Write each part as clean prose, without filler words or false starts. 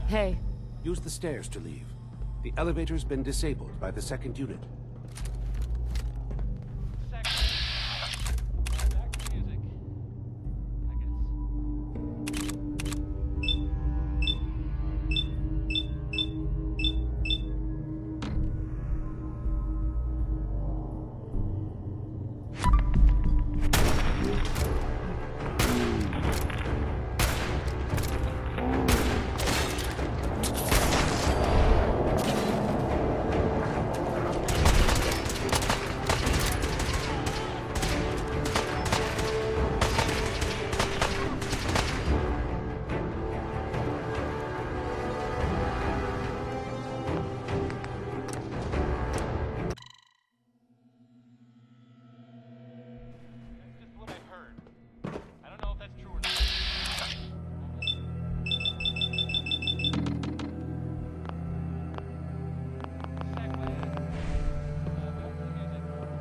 Hey. Use the stairs to leave. The elevator's been disabled by the second unit.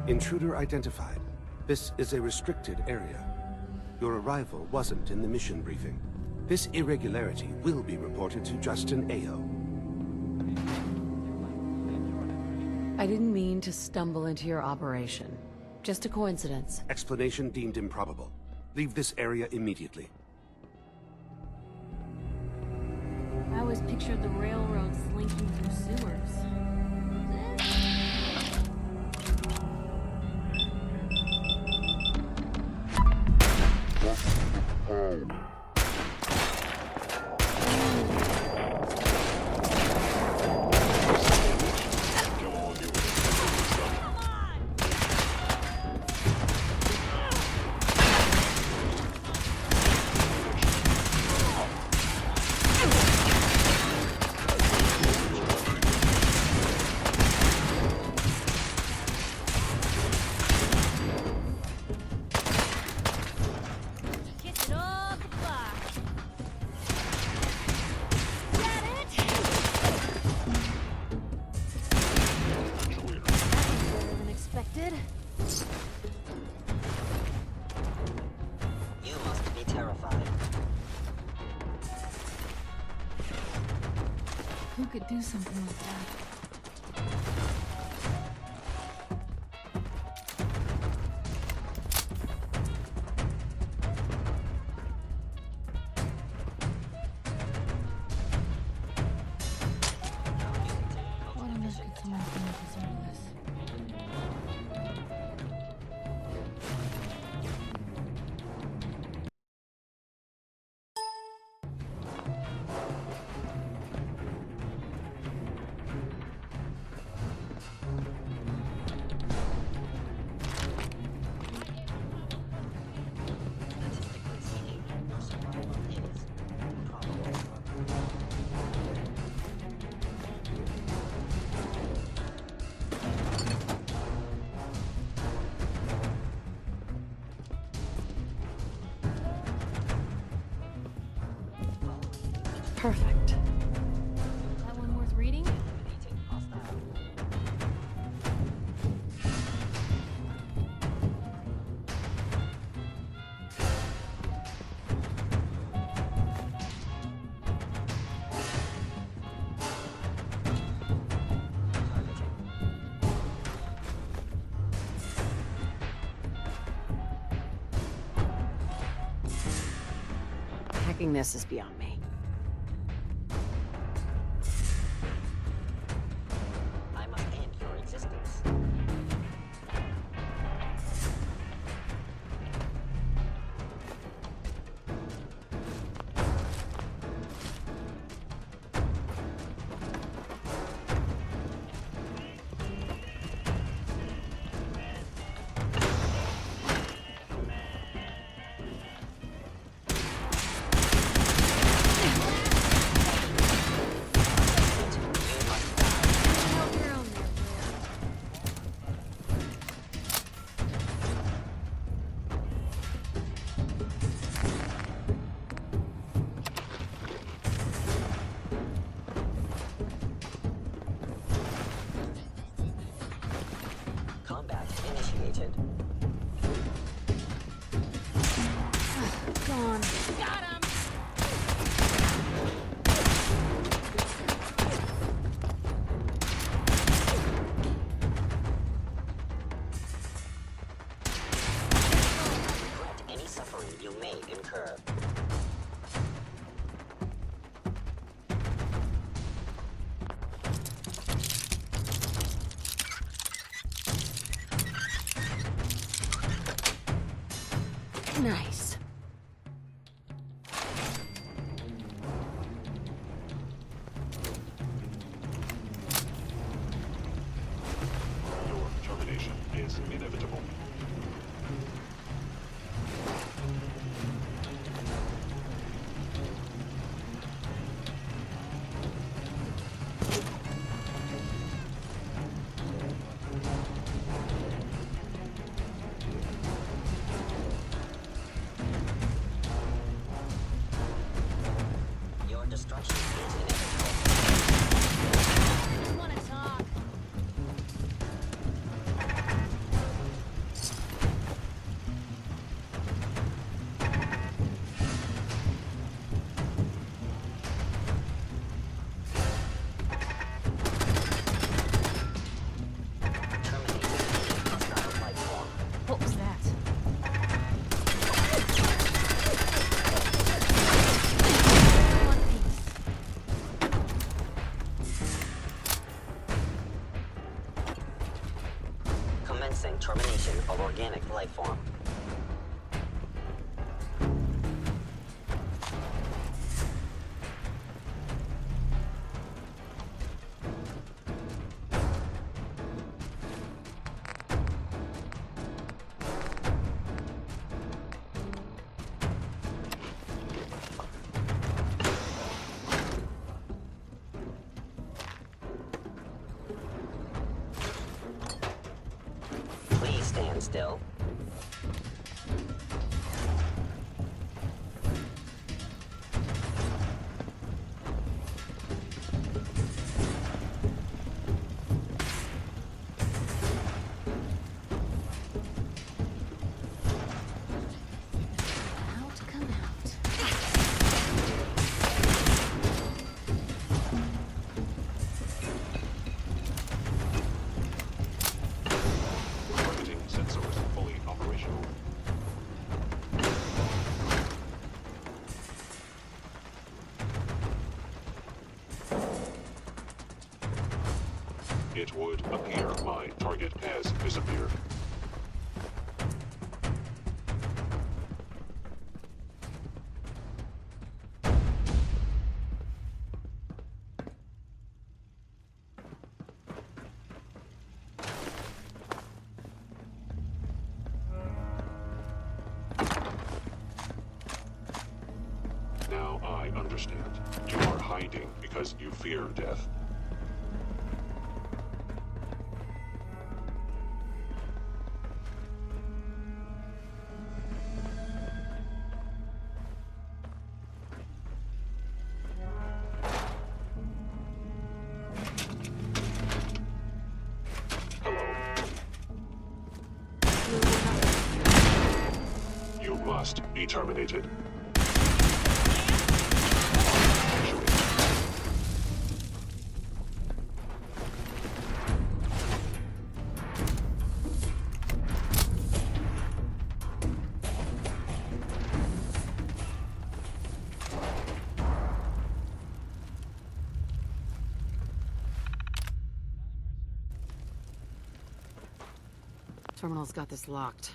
Intruder identified. This is a restricted area. Your arrival wasn't in the mission briefing. This irregularity will be reported to Justin Ayo. I didn't mean to stumble into your operation. Just a coincidence. Explanation deemed improbable. Leave this area immediately. I always pictured the railroad slinking through sewers. You must be terrified. Who could do something like that? What on earth could someone do to deserve this? Perfect. That one worth reading? Hacking this is beyond me. I must end your existence. may incur. Nice. Your termination is inevitable. Your destruction is inevitable. I wanna talk. Terminating any hostile life form. What was that? One piece. Commencing termination of organic life form. Please stand still. Out, come out. Targeting sensors fully operational. It would appear my target has disappeared. Now I understand. You are hiding because you fear death. Hello. You must be terminated. Actually, Terminal's got this locked.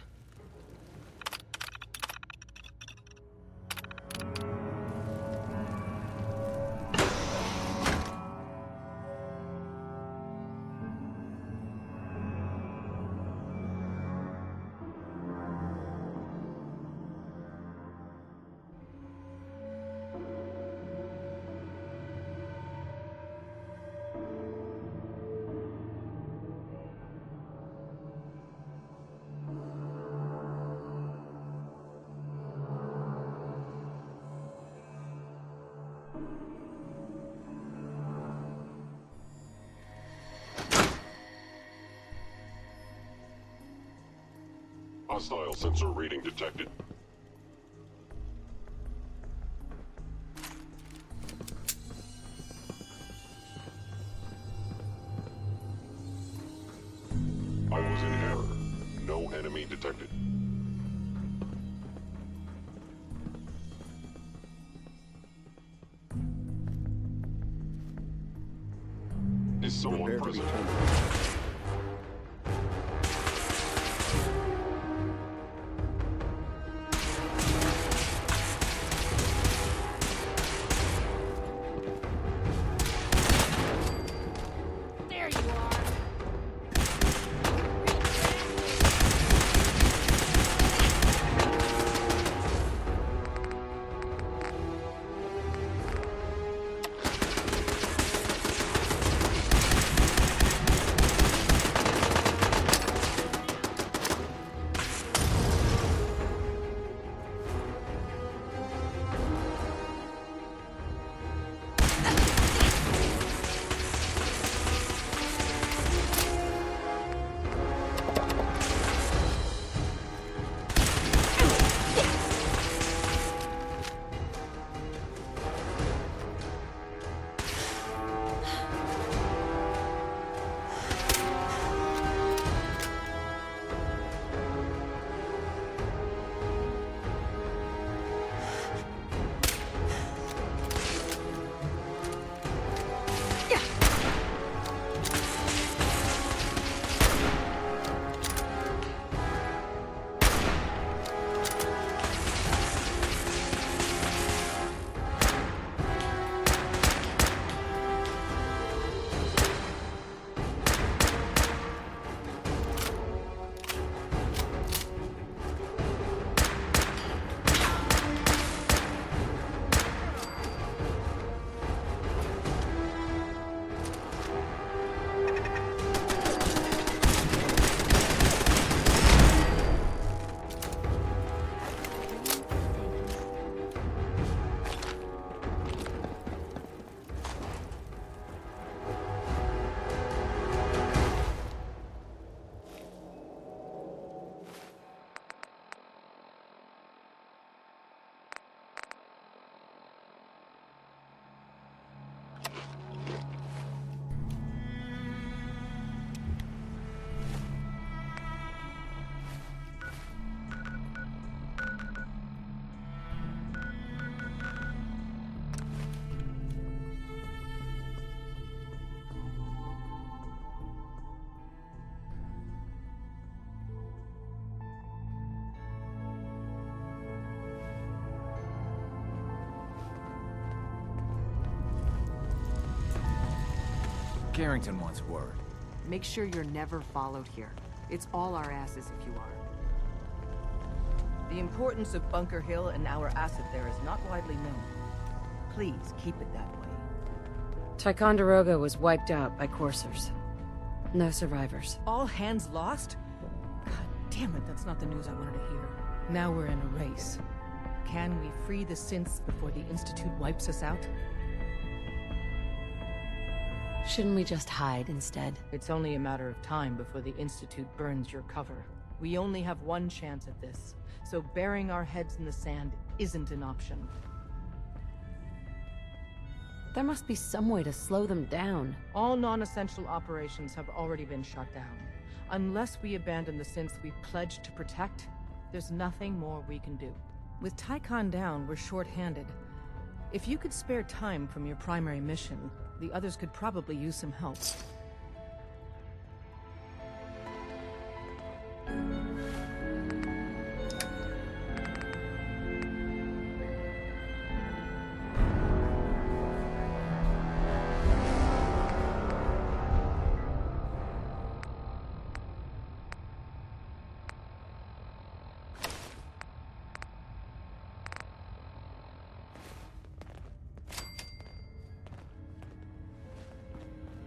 hostile sensor reading detected. I was in error. No enemy detected. someone Prepare to be present. terminated. There you are. Carrington wants word. Make sure you're never followed here. It's all our asses if you are. The importance of Bunker Hill and our asset there is not widely known. Please keep it that way. Ticonderoga was wiped out by coursers. No survivors. All hands lost? God damn it, that's not the news I wanted to hear. Now we're in a race. Can we free the synths before the Institute wipes us out? Shouldn't we just hide instead? It's only a matter of time before the Institute burns your cover. We only have one chance at this, so burying our heads in the sand isn't an option. There must be some way to slow them down. All non-essential operations have already been shut down. Unless we abandon the synths we've pledged to protect, there's nothing more we can do. With Tycon down, we're short-handed. If you could spare time from your primary mission, the others could probably use some help.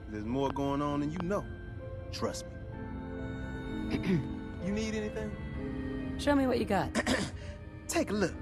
There's more going on than you know. Trust me. You need anything? Show me what you got. Take a look.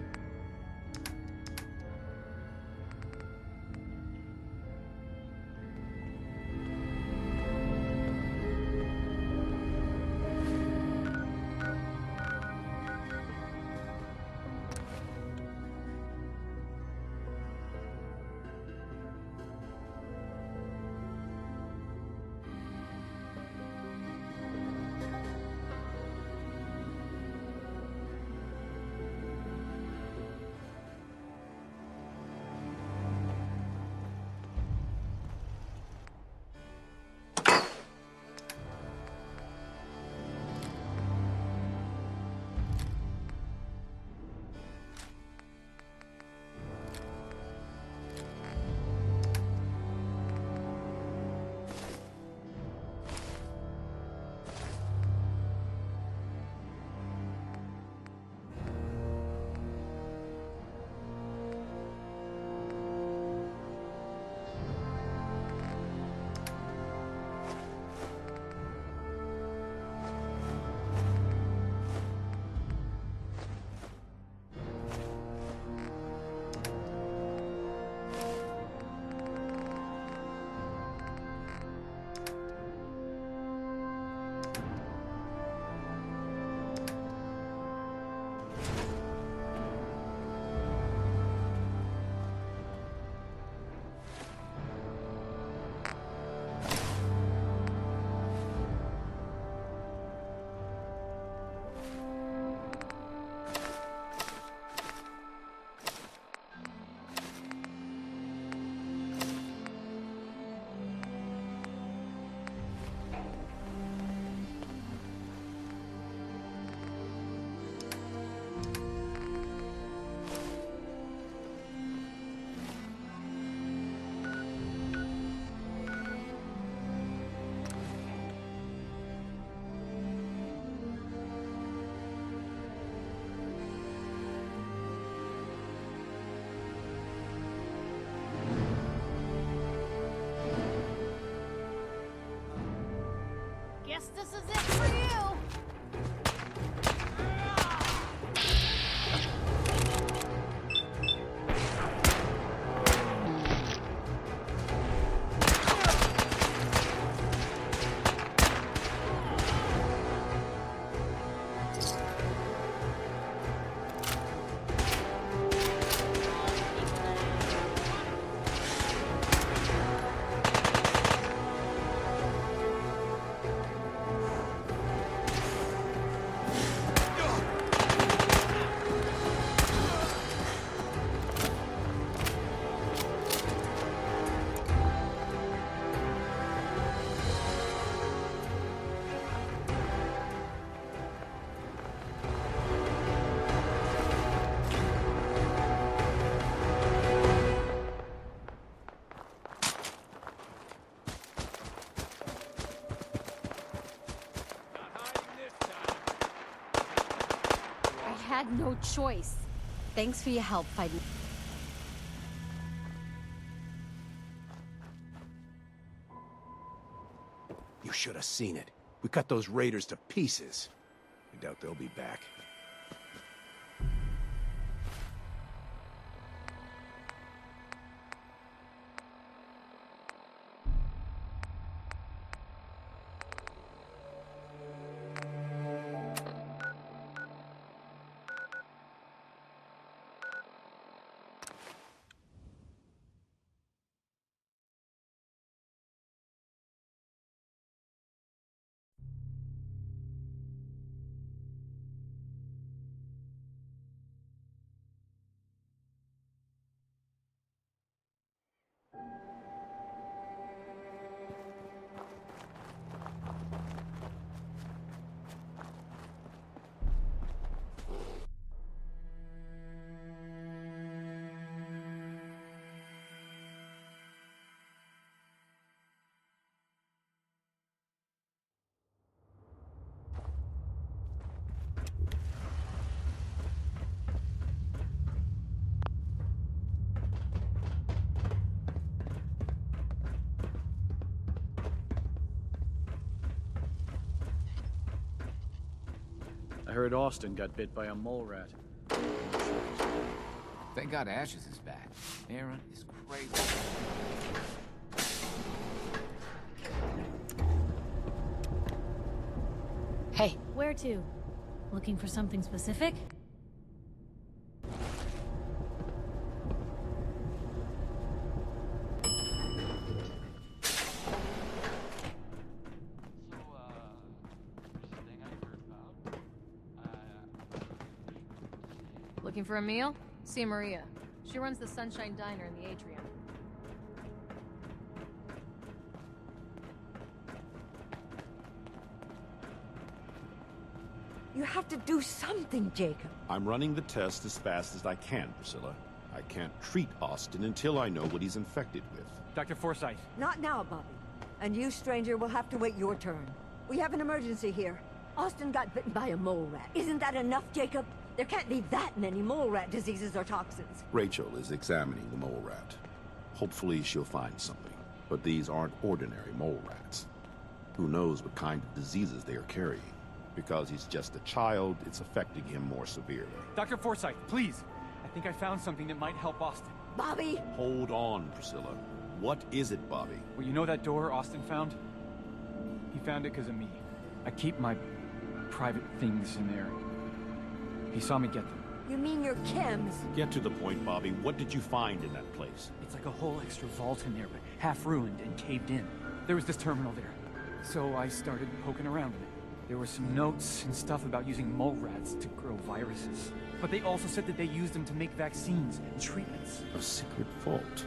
guess this is it for you. I had no choice. Thanks for your help fighting. You should have seen it. We cut those raiders to pieces. I doubt they'll be back. I heard Austin got bit by a mole rat. Thank God Ashes is back. Aaron is crazy. Hey, Where to? Looking for something specific? Looking for a meal? See Maria. She runs the Sunshine Diner in the atrium. You have to do something, Jacob. I'm running the test as fast as I can, Priscilla. I can't treat Austin until I know what he's infected with. Dr. Forsyth. Not now, Bobby. And you, stranger, will have to wait your turn. We have an emergency here. Austin got bitten by a mole rat. Isn't that enough, Jacob? There can't be that many mole rat diseases or toxins. Rachel is examining the mole rat. Hopefully she'll find something. But these aren't ordinary mole rats. Who knows what kind of diseases they are carrying? Because he's just a child, it's affecting him more severely. Dr. Forsyth, please. I think I found something that might help Austin. Bobby! Hold on, Priscilla. What is it, Bobby? Well, you know that door Austin found? He found it because of me. I keep my private things in there. He saw me get them. You mean your chems? Get to the point, Bobby. What did you find in that place? It's like a whole extra vault in there, but half ruined and caved in. There was this terminal there. So I started poking around in it. There were some notes and stuff about using mole rats to grow viruses. But they also said that they used them to make vaccines and treatments. A secret vault?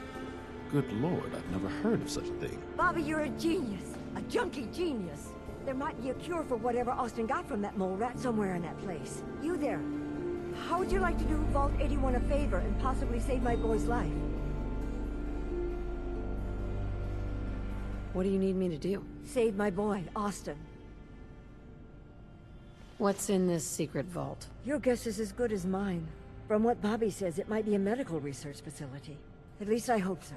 Good Lord, I've never heard of such a thing. Bobby, you're a genius. A junkie genius. There might be a cure for whatever Austin got from that mole rat somewhere in that place. You there. How would you like to do Vault 81 a favor and possibly save my boy's life? what do you need me to do? Save my boy, Austin. What's in this secret vault? Your guess is as good as mine. From what Bobby says, it might be a medical research facility. At least I hope so.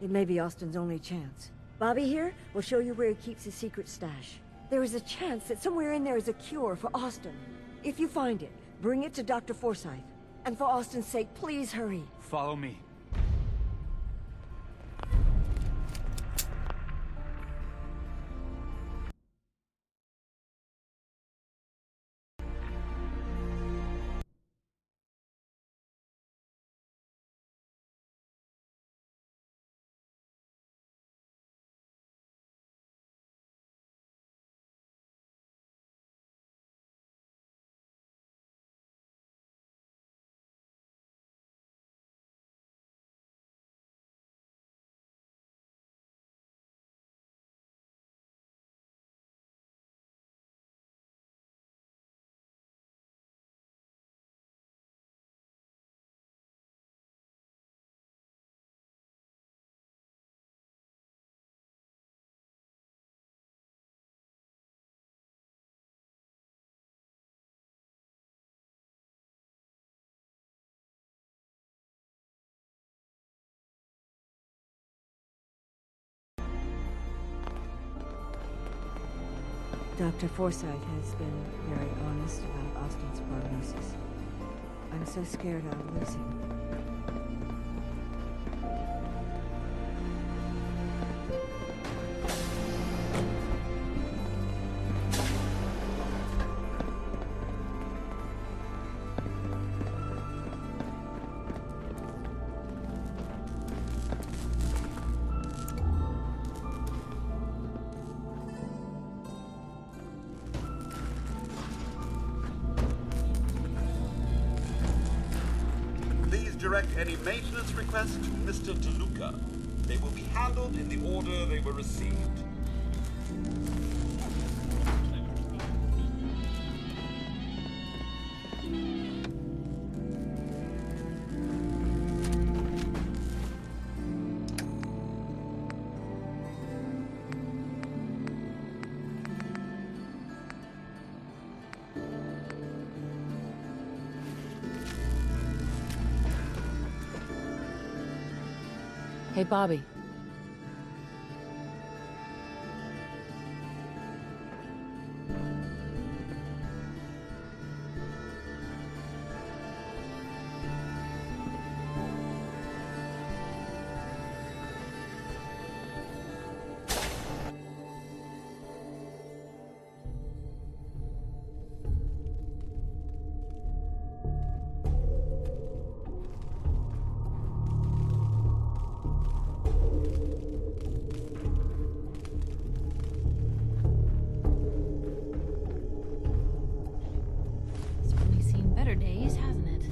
It may be Austin's only chance. Bobby here will show you where he keeps his secret stash. There is a chance that somewhere in there is a cure for Austin. If you find it, bring it to Dr. Forsyth. And for Austin's sake, please hurry. Follow me. Dr. Forsyth has been very honest about Austin's prognosis. I'm so scared I'll lose him. Direct any maintenance requests to Mr. DeLuca. They will be handled in the order they were received. Hey, Bobby. Days, hasn't it?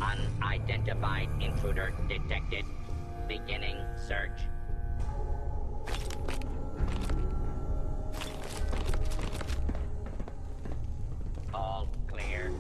Unidentified intruder detected. Beginning search. All clear.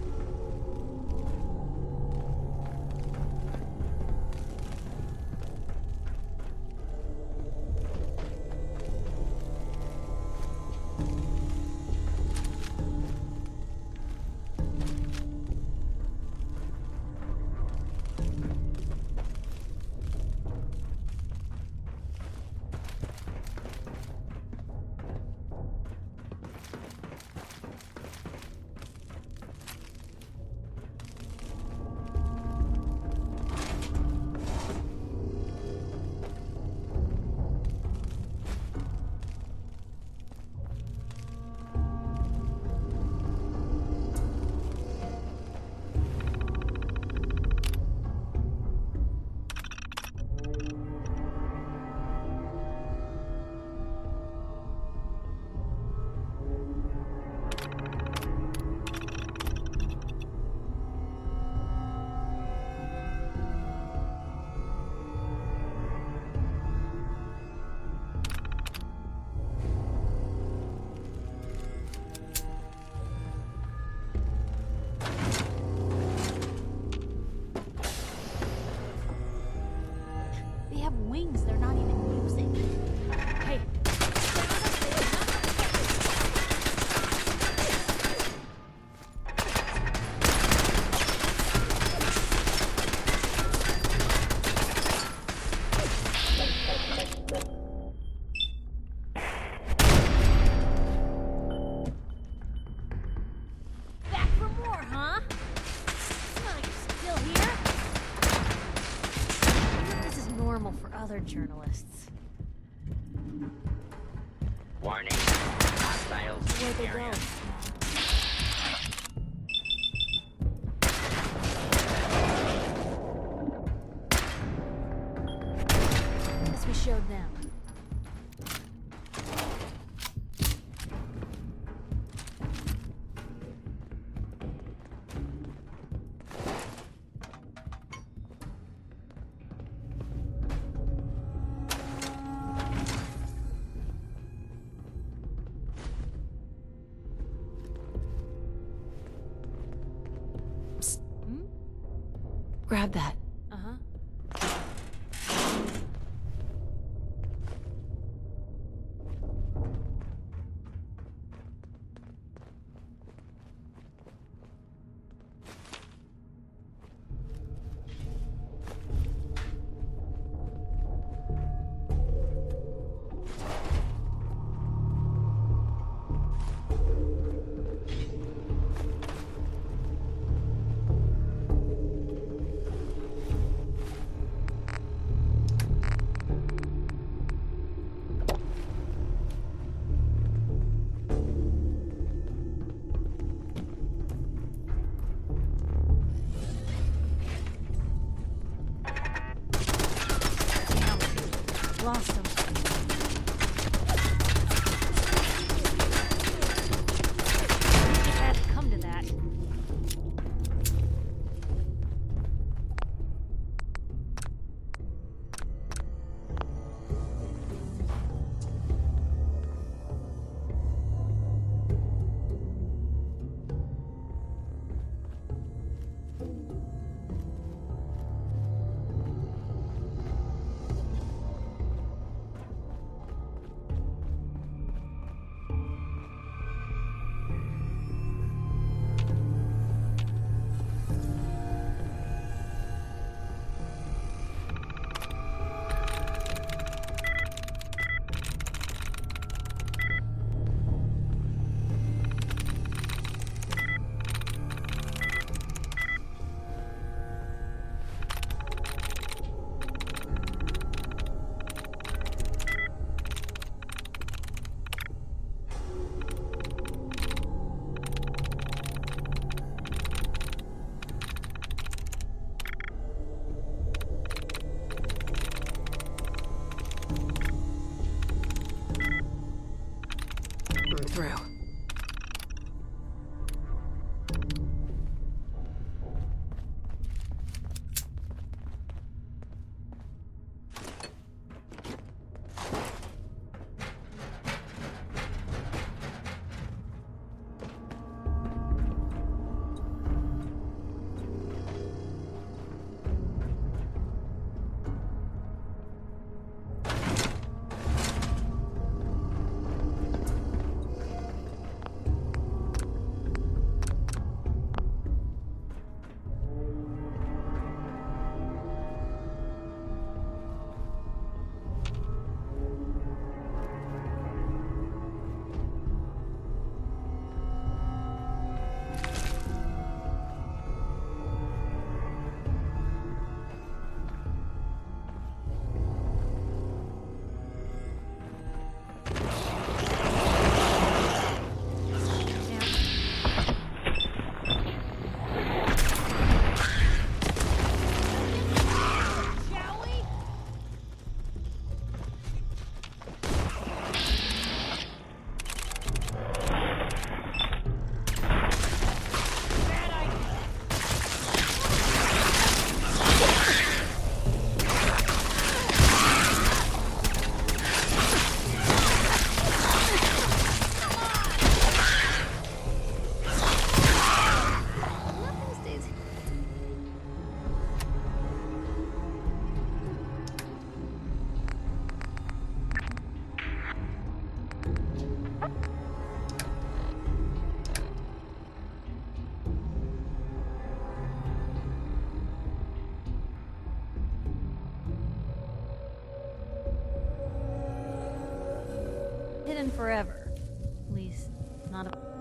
other journalists. Warning. Hostiles Where'd in they area. go? Guess we showed them. Grab that. Uh-huh. Lost them. It had to come to that. I'm through. Hidden forever. At least, not a...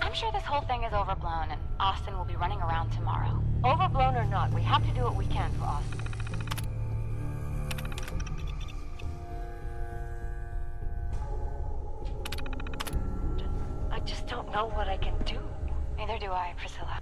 I'm sure this whole thing is overblown, and Austin will be running around tomorrow. Overblown or not, we have to do what we can for Austin. I just don't know what I can do. Neither do I, Priscilla.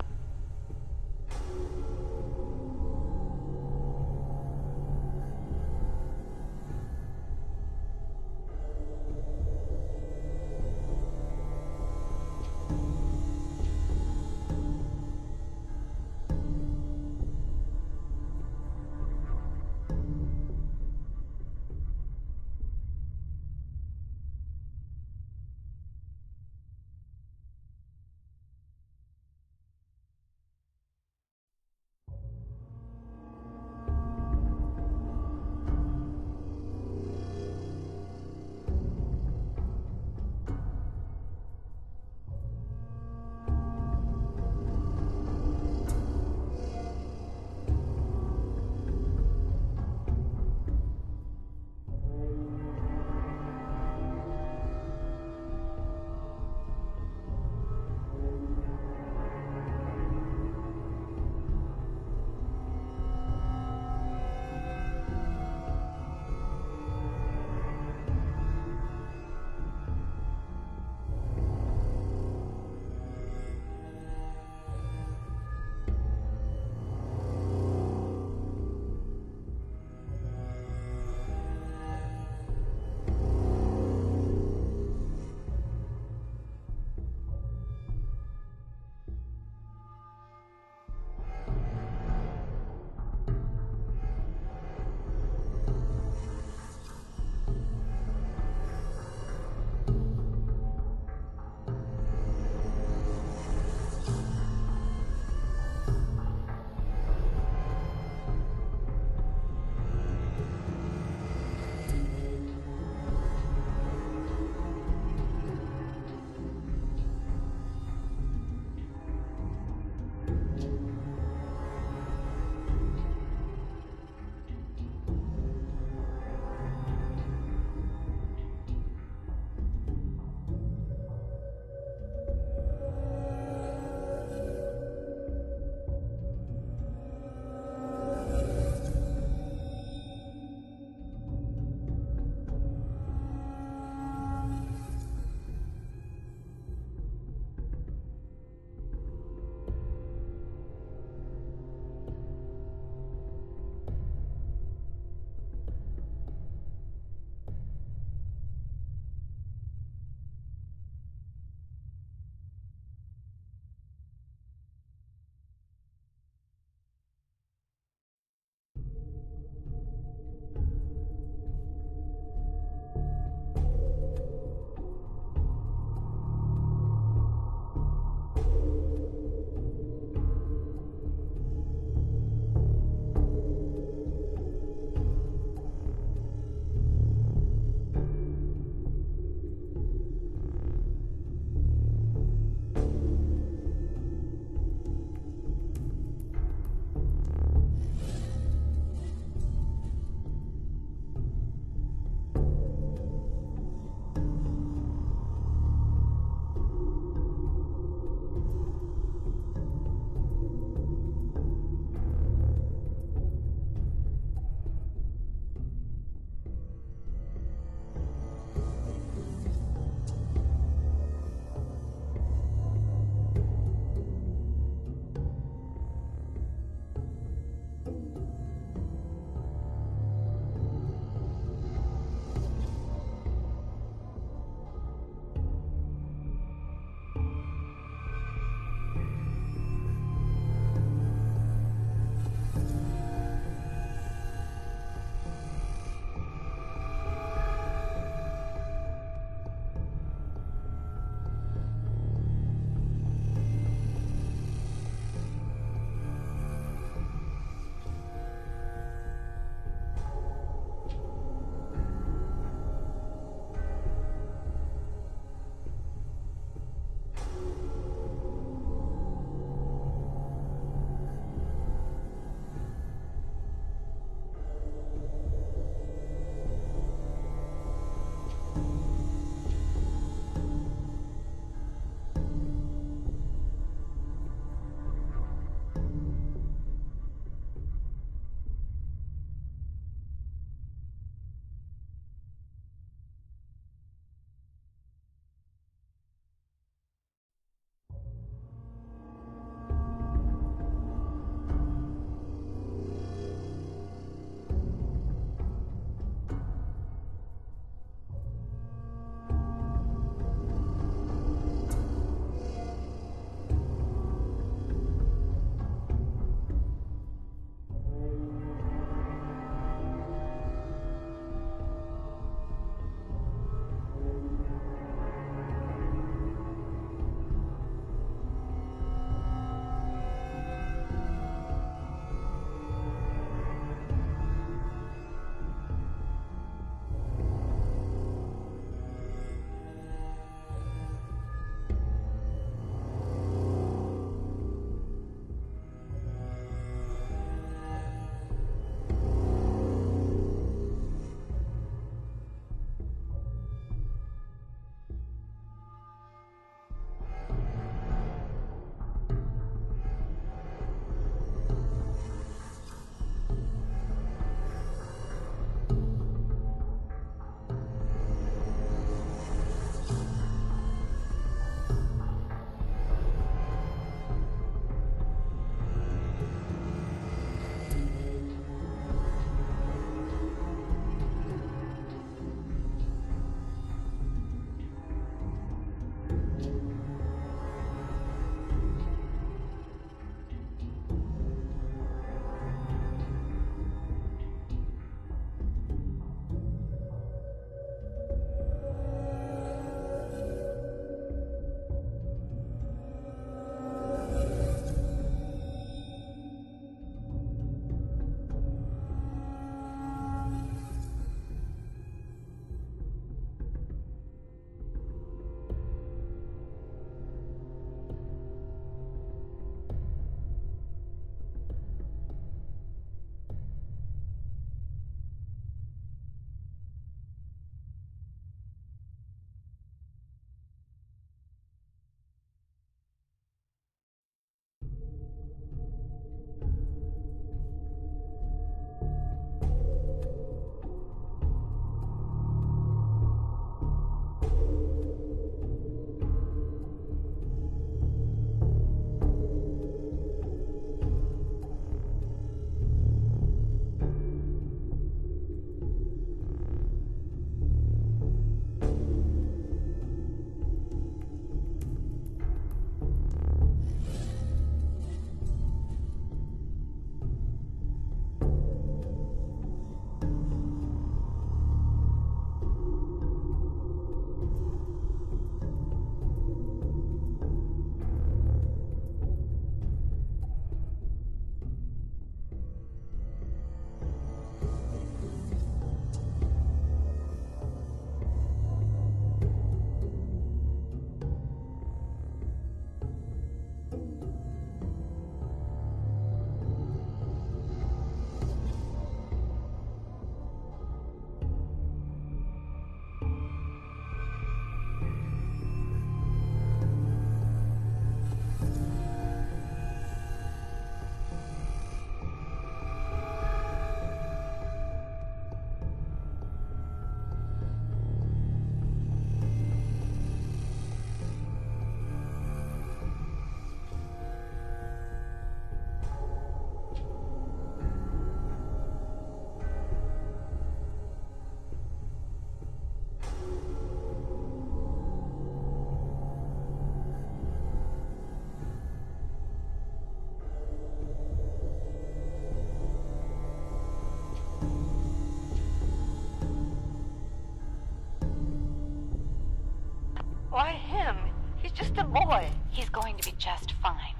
good boy. He's going to be just fine.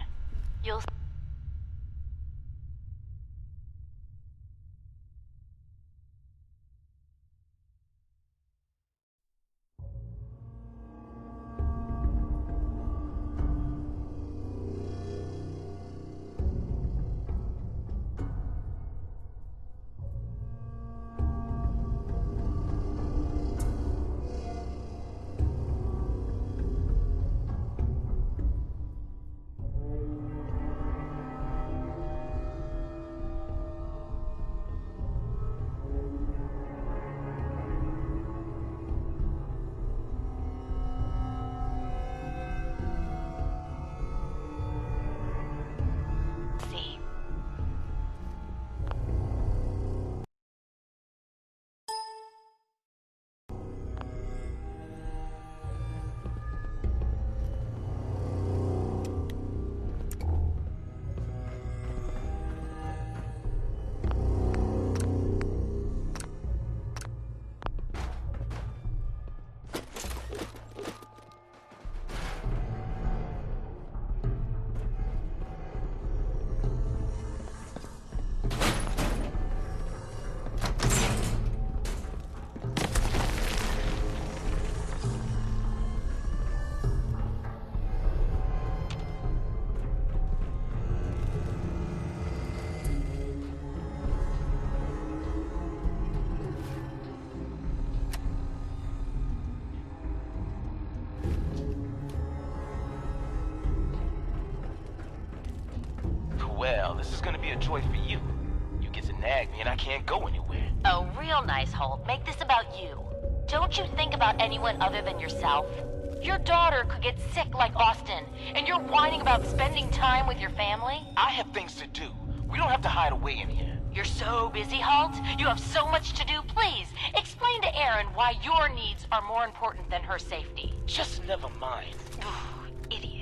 You'll... Well, this is gonna be a joy for you. You get to nag me and I can't go anywhere. Oh, real nice, Holt. Make this about you. Don't you think about anyone other than yourself? Your daughter could get sick like Austin, and you're whining about spending time with your family? I have things to do. We don't have to hide away in here. You're so busy, Holt. You have so much to do. Please, explain to Erin why your needs are more important than her safety. Just never mind. Idiot.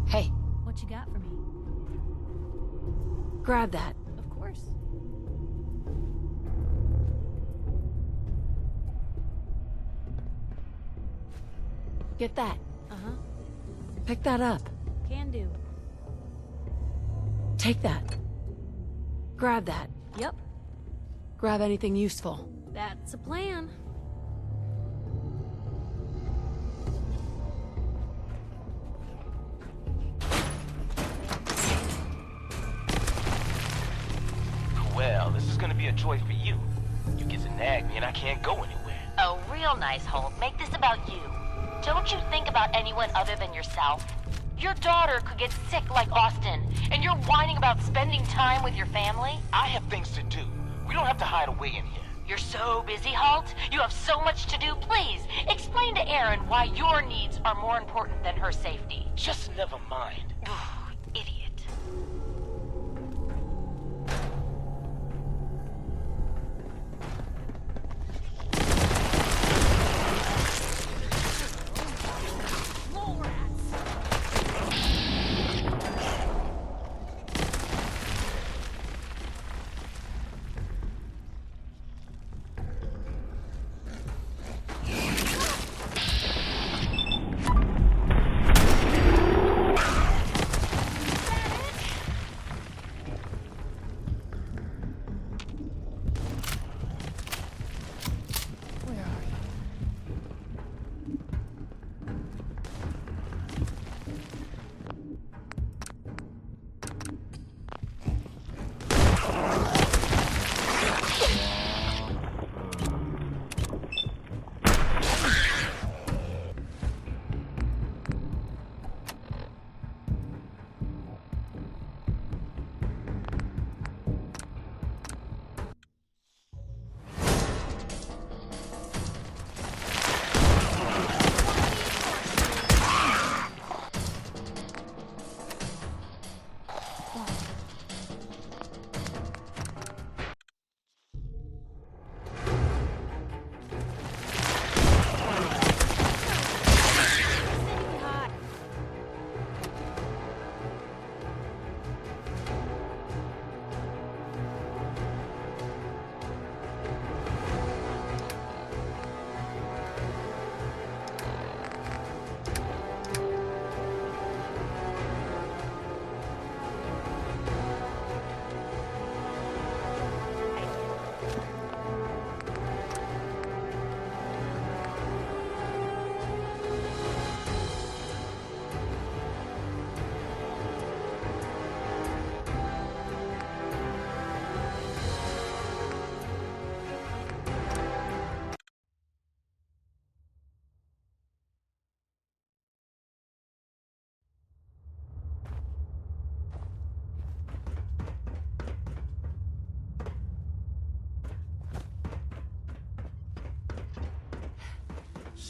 Hey. What you got for me? Grab that. Of course. Get that. Uh-huh. Pick that up. Can do. Take that. Grab that. Yep. Grab anything useful. That's a plan. Well, this is gonna be a joy for you. You get to nag me and I can't go anywhere. Oh, real nice, Holt. Make this about you. Don't you think about anyone other than yourself? Your daughter could get sick like Austin, and you're whining about spending time with your family? I have things to do. We don't have to hide away in here. You're so busy, Holt. You have so much to do. Please, explain to Erin why your needs are more important than her safety. Just never mind. Idiot.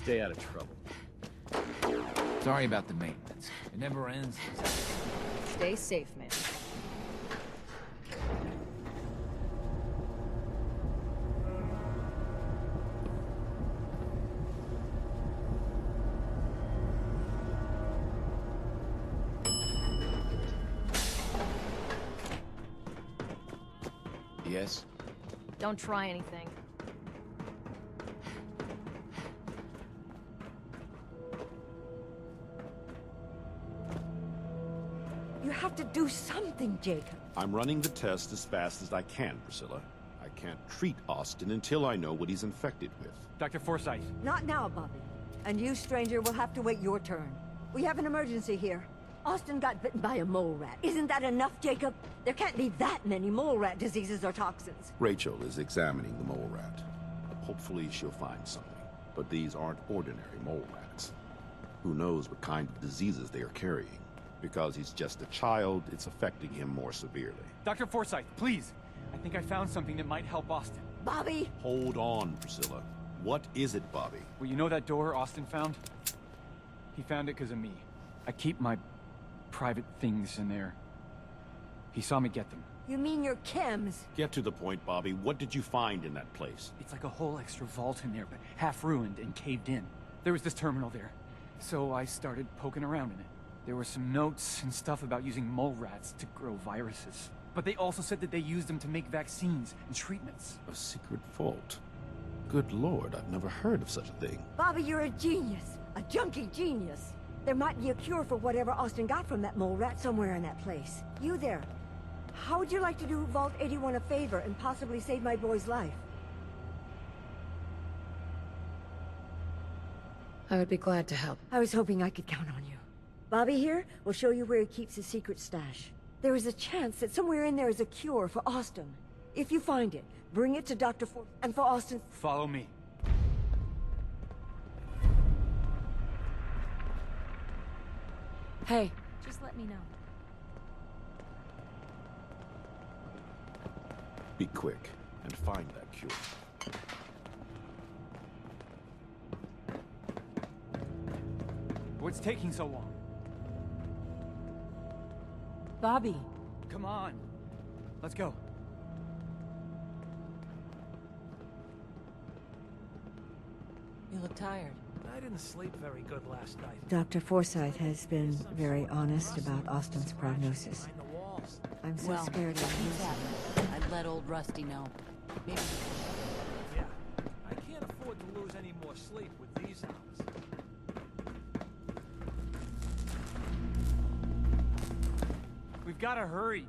Stay out of trouble. Sorry about the maintenance. It never ends. Stay safe, man. Yes? Don't try anything. You have to do something, Jacob. I'm running the test as fast as I can, Priscilla. I can't treat Austin until I know what he's infected with. Dr. Forsyth. Not now, Bobby. And you, stranger, will have to wait your turn. We have an emergency here. Austin got bitten by a mole rat. Isn't that enough, Jacob? There can't be that many mole rat diseases or toxins. Rachel is examining the mole rat. Hopefully she'll find something. But these aren't ordinary mole rats. Who knows what kind of diseases they are carrying? Because he's just a child, it's affecting him more severely. Dr. Forsyth, please! I think I found something that might help Austin. Bobby! Hold on, Priscilla. What is it, Bobby? Well, you know that door Austin found? He found it because of me. I keep my private things in there. He saw me get them. You mean your chems? Get to the point, Bobby. What did you find in that place? It's like a whole extra vault in there, but half ruined and caved in. There was this terminal there, so I started poking around in it. There were some notes and stuff about using mole rats to grow viruses. But they also said that they used them to make vaccines and treatments. A secret vault? Good Lord, I've never heard of such a thing. Bobby, you're a genius. A junkie genius. There might be a cure for whatever Austin got from that mole rat somewhere in that place. You there. How would you like to do Vault 81 a favor and possibly save my boy's life? I would be glad to help. I was hoping I could count on you. Bobby here will show you where he keeps his secret stash. There is a chance that somewhere in there is a cure for Austin. If you find it, bring it to Dr. Ford and for Austin. Follow me. Hey. Just let me know. Be quick and find that cure. What's taking so long? Bobby. Come on. Let's go. You look tired. I didn't sleep very good last night. Dr. Forsyth has been very honest about Austin's prognosis. I'm so scared of losing him. I'd let old Rusty know. Maybe. Yeah, I can't afford to lose any more sleep with these hours. We've got to hurry.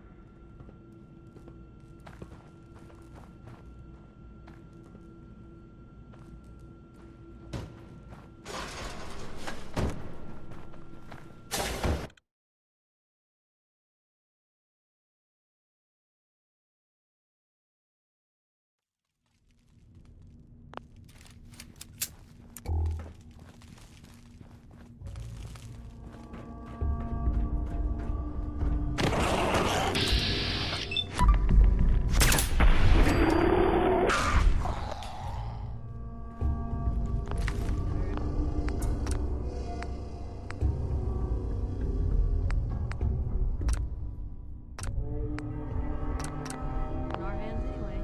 In our hands anyway.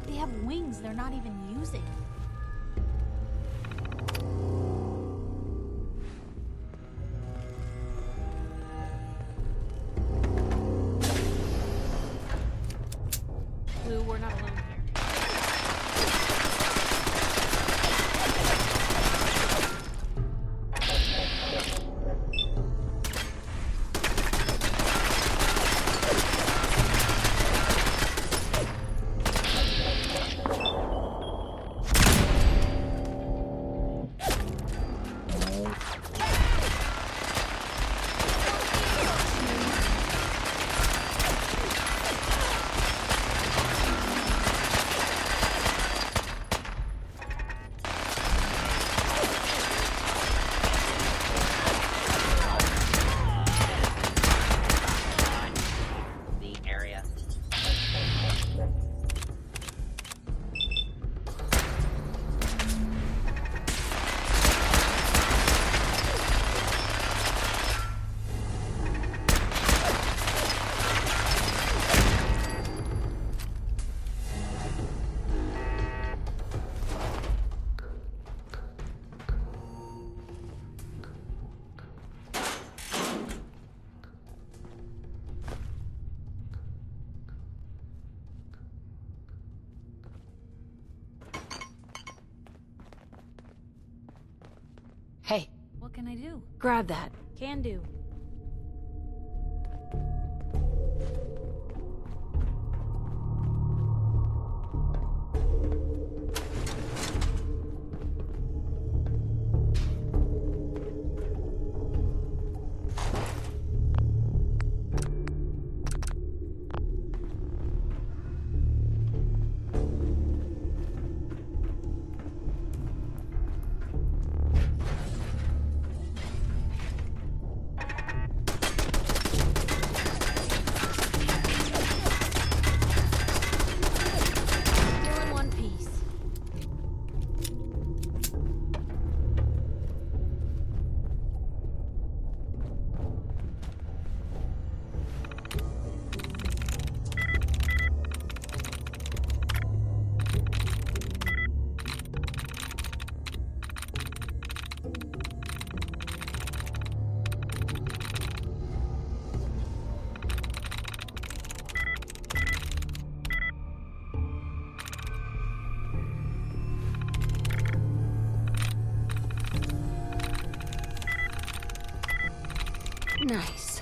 They have wings they're not even using. Blue, we're not alone here. What can I do? Grab that. Can do. Nice.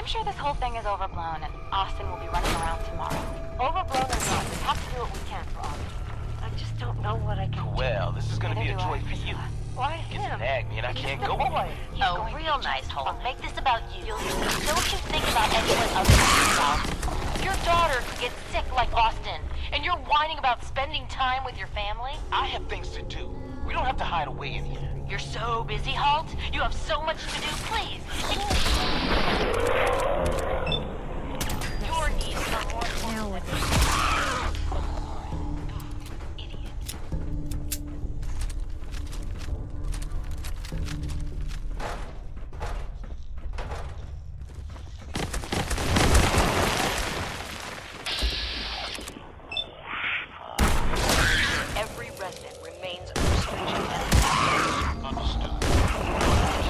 sure this whole thing is overblown and Austin will be running around tomorrow. Overblown or not, we have to do what we can for Austin. I just don't know what I can do. Well, this is gonna be a joy for you. Why You get to him? nag me and I He's can't the go. boy. He's Oh, going real to nice, Holt. Make this about you. Don't you think about anyone other than yourself? Your daughter could get sick like Austin, and you're whining about spending time with your family? I have things to do. We don't have to hide away in here. You're so busy, Holt. You have so much to do. Please. Your needs are more important than Every resident remains under restriction and understood.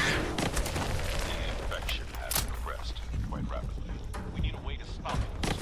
The infection has progressed quite rapidly. We need a way to stop it.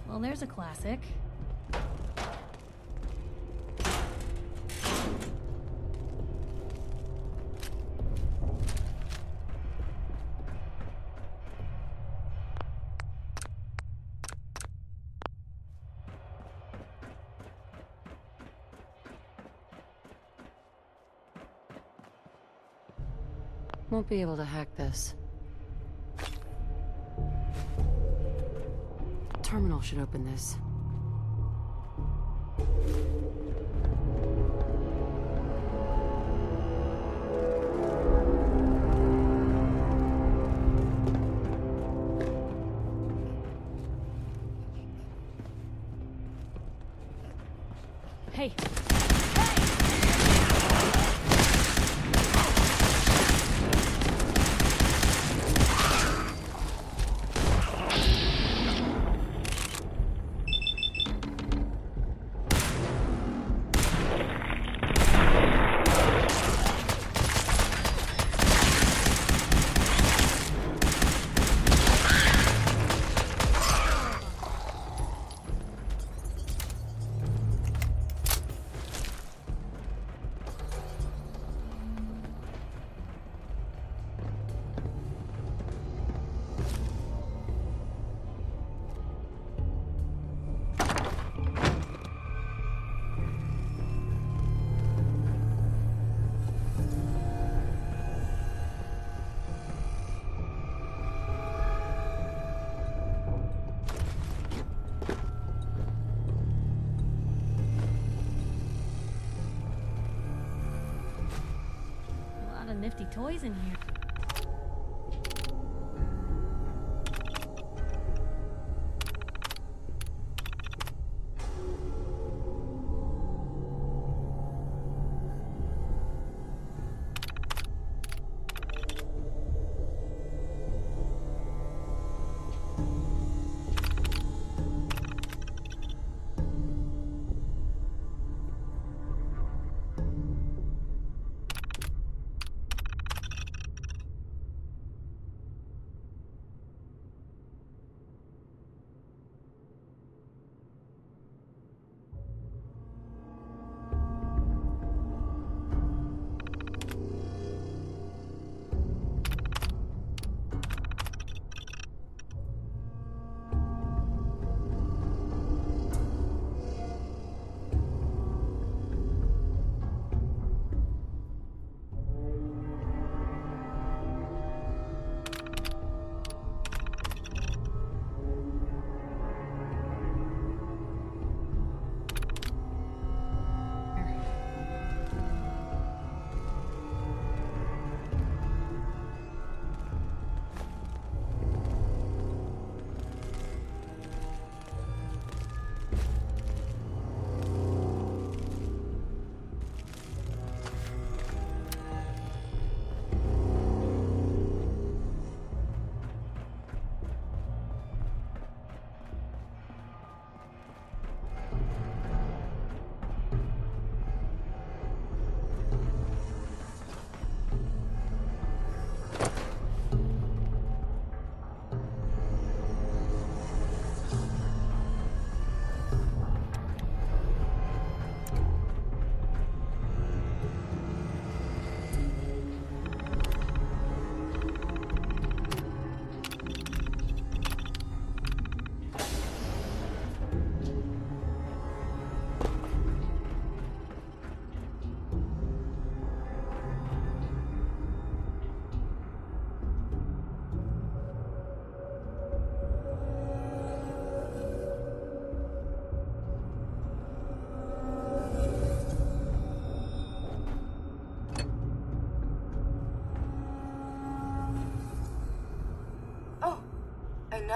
Well, there's a classic. Won't be able to hack this. Terminal should open this. Hey! A lot of nifty toys in here.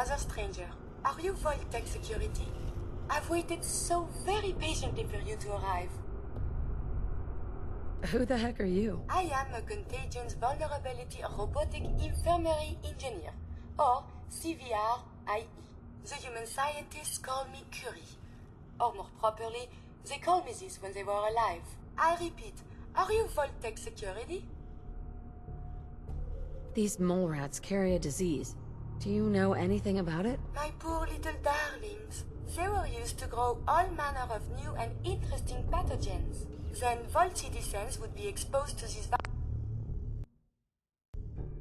another stranger. Are you Vault-Tec security? I've waited so very patiently for you to arrive. Who the heck are you? I am a Contagions Vulnerability Robotic Infirmary Engineer, or CVR-IE. The human scientists call me Curie. Or more properly, they called me this when they were alive. I repeat, are you Vault-Tec security? These mole rats carry a disease. Do you know anything about it? My poor little darlings. They were used to grow all manner of new and interesting pathogens. Then Vault citizens would be exposed to these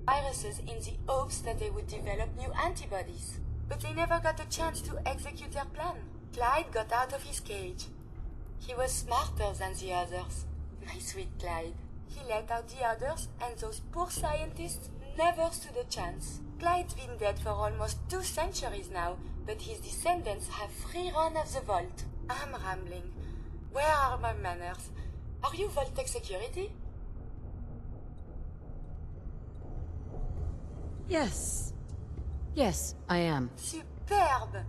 viruses in the hopes that they would develop new antibodies. But they never got a chance to execute their plan. Clyde got out of his cage. He was smarter than the others. My sweet Clyde. He let out the others, and those poor scientists never stood a chance. Clyde's been dead for almost 2 centuries now, but his descendants have free run of the vault. I'm rambling. Where are my manners? Are you Vault-Tec security? Yes. Yes, I am. Superb!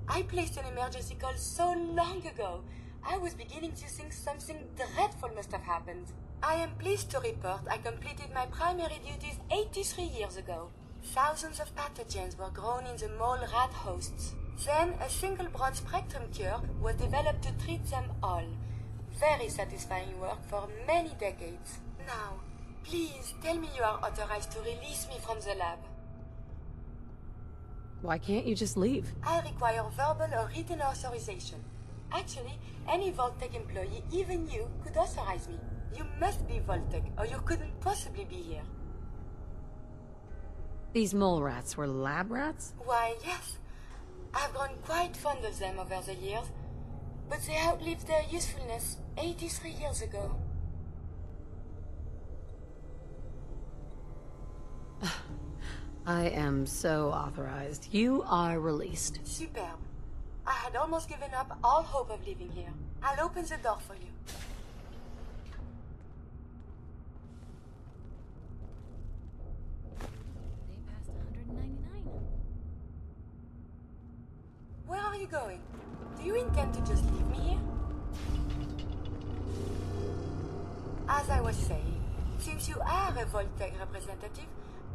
I placed an emergency call so long ago. I was beginning to think something dreadful must have happened. I am pleased to report I completed my primary duties 83 years ago. Thousands of pathogens were grown in the mole rat hosts. Then a single broad-spectrum cure was developed to treat them all. Very satisfying work for many decades. Now, please tell me you are authorized to release me from the lab. Why can't you just leave? I require verbal or written authorization. Actually, any Vault-Tec employee, even you, could authorize me. You must be Vault-Tec, or you couldn't possibly be here. These mole rats were lab rats? Why, yes. I've grown quite fond of them over the years, but they outlived their usefulness 83 years ago. I am so authorized. You are released. Superb. I had almost given up all hope of living here. I'll open the door for you. They passed 199. Where are you going? Do you intend to just leave me here? As I was saying, since you are a Vault-Tec representative,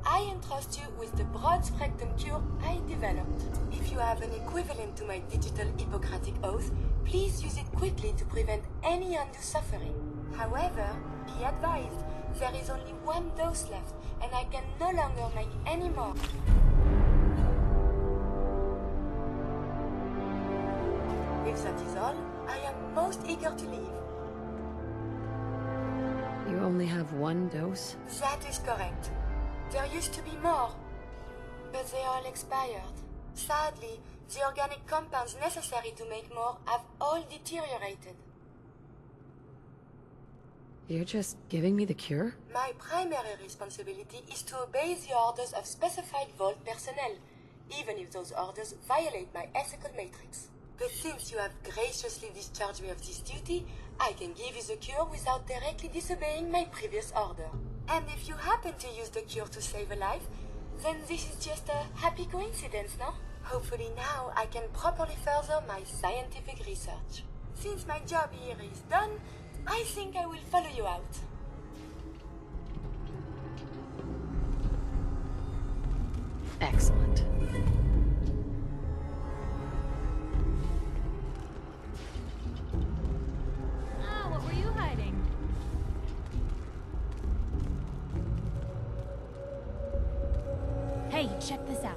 I entrust you with the broad-spectrum cure I developed. If you have an equivalent to my digital Hippocratic oath, please use it quickly to prevent any undue suffering. However, be advised, there is only 1 dose left, and I can no longer make any more. If that is all, I am most eager to leave. You only have 1 dose? That is correct. There used to be more, but they all expired. Sadly, the organic compounds necessary to make more have all deteriorated. You're just giving me the cure? My primary responsibility is to obey the orders of specified Vault personnel, even if those orders violate my ethical matrix. But since you have graciously discharged me of this duty, I can give you the cure without directly disobeying my previous order. And if you happen to use the cure to save a life, then this is just a happy coincidence, no? Hopefully now I can properly further my scientific research. Since my job here is done, I think I will follow you out. Excellent. Ah, what were you hiding? Hey, check this out.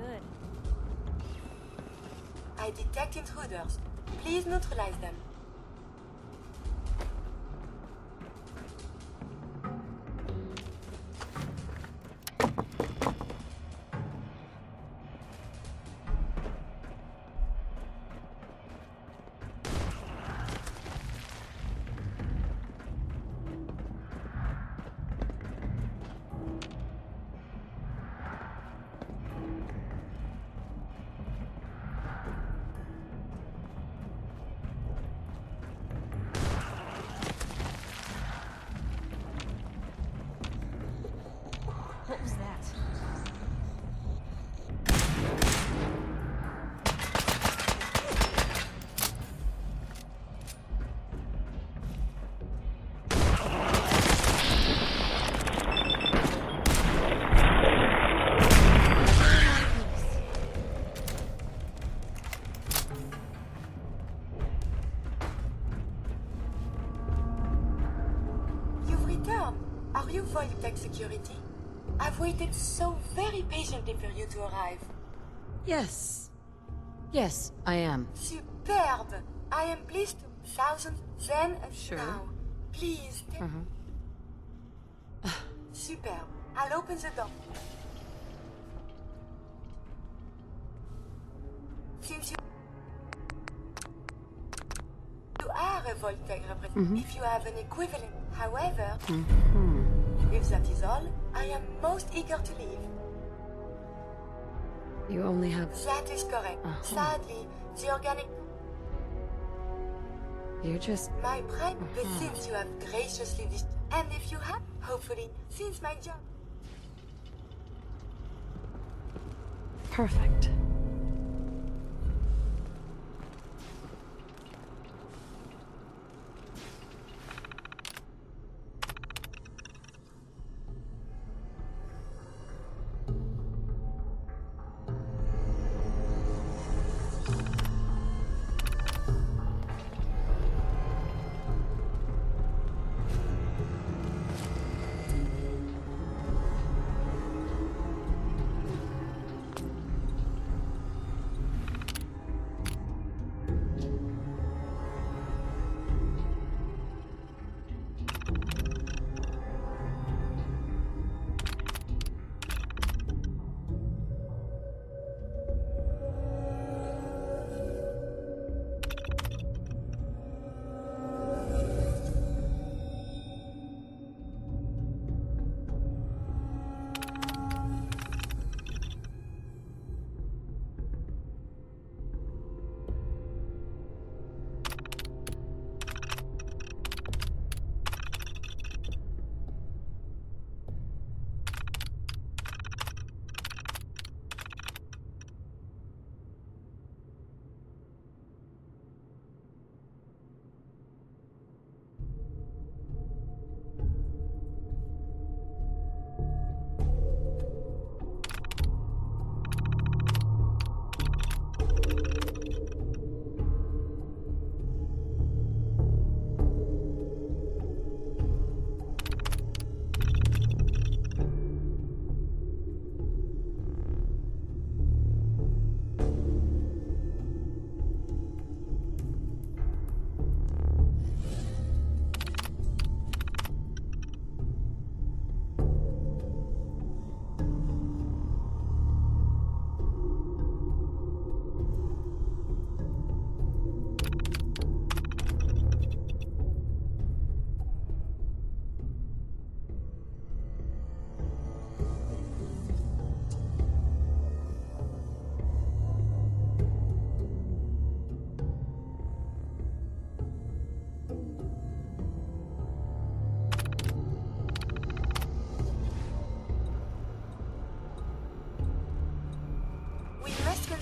good. I detect intruders. Please neutralize them. What was that? You've returned. Are you Void Tech Security? I've waited so very patiently for you to arrive. Yes. Yes, I am. Superb! I am pleased to... Thousands, then and Sure. now. Please, take... Superb. I'll open the door. Since you are a Voltec representative, if you have an equivalent, however, if that is all, I am most eager to leave. You only have... That is correct. Sadly, the organic... You're just... My prime, but since you have graciously and if you have, hopefully, since my job... Perfect.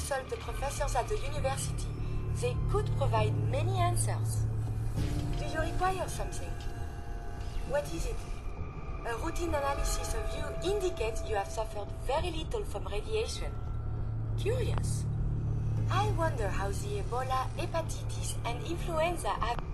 consult the professors at the university. They could provide many answers. Do you require something? What is it? A routine analysis of you indicates you have suffered very little from radiation. Curious. I wonder how the Ebola, hepatitis, and influenza have...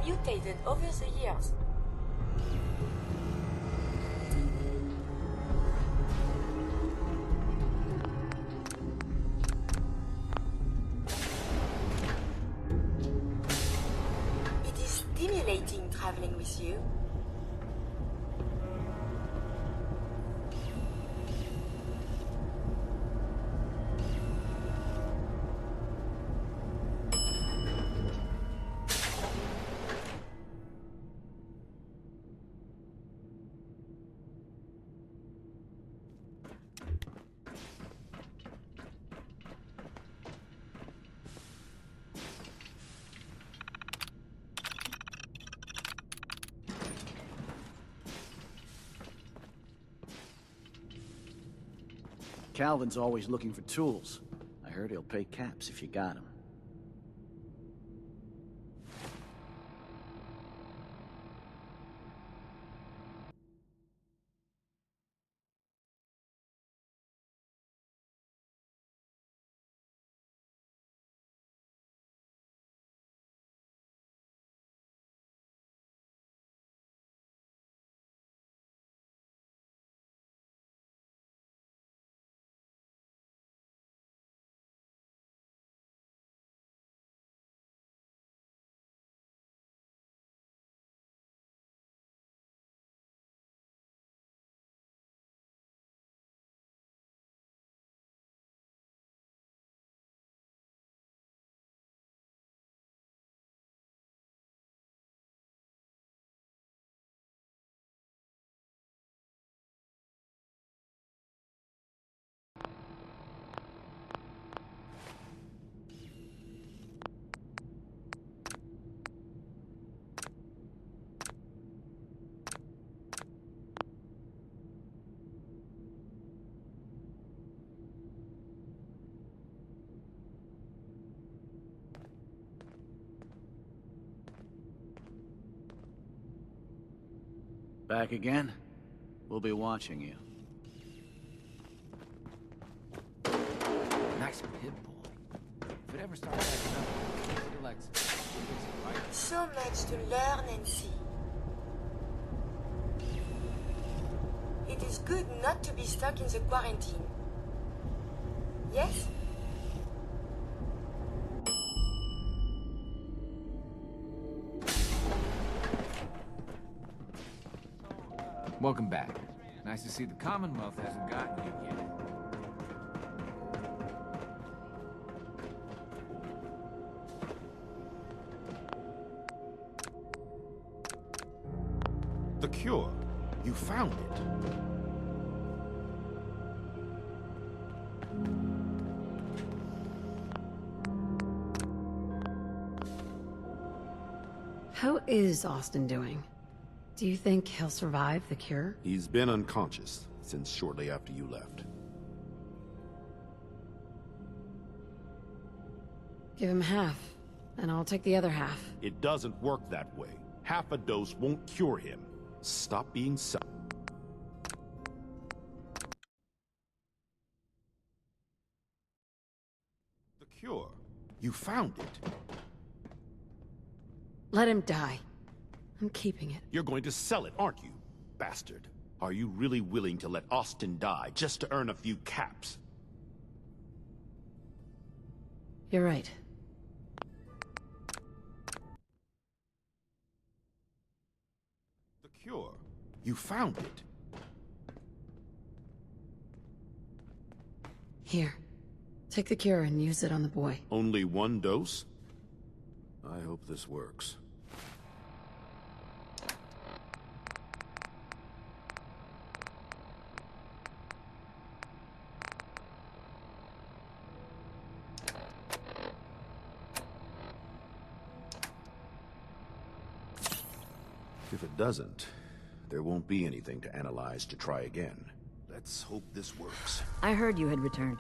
mutated over the years. It is stimulating traveling with you. Calvin's always looking for tools. I heard he'll pay caps if you got them. Back again? We'll be watching you. Nice pit bull. If it ever starts acting up, it elects. So much to learn and see. It is good not to be stuck in the quarantine. Yes? Welcome back. Nice to see the Commonwealth hasn't gotten you yet. The cure. You found it. How is Austin doing? Do you think he'll survive the cure? He's been unconscious since shortly after you left. Give him half, and I'll take the other half. It doesn't work that way. Half a dose won't cure him. Stop being selfish. The cure. You found it. Let him die. I'm keeping it. You're going to sell it, aren't you, bastard? Are you really willing to let Austin die just to earn a few caps? You're right. The cure. You found it. Here. Take the cure and use it on the boy. Only one dose? I hope this works. If it doesn't, there won't be anything to analyze to try again. Let's hope this works. I heard you had returned.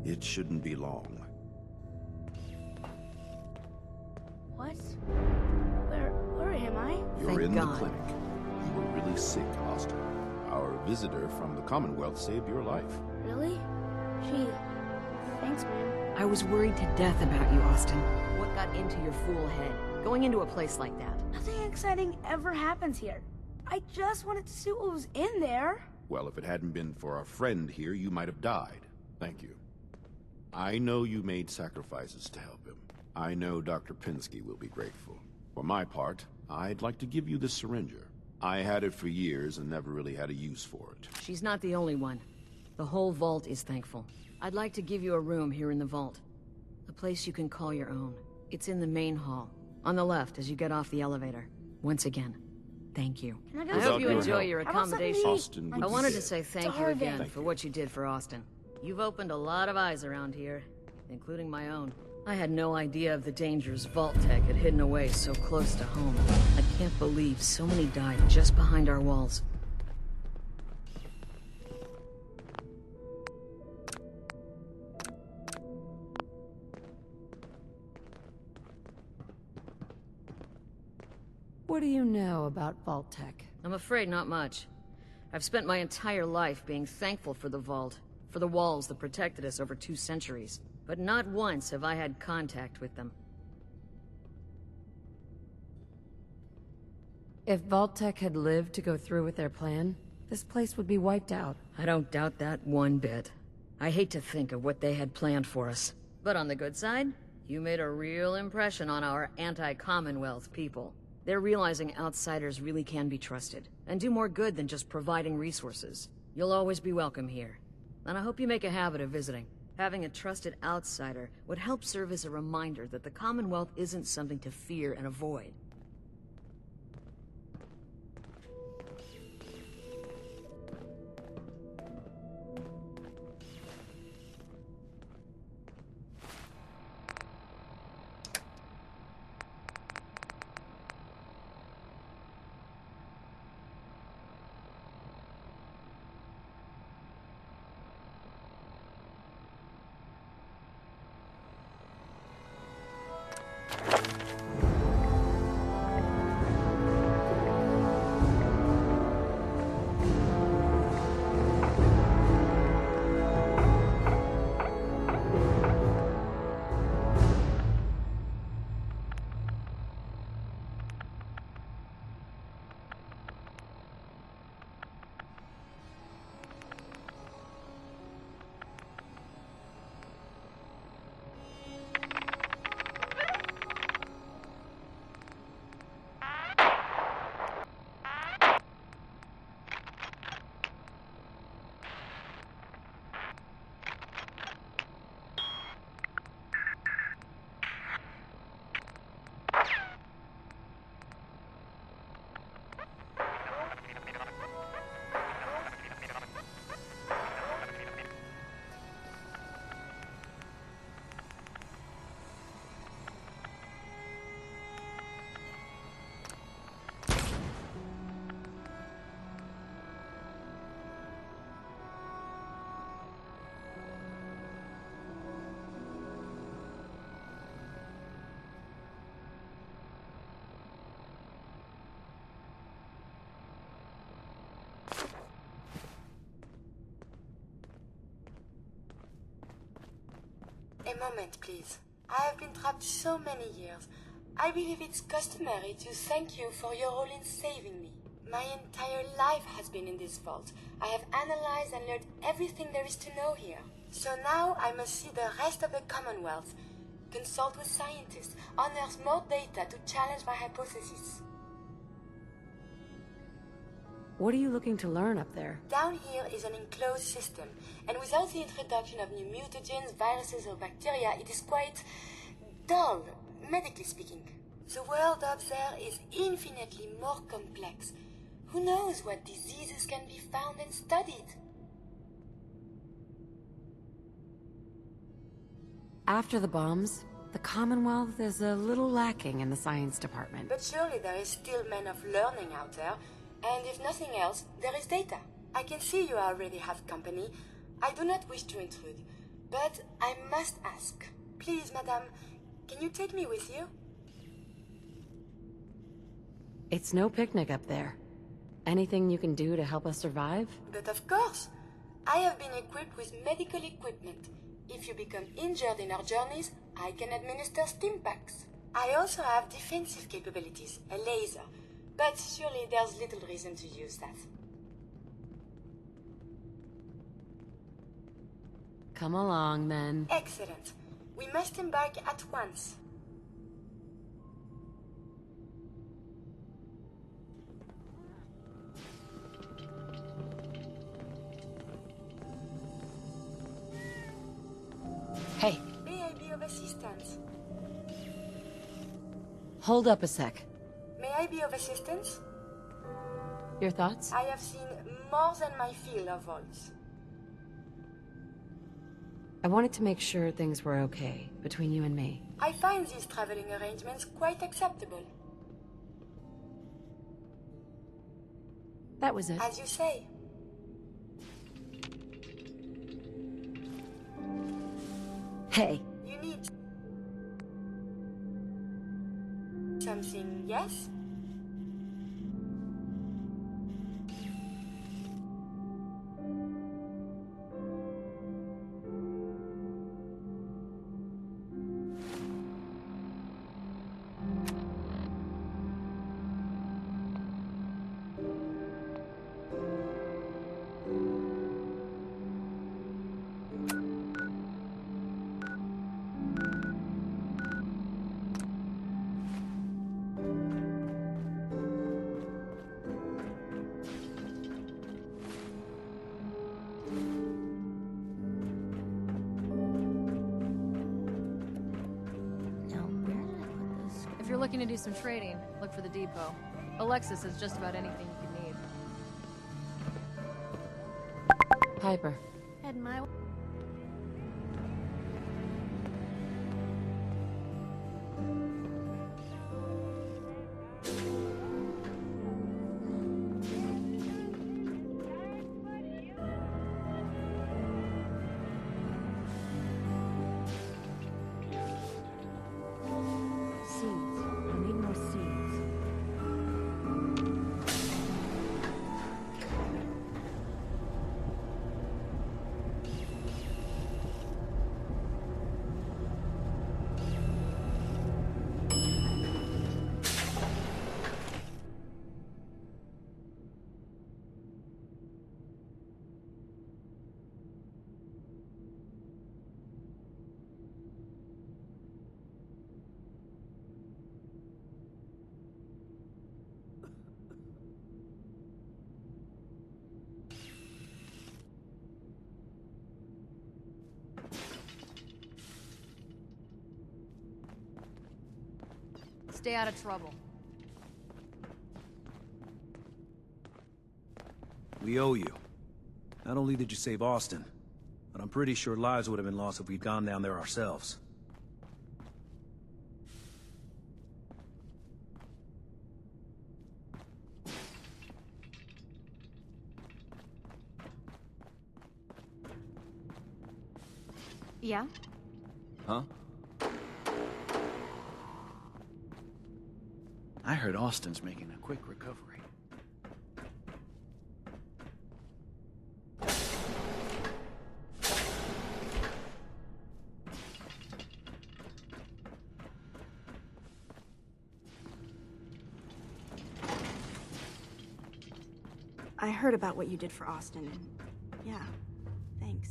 It shouldn't be long. What? Where am I? You're Thank in God. the clinic. You were really sick, Austin. Our visitor from the Commonwealth saved your life. Really? Gee, thanks, man. I was worried to death about you, Austin. What got into your fool head? Going into a place like that? Nothing exciting ever happens here. I just wanted to see what was in there. Well, if it hadn't been for our friend here, you might have died. Thank you. I know you made sacrifices to help him. I know Dr. Pinsky will be grateful. For my part, I'd like to give you this syringer. I had it for years and never really had a use for it. She's not the only one. The whole vault is thankful. I'd like to give you a room here in the vault. A place you can call your own. It's in the main hall. On the left as you get off the elevator. Once again, thank you. Can I go I see hope you her? enjoy your How about something to accommodation. eat? I wanted to say thank you Starving. again for what you did for Austin. You've opened a lot of eyes around here, including my own. I had no idea of the dangers Vault Tech had hidden away so close to home. I can't believe so many died just behind our walls. What do you know about Vault Tech? I'm afraid not much. I've spent my entire life being thankful for the Vault, for the walls that protected us over 2 centuries. But not once have I had contact with them. If Vault Tech had lived to go through with their plan, this place would be wiped out. I don't doubt that one bit. I hate to think of what they had planned for us. But on the good side, you made a real impression on our anti-Commonwealth people. They're realizing outsiders really can be trusted, and do more good than just providing resources. You'll always be welcome here, and I hope you make a habit of visiting. Having a trusted outsider would help serve as a reminder that the Commonwealth isn't something to fear and avoid. A moment, please. I have been trapped so many years. I believe it's customary to thank you for your role in saving me. My entire life has been in this vault. I have analyzed and learned everything there is to know here. So now I must see the rest of the Commonwealth, consult with scientists, unearth more data to challenge my hypothesis. What are you looking to learn up there? Down here is an enclosed system, and without the introduction of new mutagens, viruses or bacteria, it is quite dull, medically speaking. The world up there is infinitely more complex. Who knows what diseases can be found and studied? After the bombs, the Commonwealth is a little lacking in the science department. But surely there is still men of learning out there, and if nothing else, there is data. I can see you already have company. I do not wish to intrude, but I must ask. Please, madame, can you take me with you? It's no picnic up there. Anything you can do to help us survive? But of course, I have been equipped with medical equipment. If you become injured in our journeys, I can administer stim packs. I also have defensive capabilities, a laser. But surely there's little reason to use that. Come along, then. Excellent. We must embark at once. Hey. May I be of assistance? Hold up a sec. May I be of assistance? Your thoughts? I have seen more than my fill of vaults. I wanted to make sure things were okay between you and me. I find these traveling arrangements quite acceptable. That was it. As you say. Hey. You need something, yes? If you're looking to do some trading, look for the depot. Alexis has just about anything you could need. Piper. Head my way. Stay out of trouble. We owe you. Not only did you save Austin, but I'm pretty sure lives would have been lost if we'd gone down there ourselves. Yeah? Huh? I heard Austin's making a quick recovery. I heard about what you did for Austin, and yeah, thanks.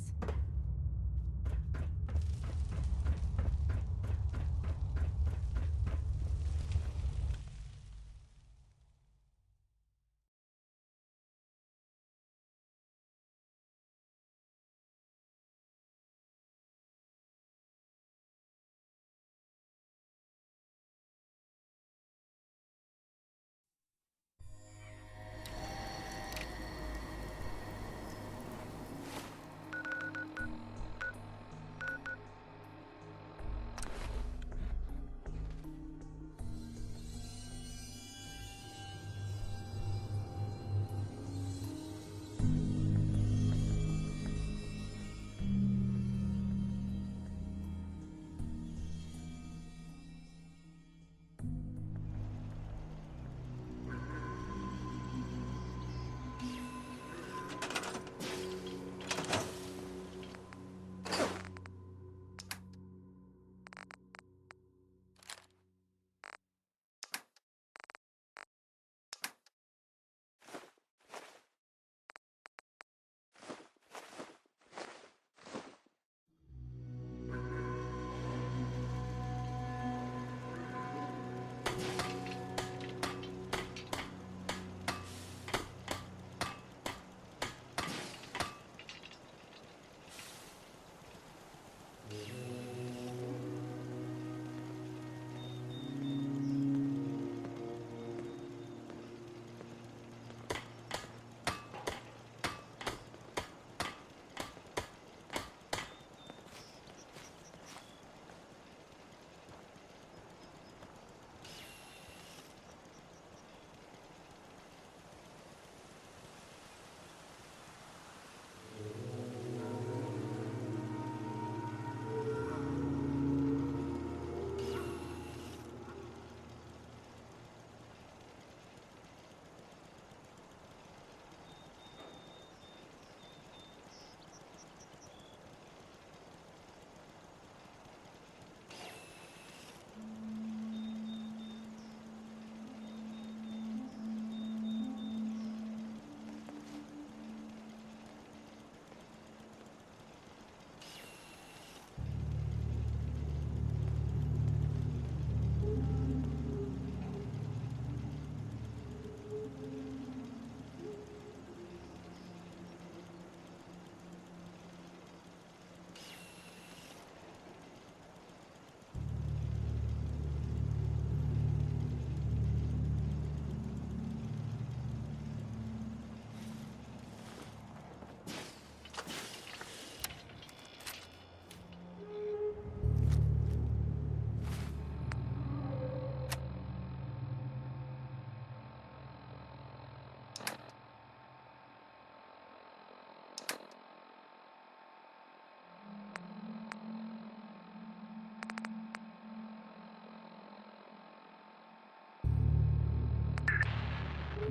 If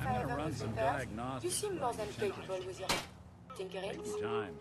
I'm I gonna ever run lose some the purse, diagnostics you seem more on than these capable with your tinkerings. Take your time.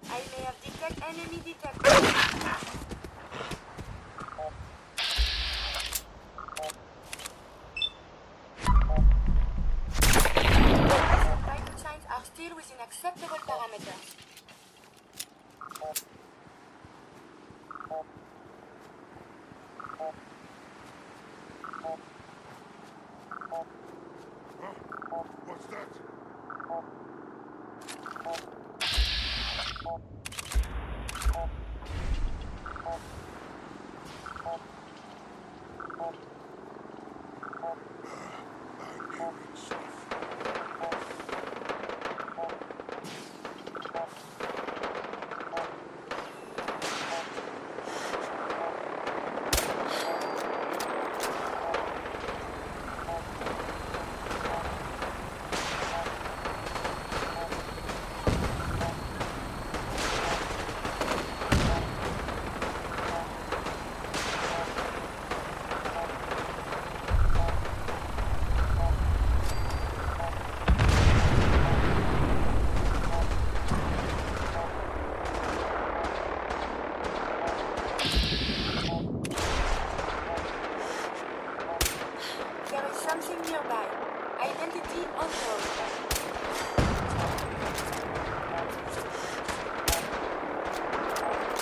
I may have detected enemy detected. Vital signs are still within acceptable parameters. What's that? There is something nearby. Identity unknown.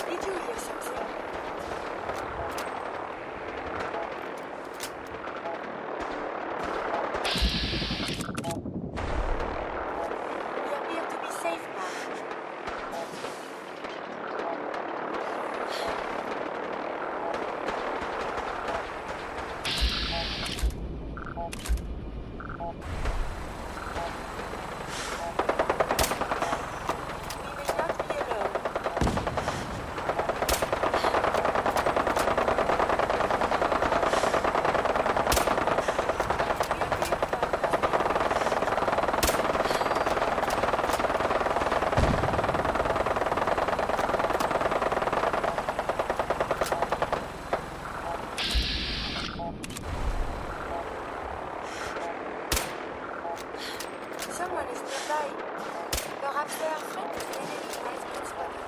Did you hear something? We appear to be safe now. Someone is nearby. Perhaps they are friends with enemy has been spotted.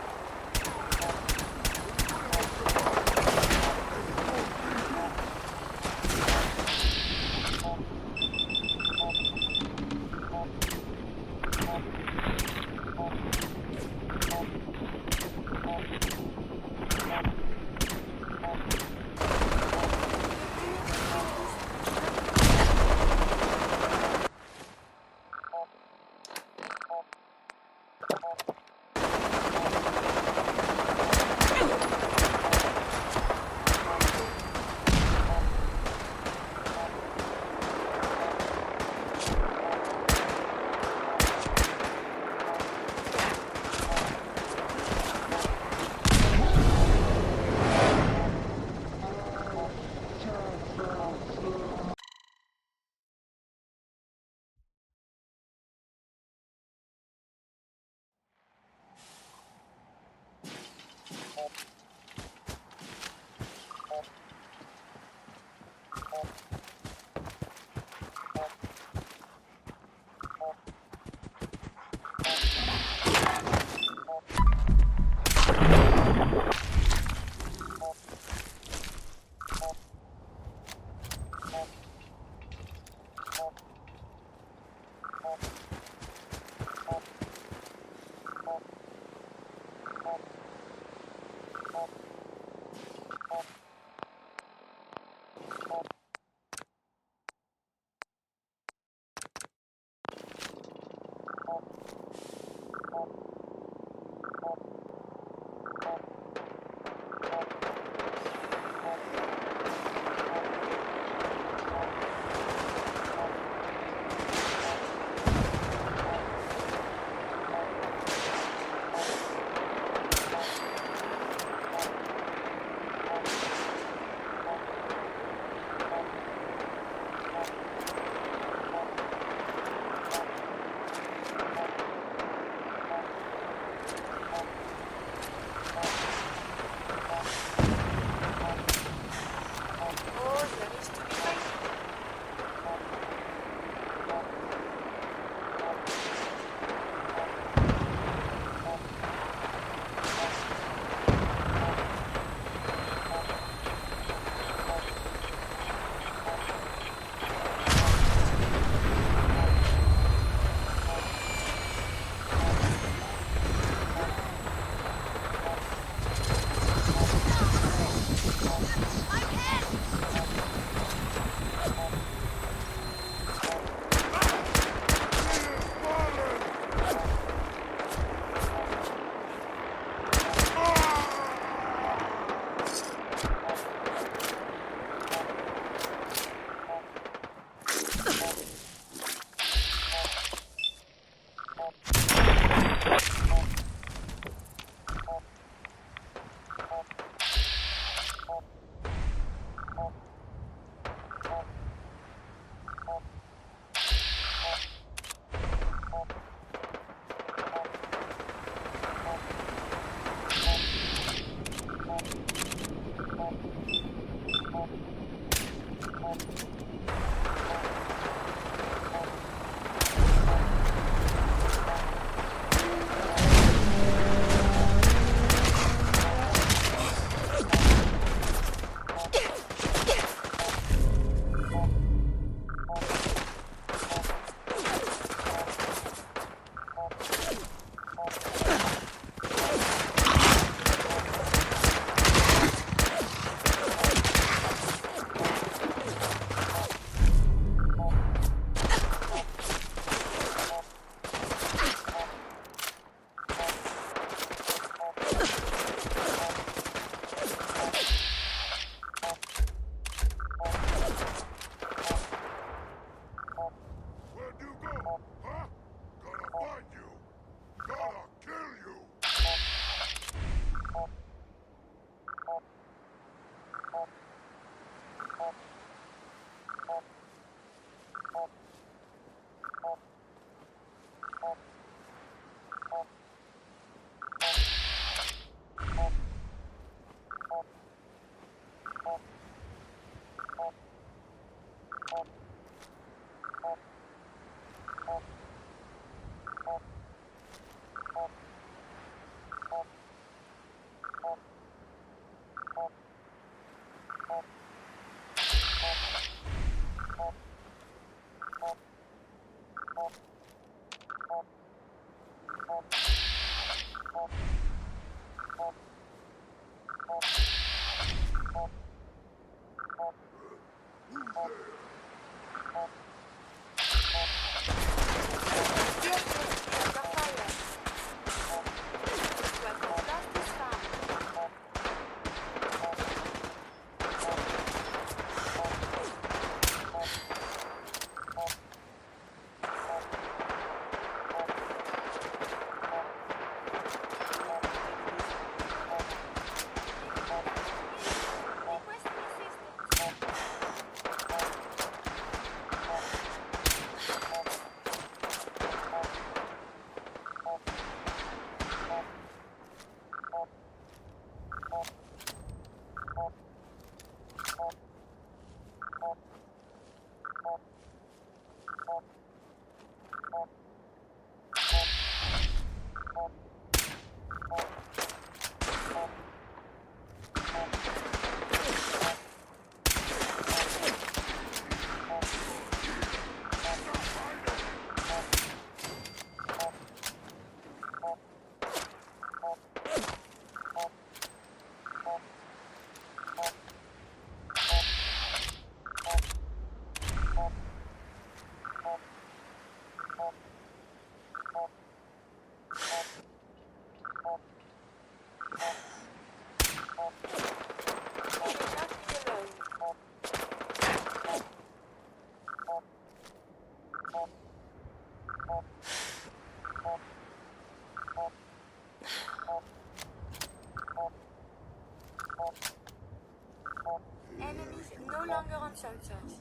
Enemies no longer on sensors.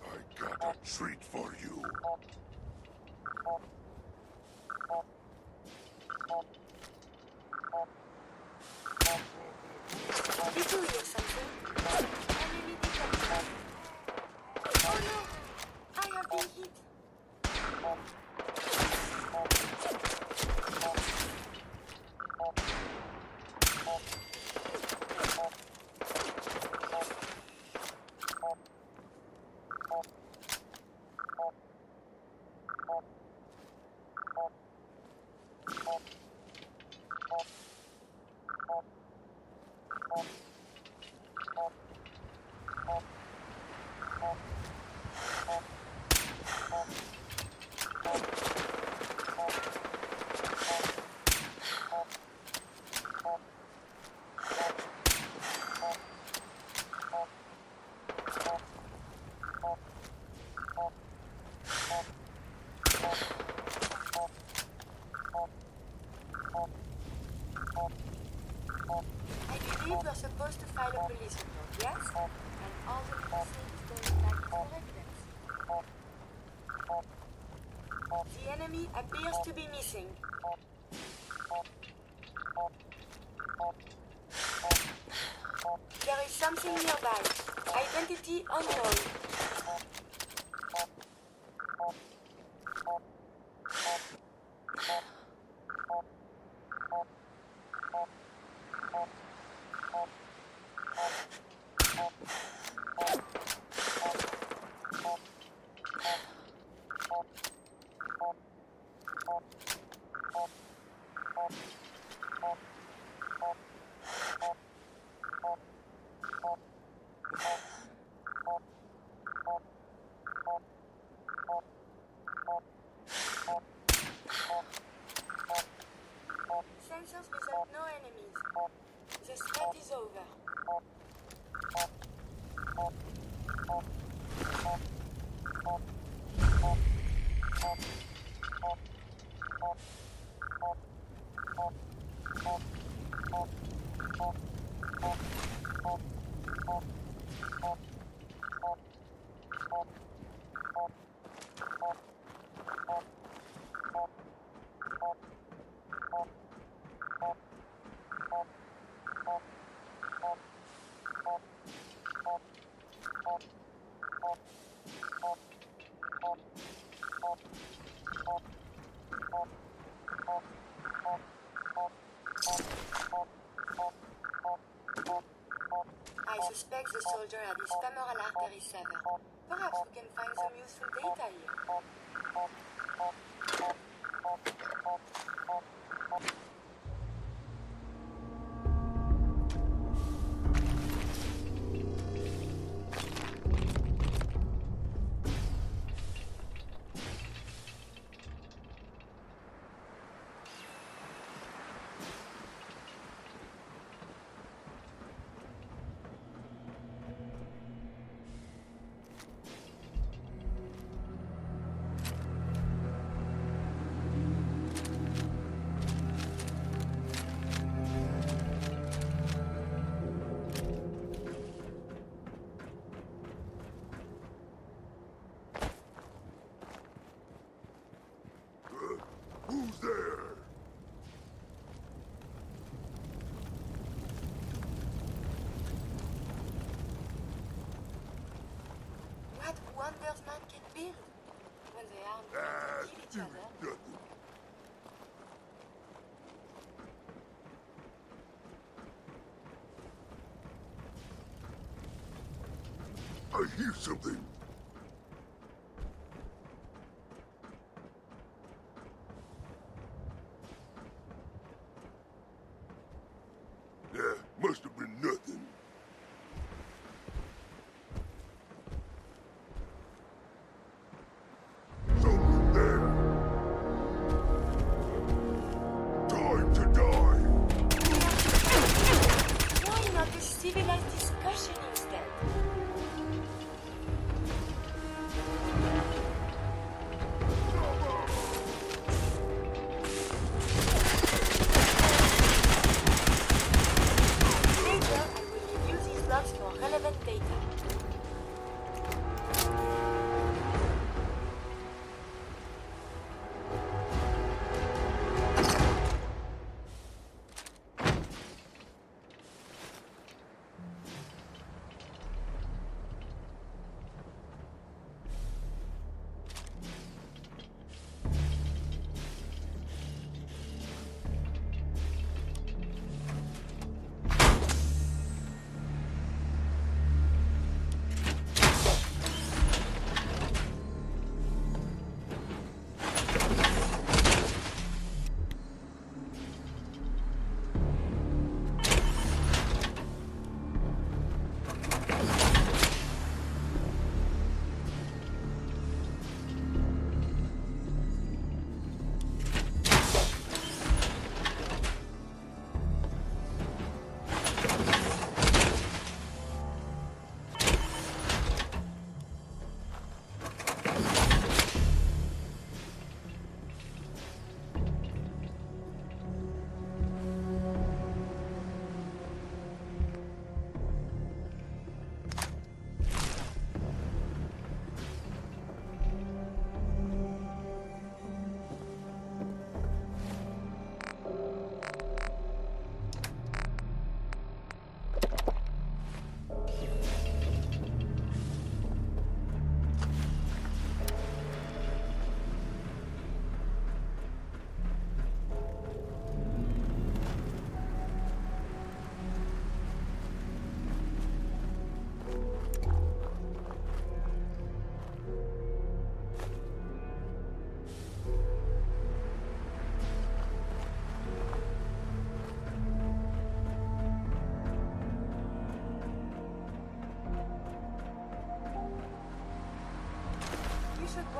I got a treat for you. Did you hear something? Enemy detected. Oh no! I have been hit. I believe we're supposed to file a police report, yes? And all the missing is going back to the residence. The enemy appears to be missing. There is something nearby. Identity unknown. Sensors result no enemies. The threat is over. I suspect the soldier had his femoral artery severed. Perhaps we can find some useful data here. Who's there? What wonders man can build? When they are trying to kill each other. I hear something. Must have been nothing. Someone there. Time to die. Why not a civilized discussion instead?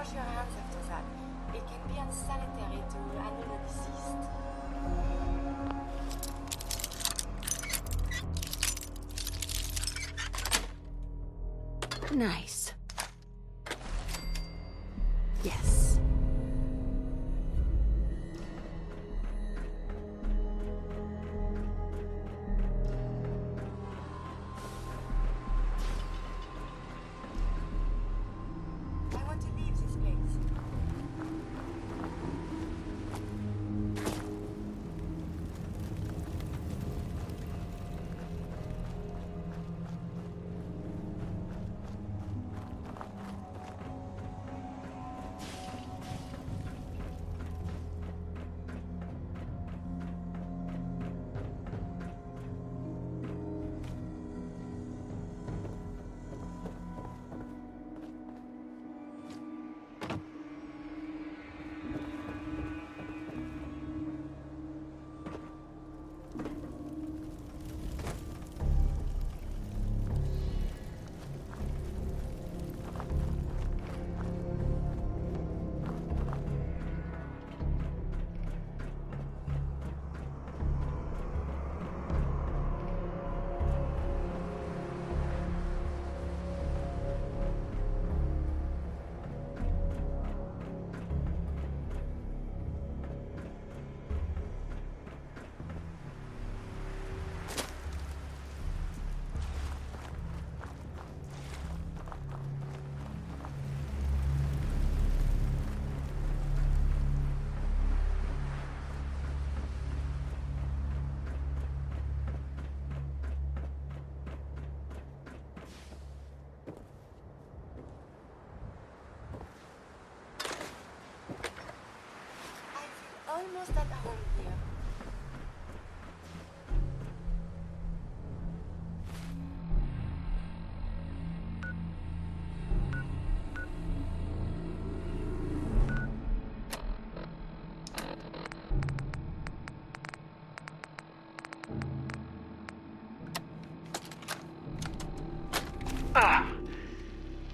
wash your hands after that. It can be unsanitary to handle the deceased. Nice. Yes. I want to leave this place. Almost at home here.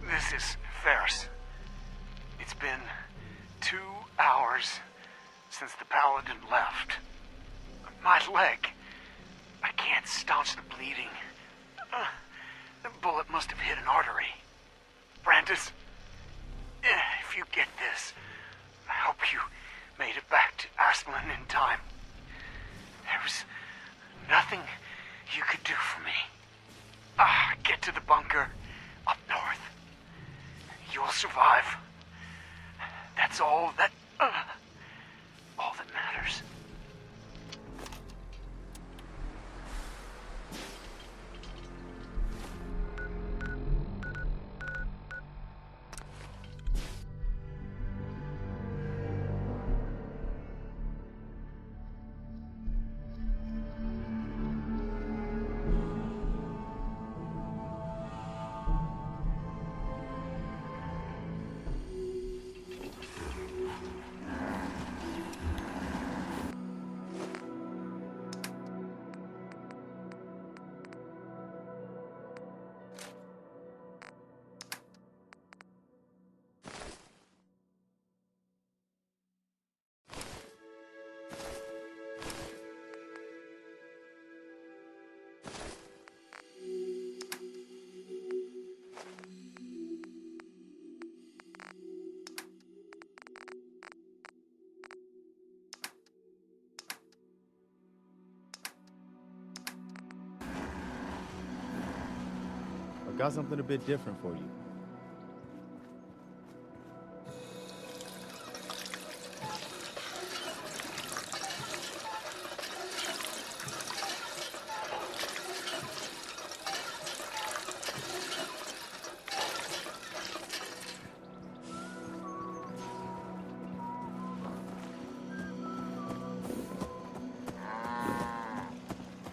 This is Ferris. It's been 2 hours since the paladin left. My leg. I can't staunch the bleeding. The bullet must have hit an artery. Brandis, if you get this, I hope you made it back to Aslan in time. There was nothing you could do for me. Get to the bunker up north. You'll survive. That's all that matters. I got something a bit different for you.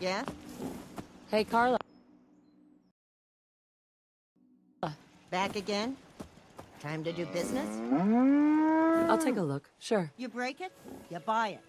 Yes? Hey, Carla. Back again? Time to do business? I'll take a look, sure. You break it, you buy it.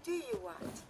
do you want?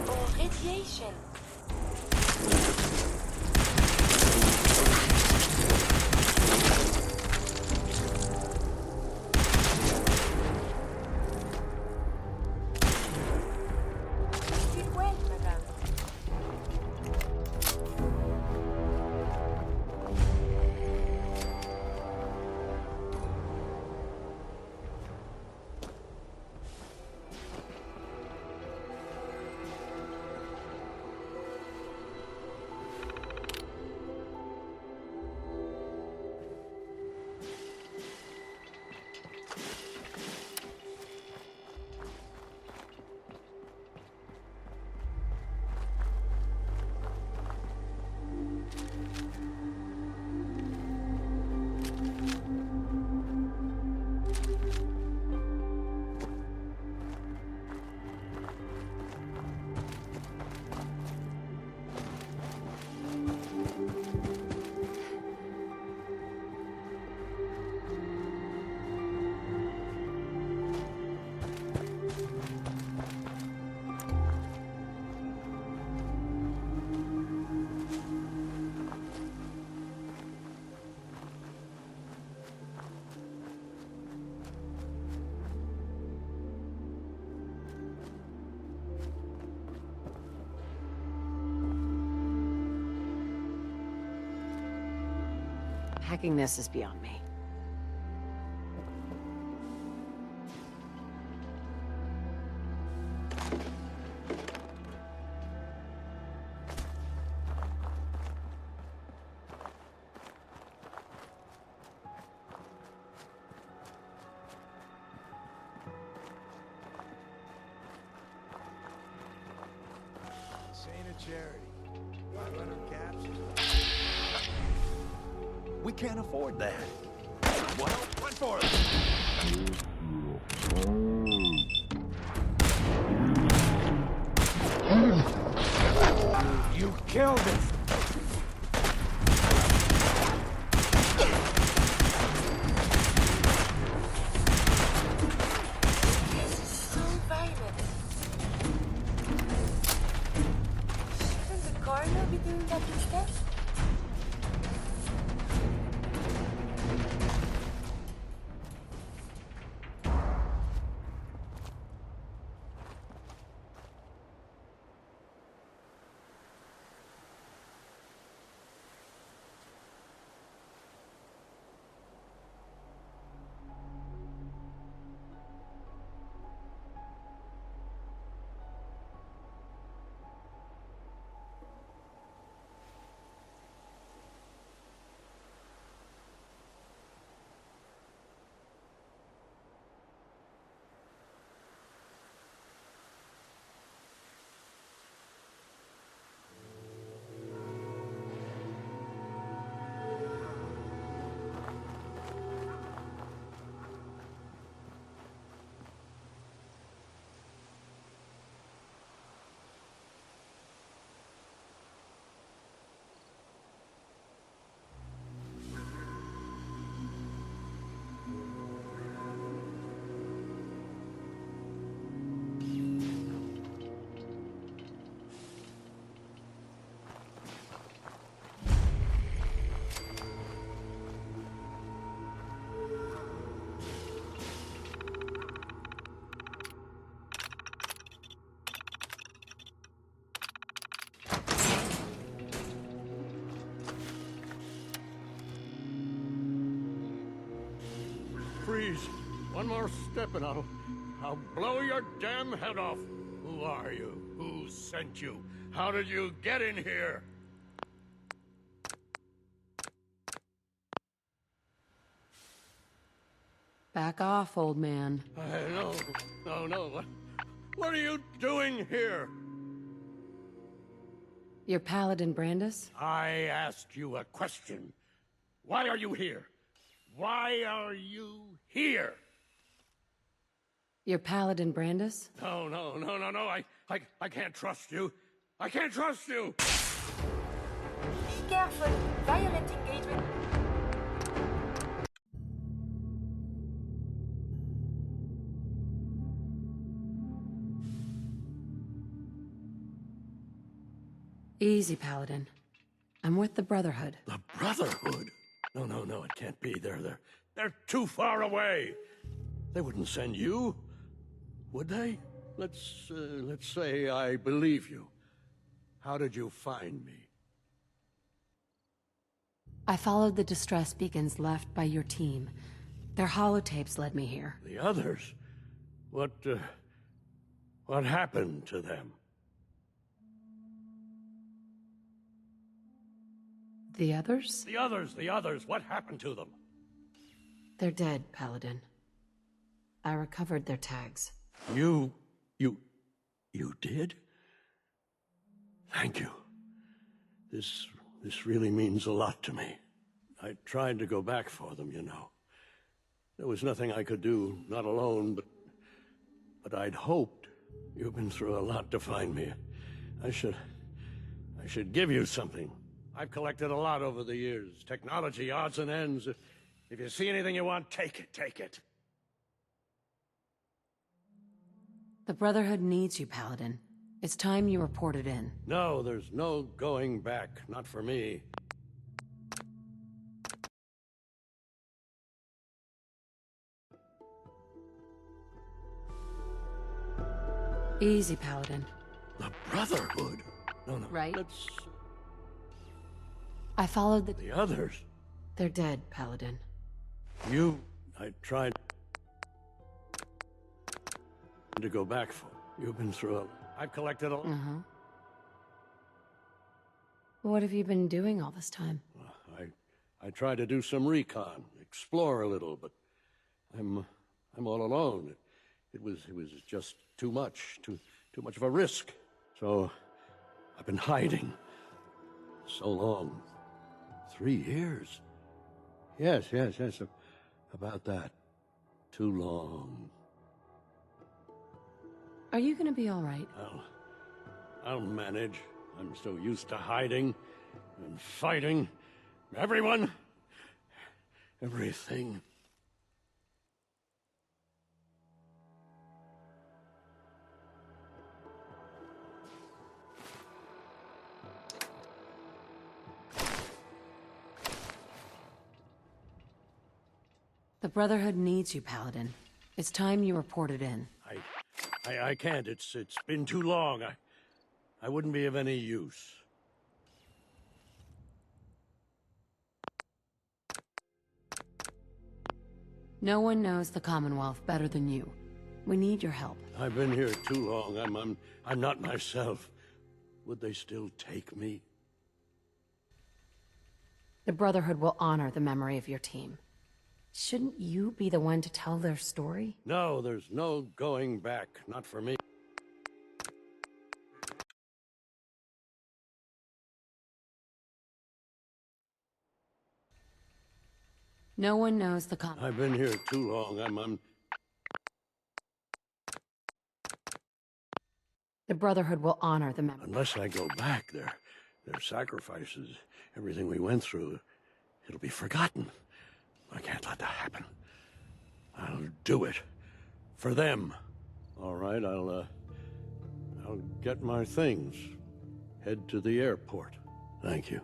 Or radiation. Keep well, madame. Hacking this is beyond me. This ain't a charity. 500 caps. We can't afford that. Well, run for it. You killed it. So violent. Shouldn't the coroner be doing that instead? Please, one more step and I'll blow your damn head off. Who are you? Who sent you? How did you get in here? Back off, old man. No. What are you doing here? You're Paladin Brandis? I asked you a question. Why are you here? Why are you here? You're Paladin Brandis? No. I can't trust you. I can't trust you! Be careful. Violent engagement. Easy, Paladin. I'm with the Brotherhood. The Brotherhood? No, it can't be. They're too far away. They wouldn't send you, would they? Let's say I believe you. How did you find me? I followed the distress beacons left by your team. Their holotapes led me here. The others? What happened to them? The others? The others. What happened to them? They're dead, Paladin. I recovered their tags. You did? Thank you. This really means a lot to me. I tried to go back for them, you know. There was nothing I could do, not alone, but I'd hoped. You've been through a lot to find me. I should give you something. I've collected a lot over the years. Technology, odds and ends. If you see anything you want, take it. The Brotherhood needs you, Paladin. It's time you reported in. No, there's no going back. Not for me. Easy, Paladin. The Brotherhood? No. Right? Let's... I followed The others? They're dead, Paladin. I tried to go back for. You've been through I've collected a... What have you been doing all this time? I tried to do some recon, explore a little, but I'm all alone. It was just too much of a risk. So I've been hiding so long. 3 years. Yes, about that. Too long. Are you gonna be all right? I'll manage. I'm so used to hiding and fighting. Everyone. Everything. The Brotherhood needs you, Paladin. It's time you reported in. I can't. It's been too long. I wouldn't be of any use. No one knows the Commonwealth better than you. We need your help. I've been here too long. I'm not myself. Would they still take me? The Brotherhood will honor the memory of your team. Shouldn't you be the one to tell their story? No, there's no going back. Not for me. No one knows the I've been here too long. The Brotherhood will honor the memory. Unless I go back, their sacrifices, everything we went through, it'll be forgotten. I can't let that happen. I'll do it. For them. All right, I'll get my things. Head to the airport. Thank you.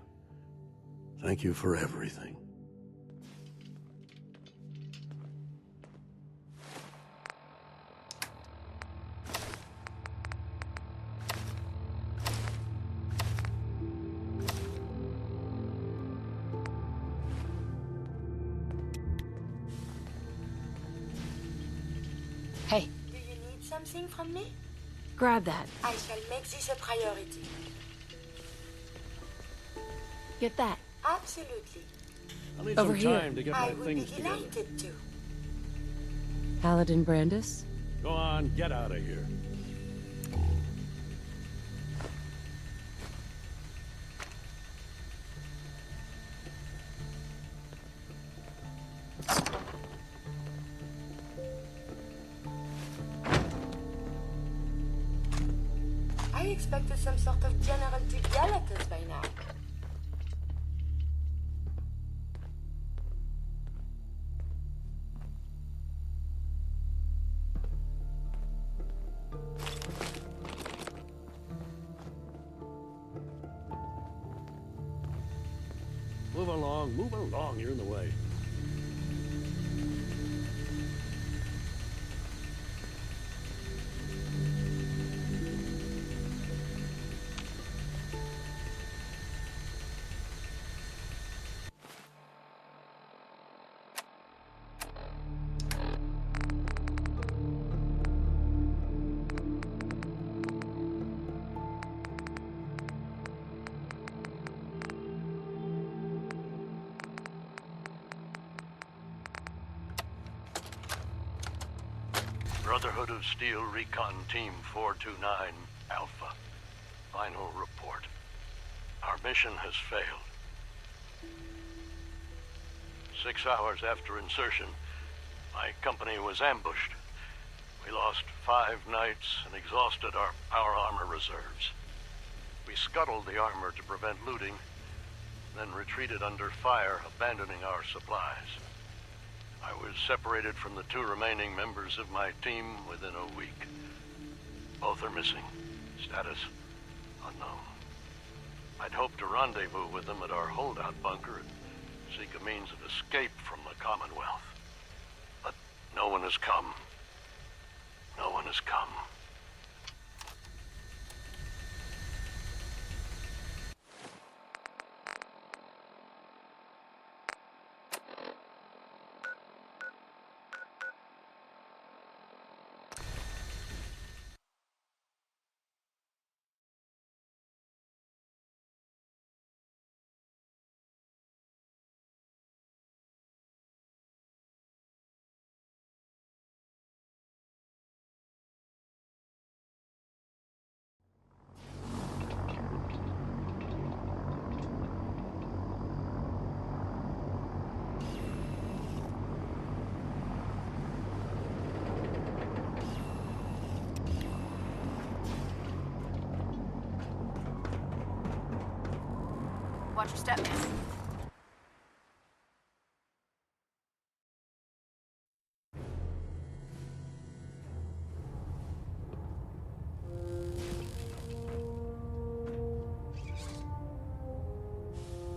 Thank you for everything. something from me? Grab that. I shall make this a priority. Get that. Absolutely. I'll need Over some here. time to get I my would things be together. delighted to. Paladin Brandis? Go on, get out of here. I expected some sort of general to yell at us by now. Move along, you're in the way. Brotherhood of Steel Recon Team 429 Alpha. Final report. Our mission has failed. 6 hours after insertion, my company was ambushed. We lost 5 knights and exhausted our power armor reserves. We scuttled the armor to prevent looting, then retreated under fire, abandoning our supplies. I was separated from the 2 remaining members of my team within a week. Both are missing. Status unknown. I'd hoped to rendezvous with them at our holdout bunker and seek a means of escape from the Commonwealth. But no one has come. No one has come. Watch your step, man.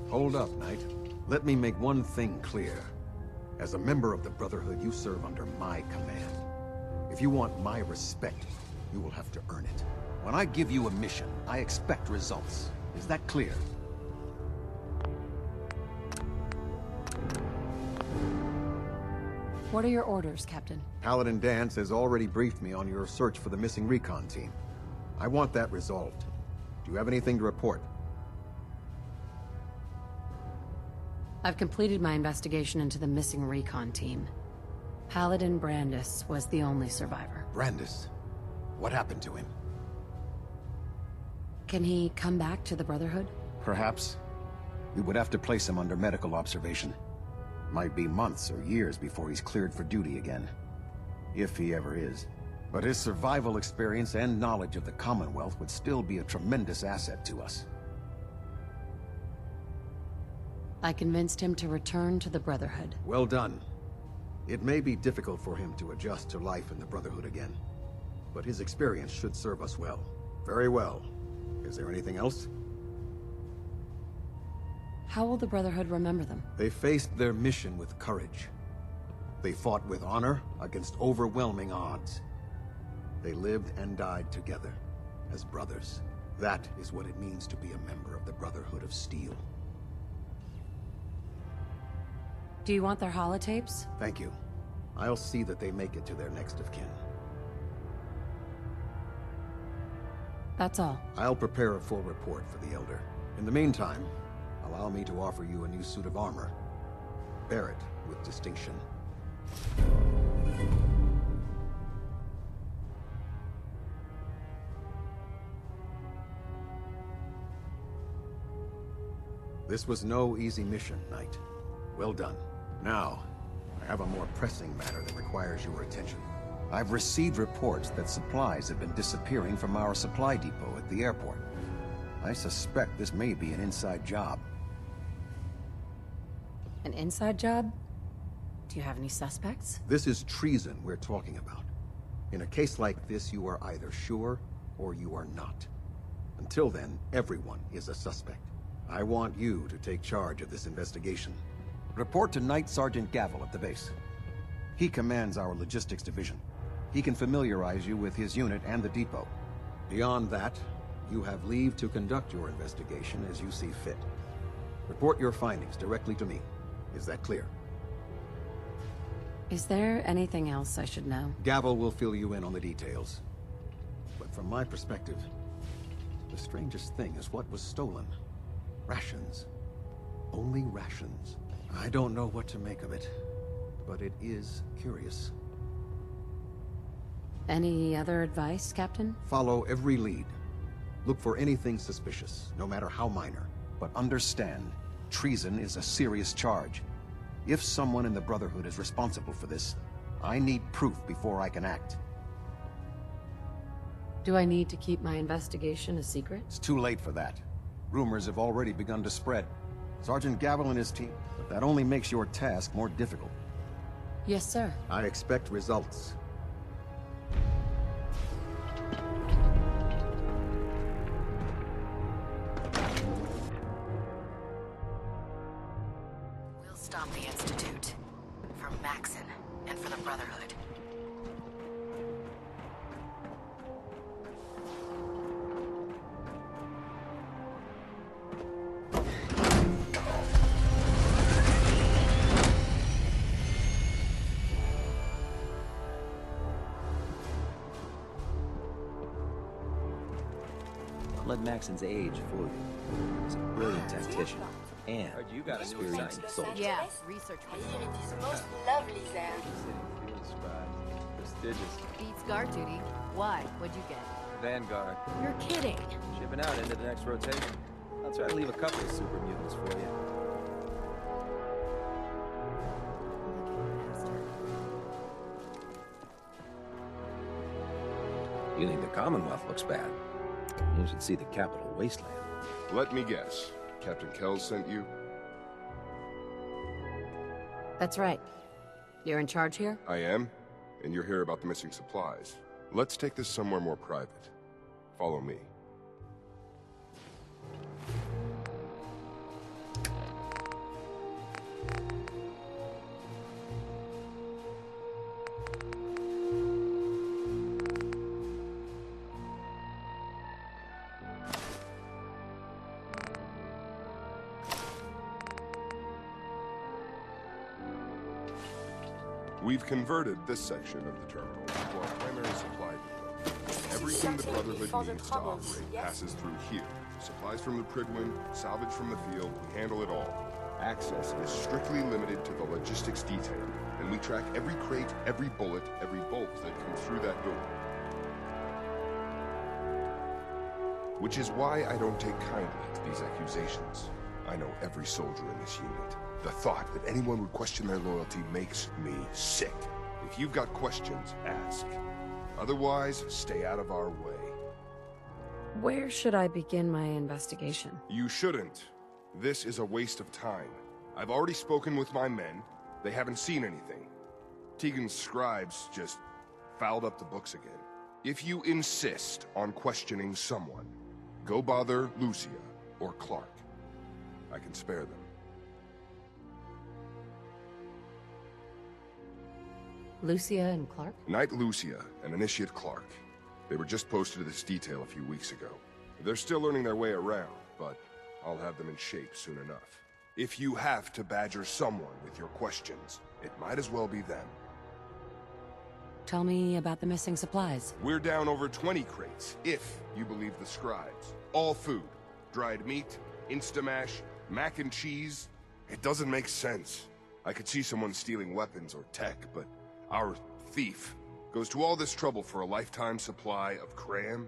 Hold up, Knight. Let me make one thing clear. As a member of the Brotherhood, you serve under my command. If you want my respect, you will have to earn it. When I give you a mission, I expect results. Is that clear? What are your orders, Captain? Paladin Dance has already briefed me on your search for the missing recon team. I want that resolved. Do you have anything to report? I've completed my investigation into the missing recon team. Paladin Brandis was the only survivor. Brandis? What happened to him? Can he come back to the Brotherhood? Perhaps. We would have to place him under medical observation. Might be months or years before he's cleared for duty again. If he ever is. But his survival experience and knowledge of the Commonwealth would still be a tremendous asset to us. I convinced him to return to the Brotherhood. Well done. It may be difficult for him to adjust to life in the Brotherhood again. But his experience should serve us well. Very well. Is there anything else? How will the Brotherhood remember them? They faced their mission with courage. They fought with honor against overwhelming odds. They lived and died together, as brothers. That is what it means to be a member of the Brotherhood of Steel. Do you want their holotapes? Thank you. I'll see that they make it to their next of kin. That's all. I'll prepare a full report for the Elder. In the meantime, allow me to offer you a new suit of armor. Bear it with distinction. This was no easy mission, Knight. Well done. Now, I have a more pressing matter that requires your attention. I've received reports that supplies have been disappearing from our supply depot at the airport. I suspect this may be an inside job. An inside job? Do you have any suspects? This is treason we're talking about. In a case like this, you are either sure or you are not. Until then, everyone is a suspect. I want you to take charge of this investigation. Report to Night Sergeant Gavel at the base. He commands our logistics division. He can familiarize you with his unit and the depot. Beyond that, you have leave to conduct your investigation as you see fit. Report your findings directly to me. Is that clear? Is there anything else I should know? Gavel will fill you in on the details. But from my perspective, the strangest thing is what was stolen. Rations. Only rations. I don't know what to make of it, but it is curious. Any other advice, Captain? Follow every lead. Look for anything suspicious, no matter how minor. But understand, treason is a serious charge. If someone in the Brotherhood is responsible for this, I need proof before I can act. Do I need to keep my investigation a secret? It's too late for that. Rumors have already begun to spread. Sergeant Gavel and his team, but that only makes your task more difficult. Yes, sir. I expect results. We'll stop the Institute. For Maxon, and for the Brotherhood. Don't let Maxon's age fool you. He's a brilliant tactician and experienced soldier. Yeah, research. I hear it is most lovely there. Prestigious. Beats guard duty. Why? What'd you get? Vanguard. You're kidding. Shipping out into the next rotation. I'll try to leave a couple of super mutants for you. You think the Commonwealth looks bad? You should see the capital wasteland. Let me guess. Captain Kells sent you? That's right. You're in charge here? I am, and you're here about the missing supplies. Let's take this somewhere more private. Follow me. We've converted this section of the terminal into our primary supply depot. Everything the Brotherhood needs to operate passes through here. Supplies from the Prydwen, salvage from the field, we handle it all. Access is strictly limited to the logistics detail, and we track every crate, every bullet, every bolt that comes through that door. Which is why I don't take kindly to these accusations. I know every soldier in this unit. The thought that anyone would question their loyalty makes me sick. If you've got questions, ask. Otherwise, stay out of our way. Where should I begin my investigation? You shouldn't. This is a waste of time. I've already spoken with my men. They haven't seen anything. Tegan's scribes just fouled up the books again. If you insist on questioning someone, go bother Lucia or Clark. I can spare them. Lucia and Clark? Knight Lucia and Initiate Clark. They were just posted to this detail a few weeks ago. They're still learning their way around, but I'll have them in shape soon enough. If you have to badger someone with your questions, it might as well be them. Tell me about the missing supplies. We're down over 20 crates, if you believe the scribes. All food. Dried meat, Instamash, mac and cheese. It doesn't make sense. I could see someone stealing weapons or tech, but our thief goes to all this trouble for a lifetime supply of cram?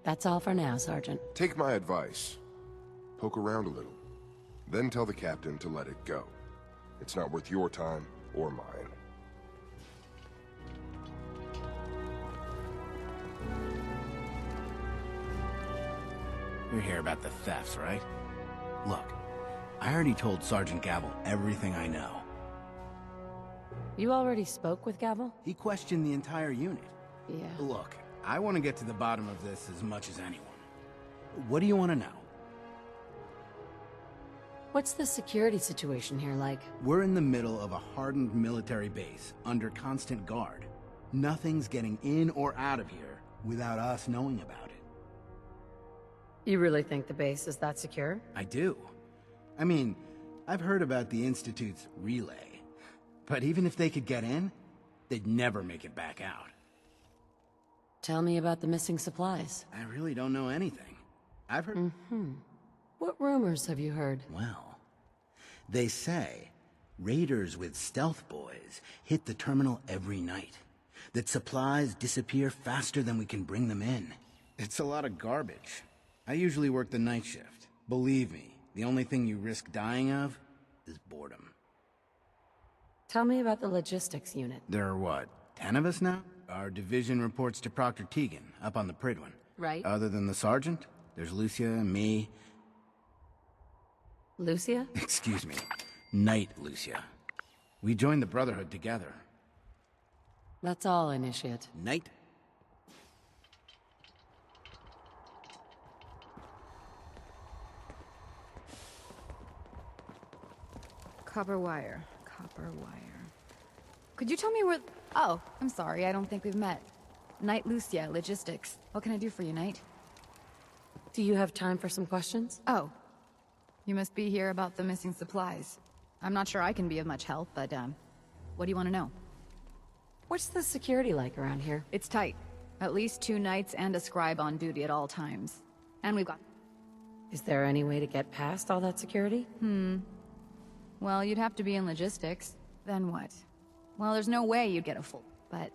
That's all for now, Sergeant. Take my advice. Poke around a little. Then tell the captain to let it go. It's not worth your time or mine. You're here about the thefts, right? Look, I already told Sergeant Gavel everything I know. You already spoke with Gavel? He questioned the entire unit. Yeah. Look, I want to get to the bottom of this as much as anyone. What do you want to know? What's the security situation here like? We're in the middle of a hardened military base, under constant guard. Nothing's getting in or out of here without us knowing about it. You really think the base is that secure? I do. I mean, I've heard about the Institute's relay. But even if they could get in, they'd never make it back out. Tell me about the missing supplies. I really don't know anything. I've heard... What rumors have you heard? Well, they say raiders with stealth boys hit the terminal every night. That supplies disappear faster than we can bring them in. It's a lot of garbage. I usually work the night shift. Believe me, the only thing you risk dying of is boredom. Tell me about the logistics unit. There are what, 10 of us now? Our division reports to Proctor Teagan, up on the Pridwin. Right. Other than the sergeant, there's Lucia, me... Lucia? Excuse me. Knight Lucia. We joined the Brotherhood together. That's all, Initiate. Knight? Copper wire. Copper wire. Could you tell me where... Oh, I'm sorry, I don't think we've met. Knight Lucia, Logistics. What can I do for you, Knight? Do you have time for some questions? Oh. You must be here about the missing supplies. I'm not sure I can be of much help, but, what do you want to know? What's the security like around here? It's tight. At least 2 knights and a scribe on duty at all times. And we've got... Is there any way to get past all that security? Well, you'd have to be in logistics. Then what? Well, there's no way you'd get a full... But...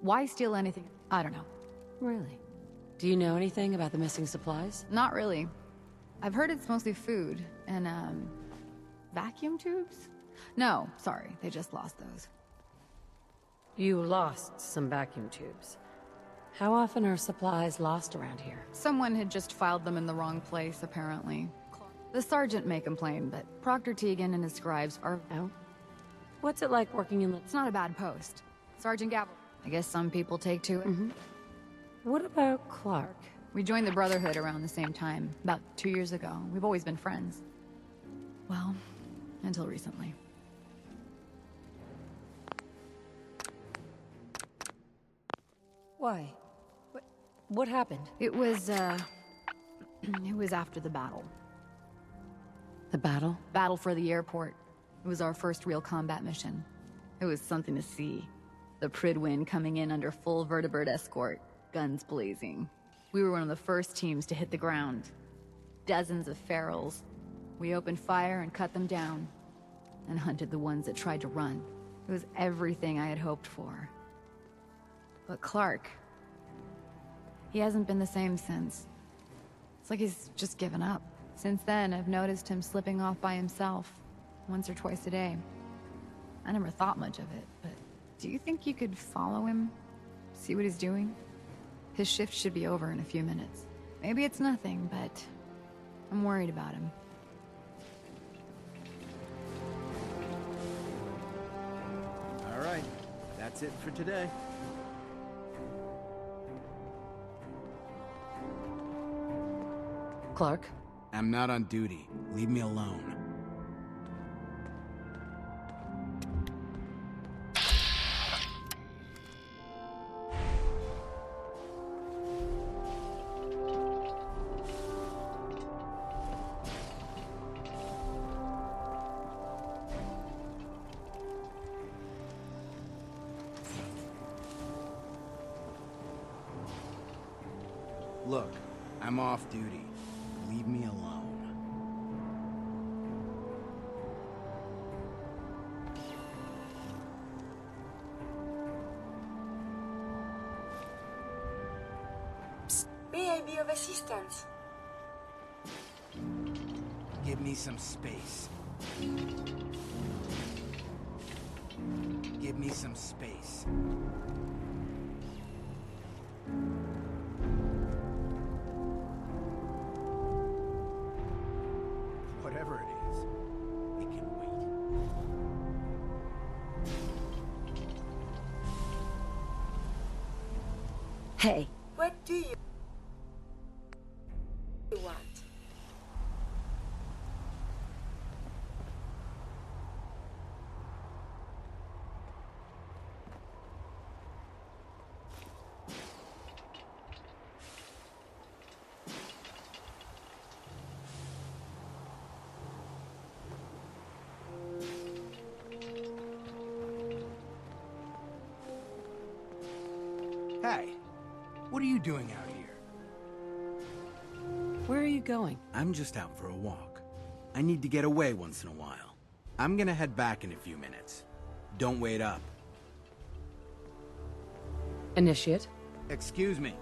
Why steal anything? I don't know. Really? Do you know anything about the missing supplies? Not really. I've heard it's mostly food, and, vacuum tubes? No, sorry, they just lost those. You lost some vacuum tubes. How often are supplies lost around here? Someone had just filed them in the wrong place, apparently. The sergeant may complain, but Proctor Teagan and his scribes are... Oh? What's it like working in the... It's not a bad post. Sergeant Gavel. I guess some people take to it. What about Clark? We joined the Brotherhood around the same time, about 2 years ago. We've always been friends. Well, until recently. Why? What happened? It was, it was after the battle. The battle? Battle for the airport. It was our first real combat mission. It was something to see. The Pridwin coming in under full vertebrate escort, guns blazing. We were one of the first teams to hit the ground. Dozens of ferals. We opened fire and cut them down, and hunted the ones that tried to run. It was everything I had hoped for. But Clark, he hasn't been the same since. It's like he's just given up. Since then, I've noticed him slipping off by himself, once or twice a day. I never thought much of it, but do you think you could follow him? See what he's doing? His shift should be over in a few minutes. Maybe it's nothing, but I'm worried about him. All right, that's it for today. Clark? I'm not on duty. Leave me alone. Look, I'm off duty. Leave me alone. May I be of assistance? Give me some space. Give me some space. Whatever it is, it can wait. Hey. What do you want? Hey, what are you doing out here? Where are you going? I'm just out for a walk. I need to get away once in a while. I'm gonna head back in a few minutes. Don't wait up. Initiate. Excuse me.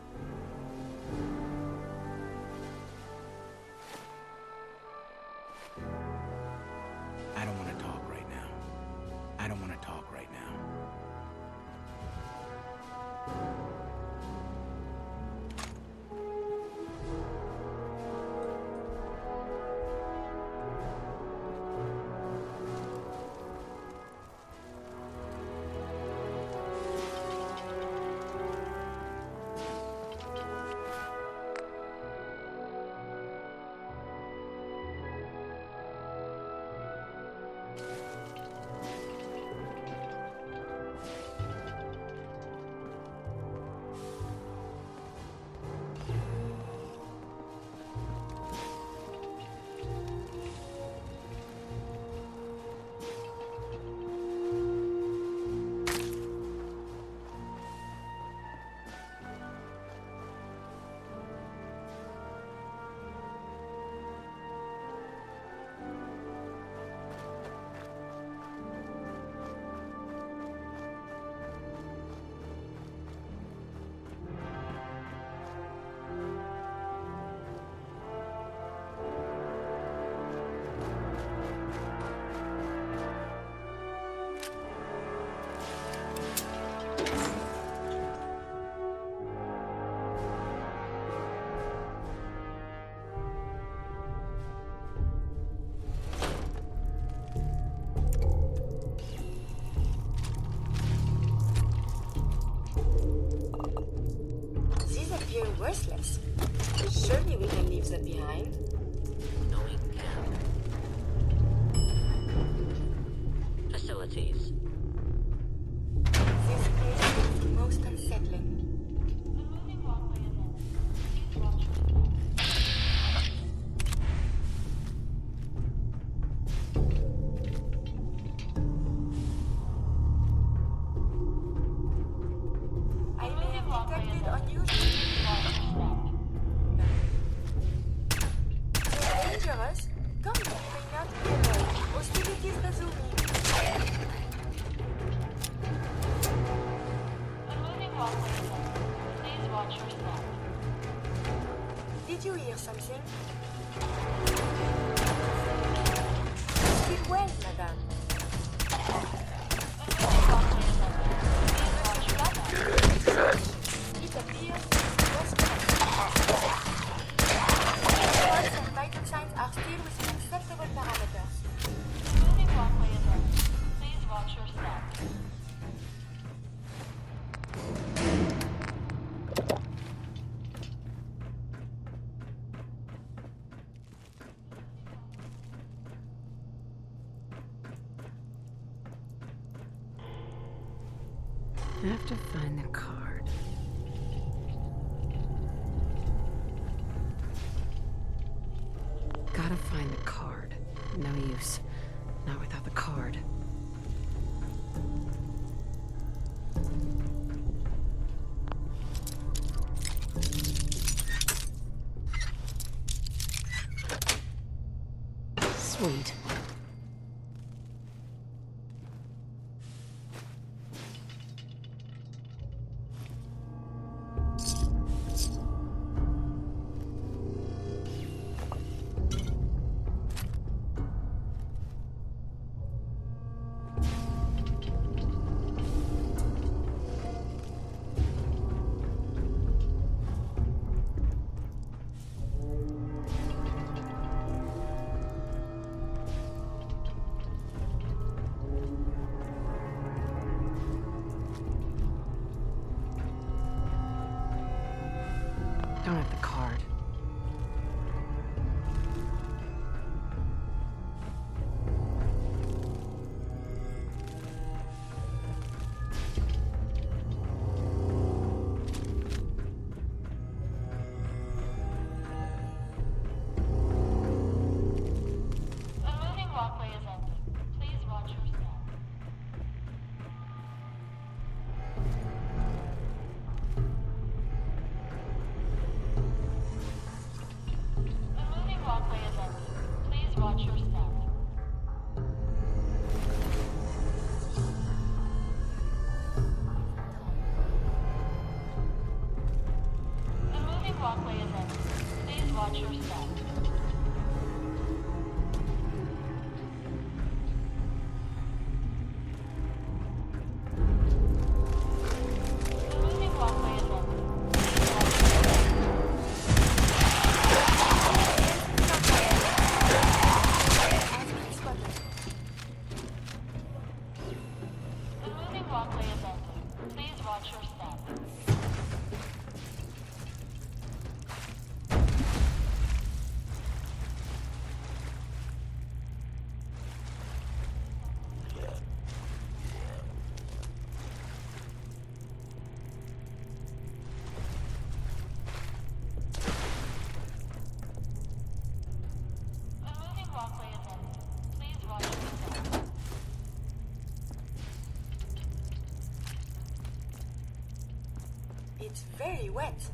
I don't want to talk right now. I don't want to talk right now. Worthless. Surely we can leave them behind. Knowing camp. Facilities. This place is most unsettling. I may have detected unusual. Dangerous? Come, you may not be alone. Hostilities resuming. Please watch yourself. Did you hear something? Speak well, madame. It appears Pulse and vital signs are still within acceptable parameters. Moving walkway ahead. Please watch your step. I have to find the card. Gotta find the card. No use. Not without the card. don't have the card. It's very wet.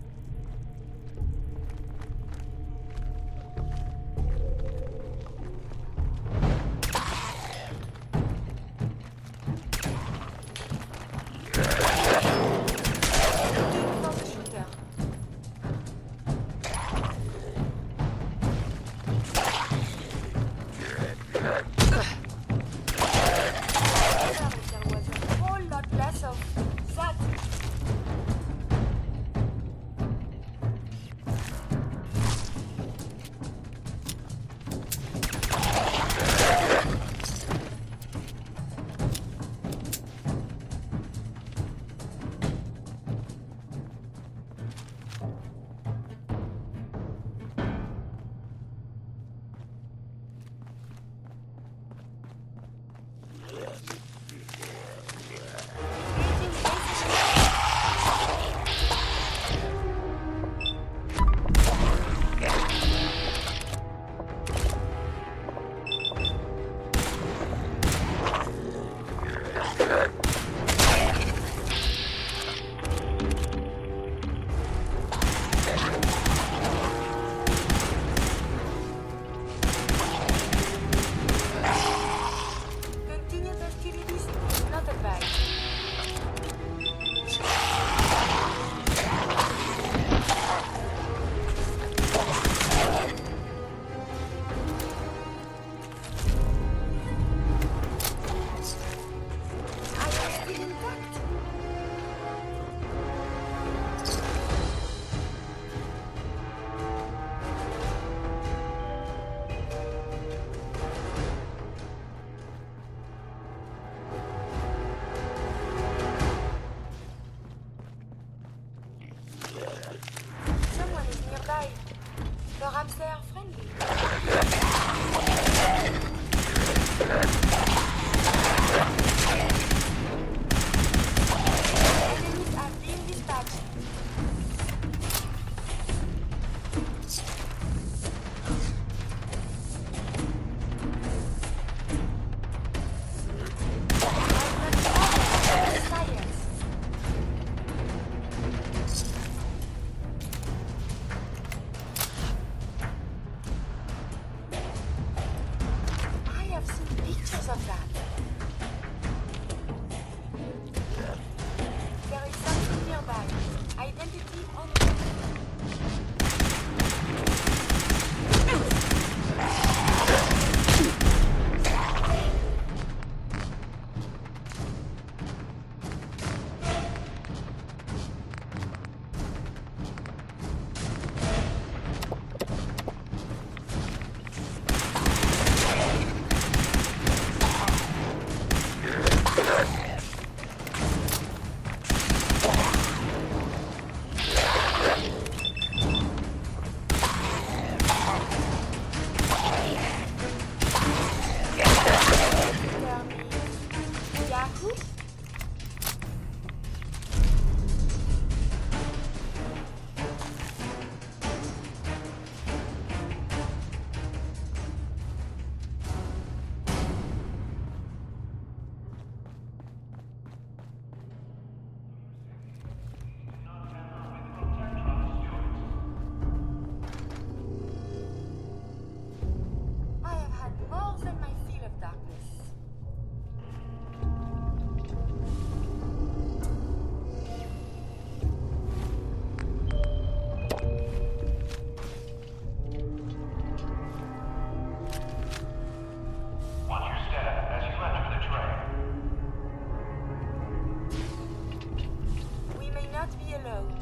me alone.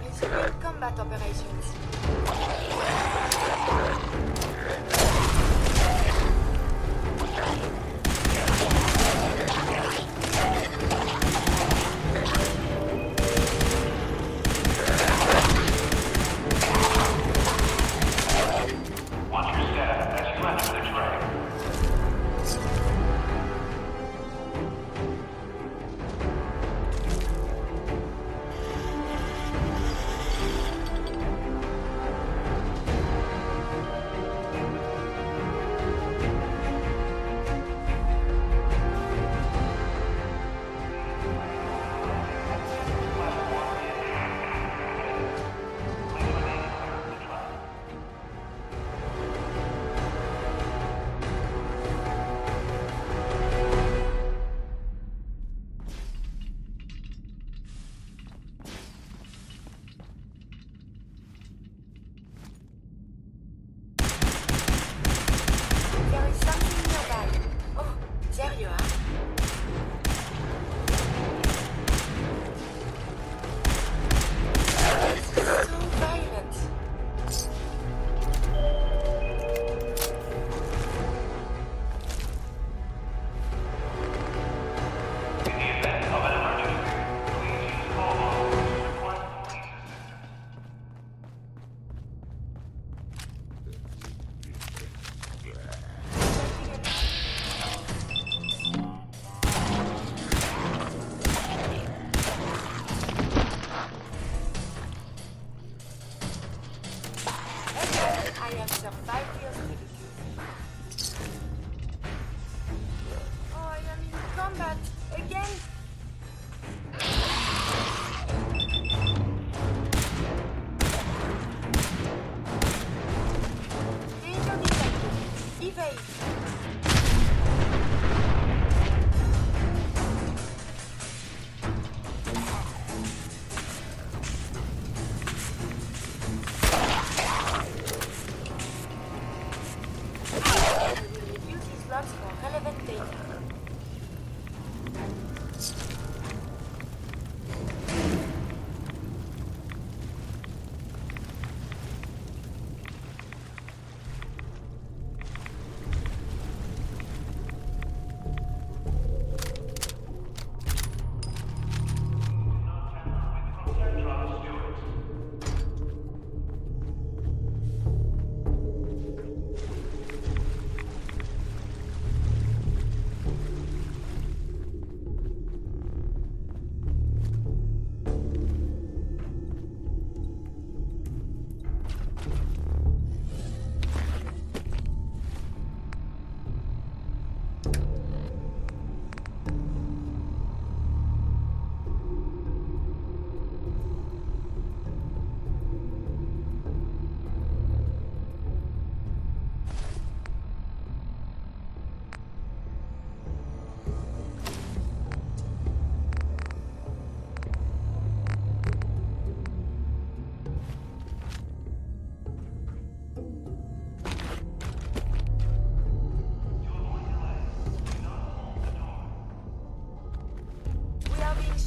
Resuming combat operations.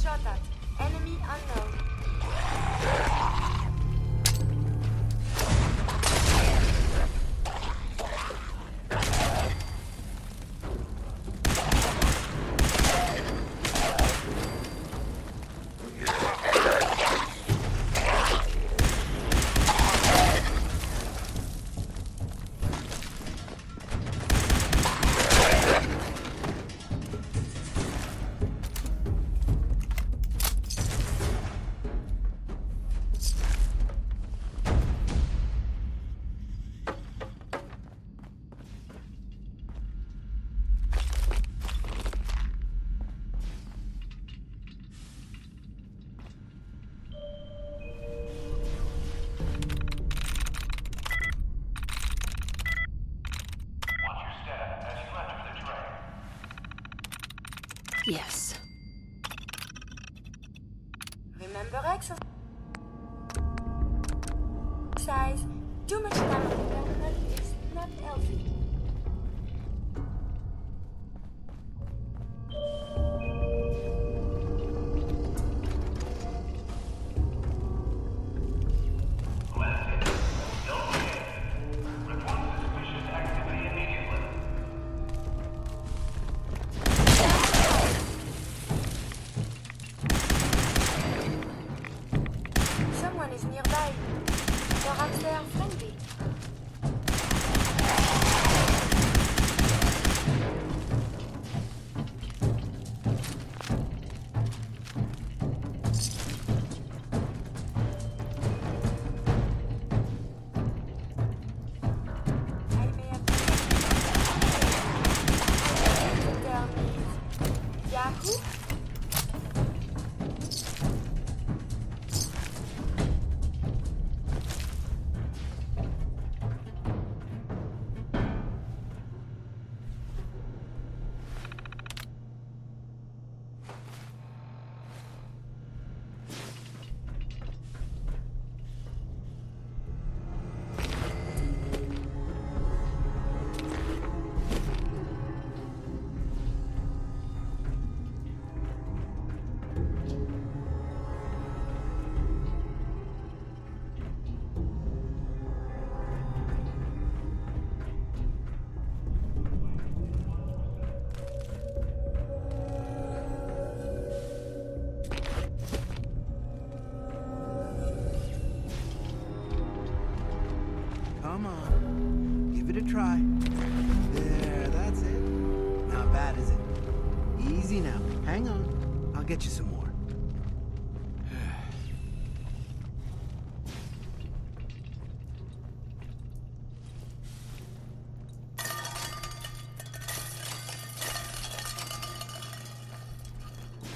Shot at. Enemy unknown. Yes. Remember exercise. Too much time on the terminal is not healthy. is nearby. Perhaps they are friendly. Come on. Give it a try. There, that's it. Not bad, is it? Easy now. Hang on. I'll get you some more.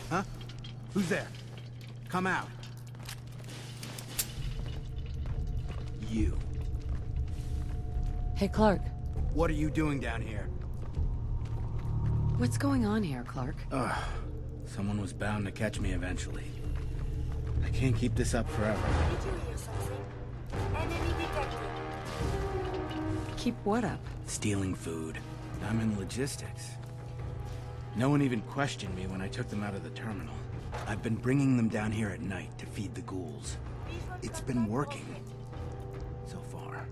Huh? Who's there? Come out. You. Hey, Clark. What are you doing down here? What's going on here, Clark? Ugh. Someone was bound to catch me eventually. I can't keep this up forever. Did you hear something? Enemy detected. Keep what up? Stealing food. I'm in logistics. No one even questioned me when I took them out of the terminal. I've been bringing them down here at night to feed the ghouls. It's been working. So far.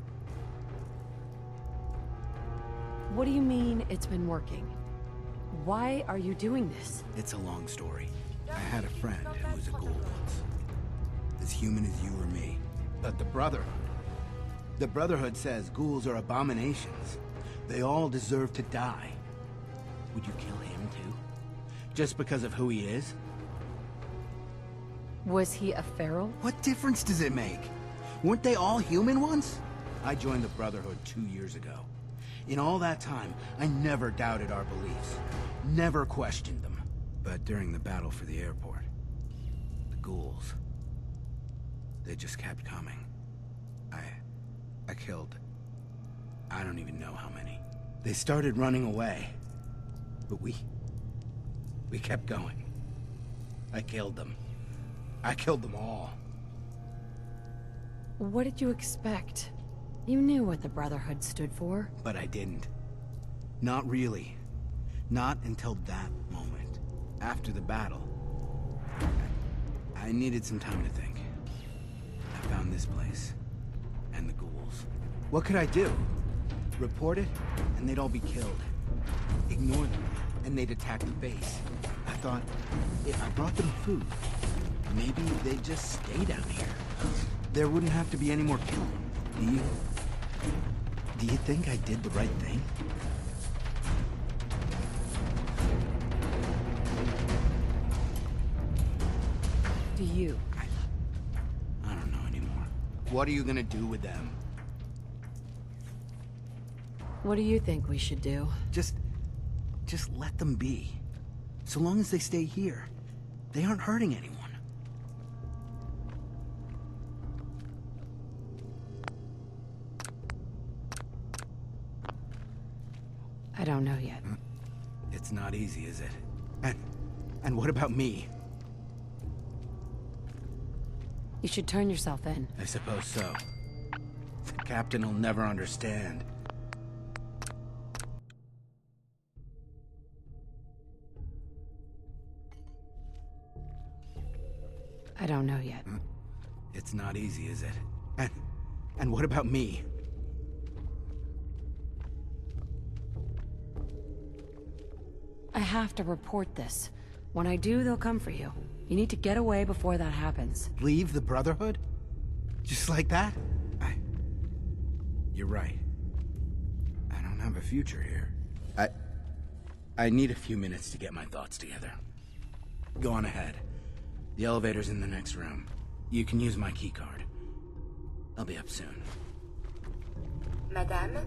What do you mean it's been working? Why are you doing this? It's a long story. I had a friend who was a ghoul once. As human as you or me. But the Brotherhood. The Brotherhood says ghouls are abominations. They all deserve to die. Would you kill him too? Just because of who he is? Was he a feral? What difference does it make? Weren't they all human once? I joined the Brotherhood 2 years ago. In all that time, I never doubted our beliefs. Never questioned them. But during the battle for the airport, the ghouls, they just kept coming. I killed, I don't even know how many. They started running away. But we kept going. I killed them. I killed them all. What did you expect? You knew what the Brotherhood stood for. But I didn't. Not really. Not until that moment. After the battle. I needed some time to think. I found this place. And the ghouls. What could I do? Report it, and they'd all be killed. Ignore them, and they'd attack the base. I thought, if I brought them food, maybe they'd just stay down here. There wouldn't have to be any more killing. Do you think I did the right thing? Do you? I don't know anymore. What are you gonna do with them? What do you think we should do? Just let them be. So long as they stay here, they aren't hurting anyone. I don't know yet. It's not easy, is it? And what about me? You should turn yourself in. I suppose so. The captain will never understand. I don't know yet. It's not easy, is it? And what about me? I have to report this. When I do, they'll come for you. You need to get away before that happens. Leave the Brotherhood? Just like that? You're right. I don't have a future here. I need a few minutes to get my thoughts together. Go on ahead. The elevator's in the next room. You can use my keycard. I'll be up soon. Madame,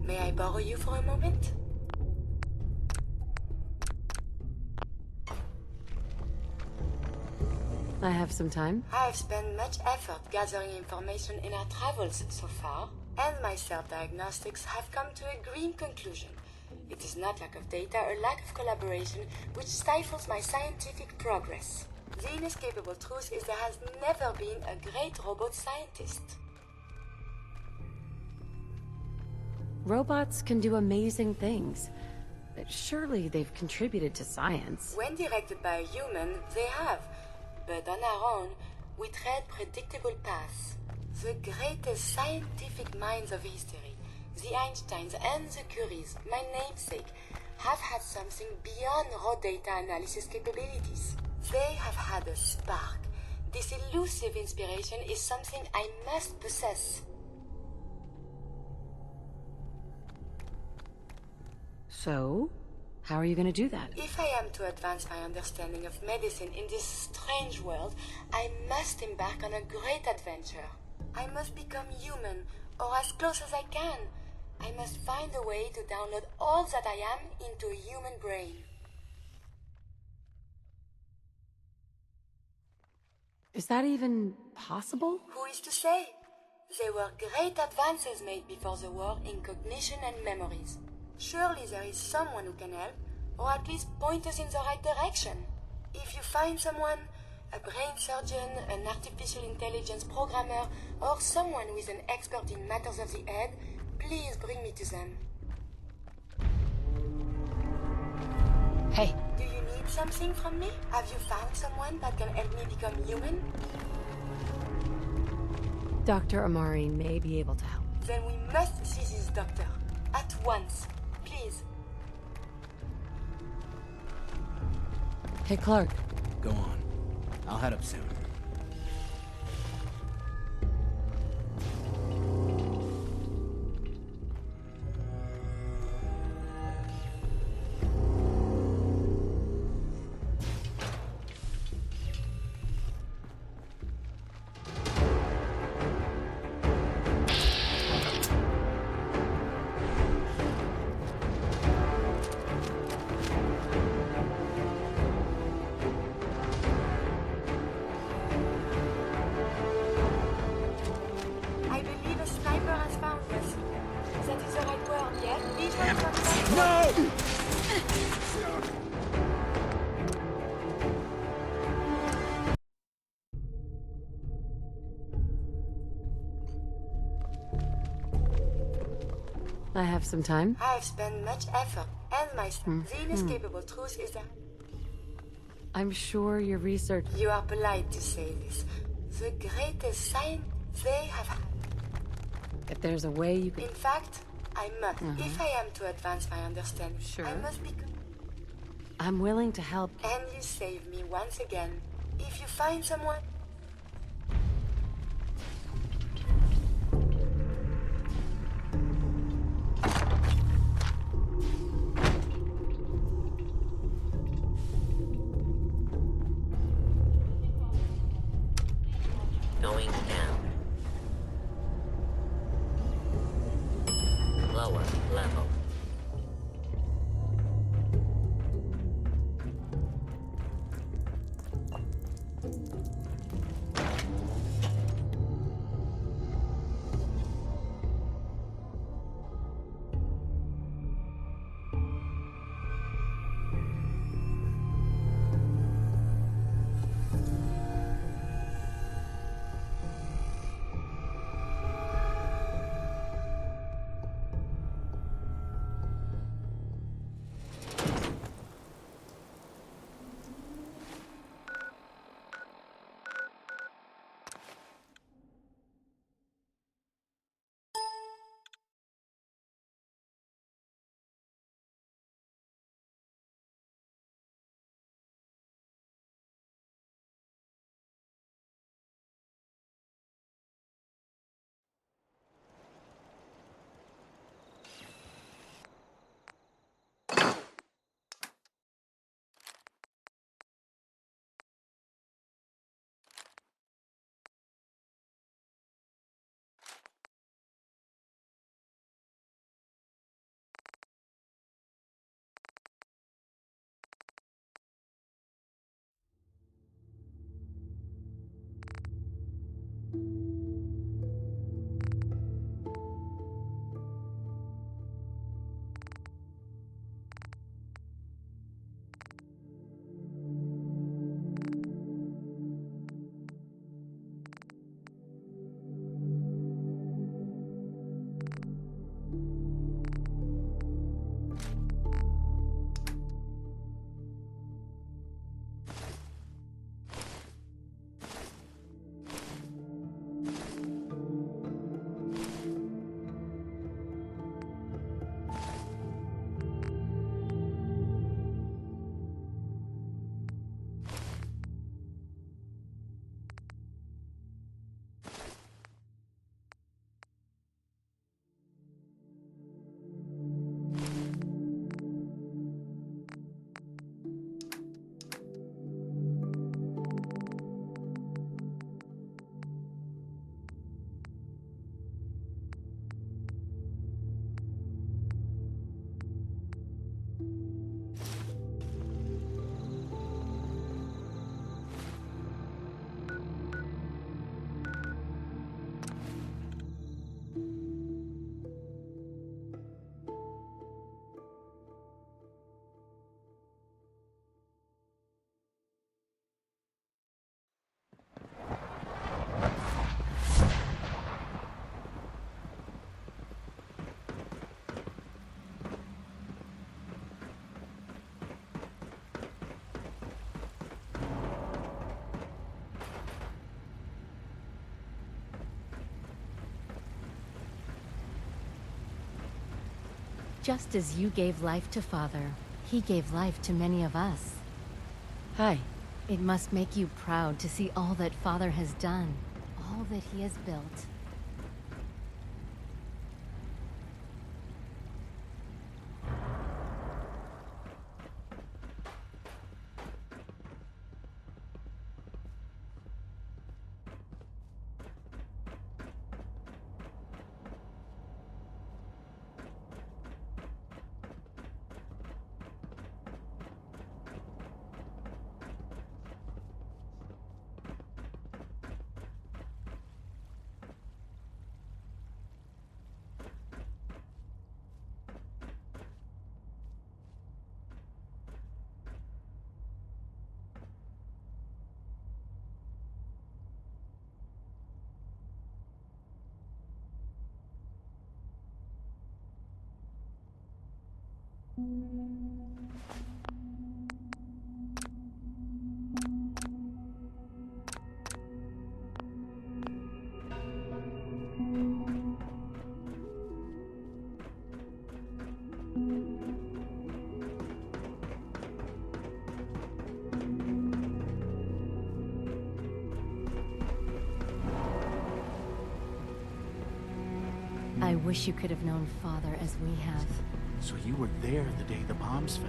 may I borrow you for a moment? I have some time. I have spent much effort gathering information in our travels so far, and my self-diagnostics have come to a grim conclusion. It is not lack of data or lack of collaboration which stifles my scientific progress. The inescapable truth is there has never been a great robot scientist. Robots can do amazing things, but surely they've contributed to science. When directed by a human, they have. But on our own, we tread predictable paths. The greatest scientific minds of history, the Einsteins and the Curies, my namesake, have had something beyond raw data analysis capabilities. They have had a spark. This elusive inspiration is something I must possess. So, how are you going to do that? If I am to advance my understanding of medicine in this strange world, I must embark on a great adventure. I must become human, or as close as I can. I must find a way to download all that I am into a human brain. Is that even possible? Who is to say? There were great advances made before the war in cognition and memories. Surely there is someone who can help, or at least point us in the right direction. If you find someone, a brain surgeon, an artificial intelligence programmer, or someone who is an expert in matters of the head, please bring me to them. Hey. Do you need something from me? Have you found someone that can help me become human? Dr. Amari may be able to help. Then we must see this doctor. At once. Please. Hey, Clark. Go on. I'll head up soon. I have some time. I have spent much effort, and my the inescapable truth is that I'm sure your research... You are polite to say this. The greatest science they have had. If there's a way you can... In fact, I must. If I am to advance my understanding, I must become... I'm willing to help. And you save me once again. If you find someone... Going down. Lower level. Just as you gave life to Father, he gave life to many of us. Hi. It must make you proud to see all that Father has done, all that he has built. I wish you could have known Father as we have. So you were there the day the bombs fell.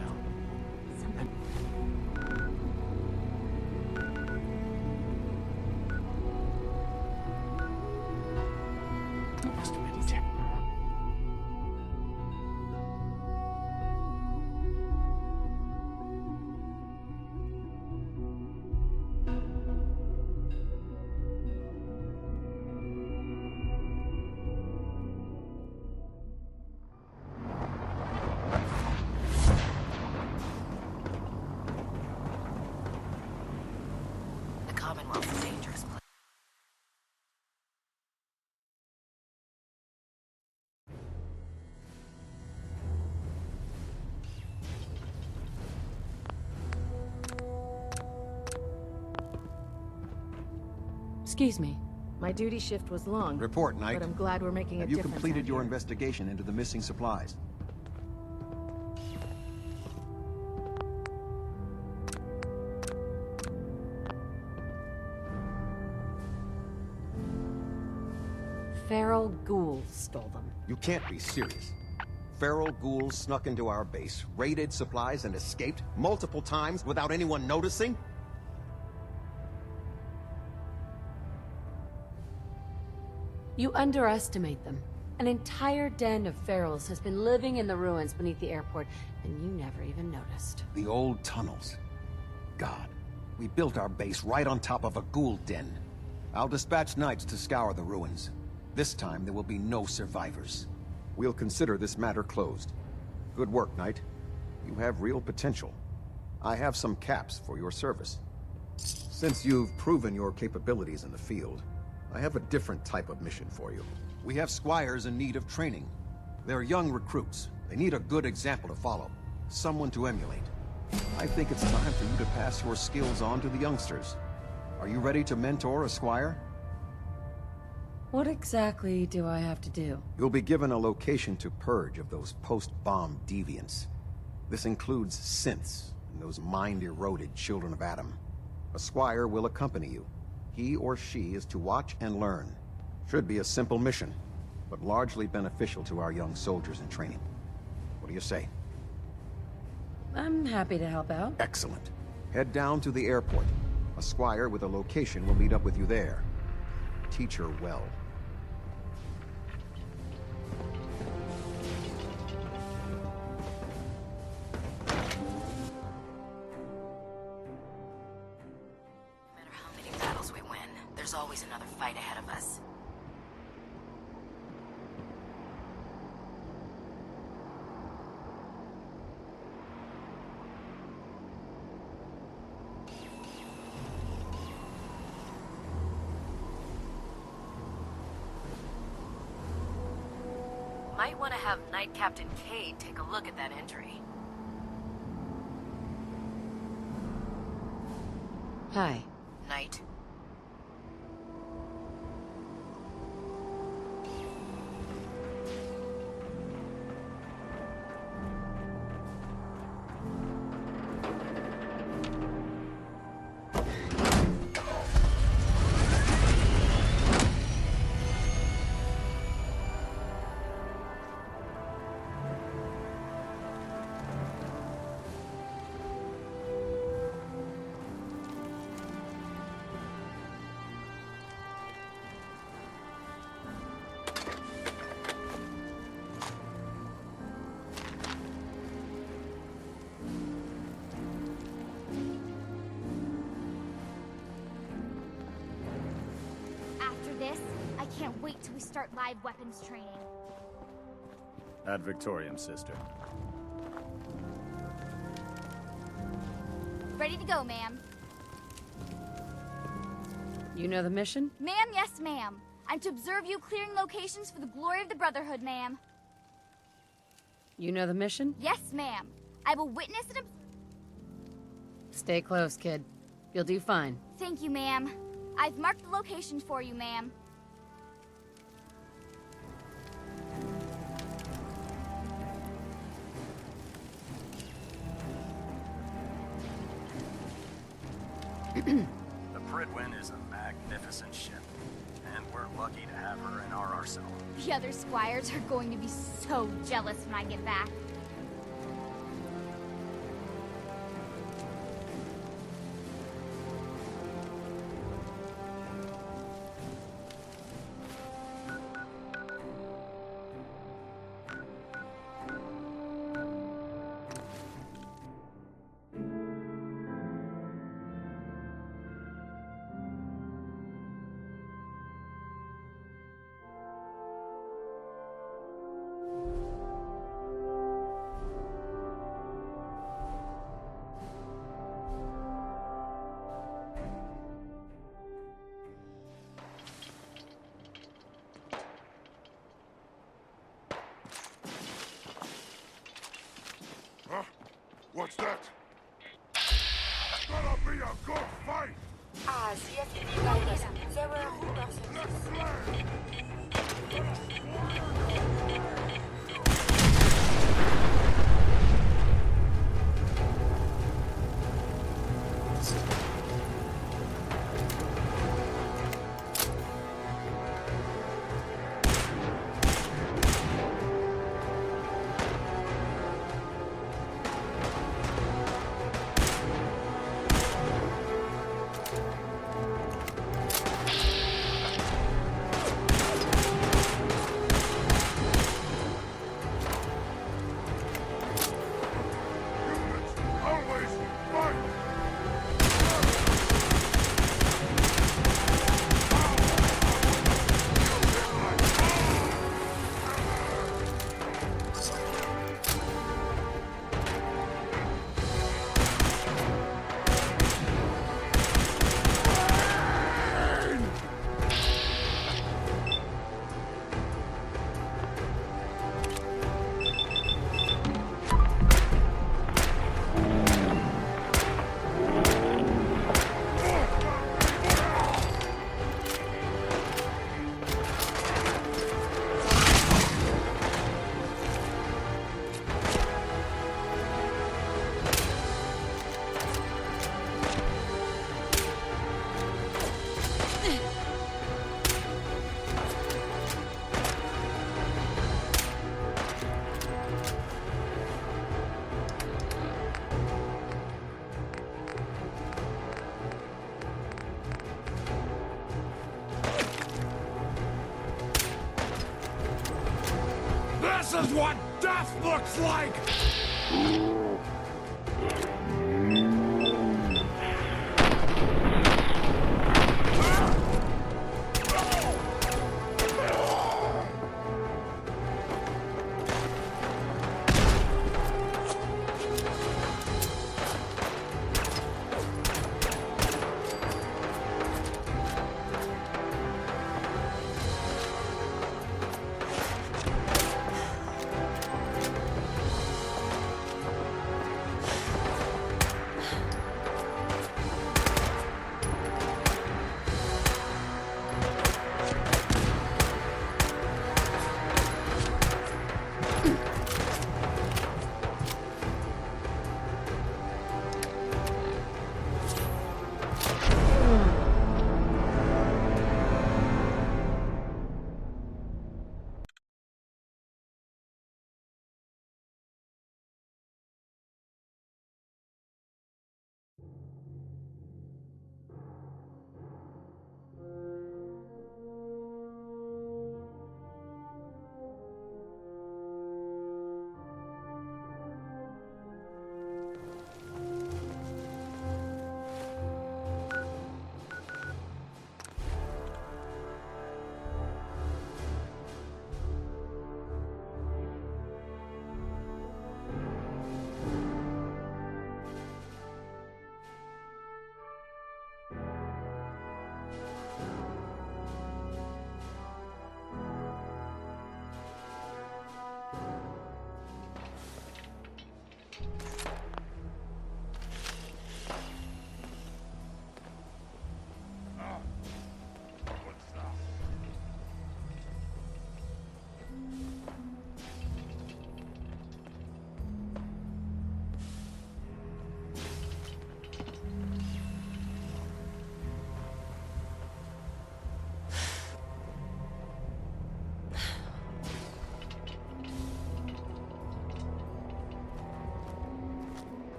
Must have been terrible. Commonwealth's a dangerous place. Excuse me. My duty shift was long. Report, Knight. But I'm glad we're making a Have you difference. completed your investigation into the missing supplies? Feral ghouls stole them. You can't be serious. Feral ghouls snuck into our base, raided supplies, and escaped multiple times without anyone noticing? You underestimate them. An entire den of ferals has been living in the ruins beneath the airport, and you never even noticed. The old tunnels. God, we built our base right on top of a ghoul den. I'll dispatch knights to scour the ruins. This time, there will be no survivors. We'll consider this matter closed. Good work, Knight. You have real potential. I have some caps for your service. Since you've proven your capabilities in the field, I have a different type of mission for you. We have squires in need of training. They're young recruits. They need a good example to follow. Someone to emulate. I think it's time for you to pass your skills on to the youngsters. Are you ready to mentor a squire? What exactly do I have to do? You'll be given a location to purge of those post-bomb deviants. This includes synths and those mind-eroded children of Adam. A squire will accompany you. He or she is to watch and learn. Should be a simple mission, but largely beneficial to our young soldiers in training. What do you say? I'm happy to help out. Excellent. Head down to the airport. A squire with a location will meet up with you there. Teach her well. No matter how many battles we win, there's always another fight ahead of us. Might want to have Knight Captain Cade take a look at that entry. Hi. Knight. this, I can't wait till we start live weapons training. Ad Victoriam, sister. Ready to go, ma'am. You know the mission? Ma'am, yes, ma'am. I'm to observe you clearing locations for the glory of the Brotherhood, ma'am. You know the mission? Yes, ma'am. I will witness and Stay close, kid. You'll do fine. Thank you, ma'am. I've marked the locations for you, ma'am. The Pridwin is a magnificent ship, and we're lucky to have her in our arsenal. The other squires are going to be so jealous when I get back. Huh? What's that? Gonna be a good fight! Ah, CFD virus. There were rumors of this. This is what death looks like!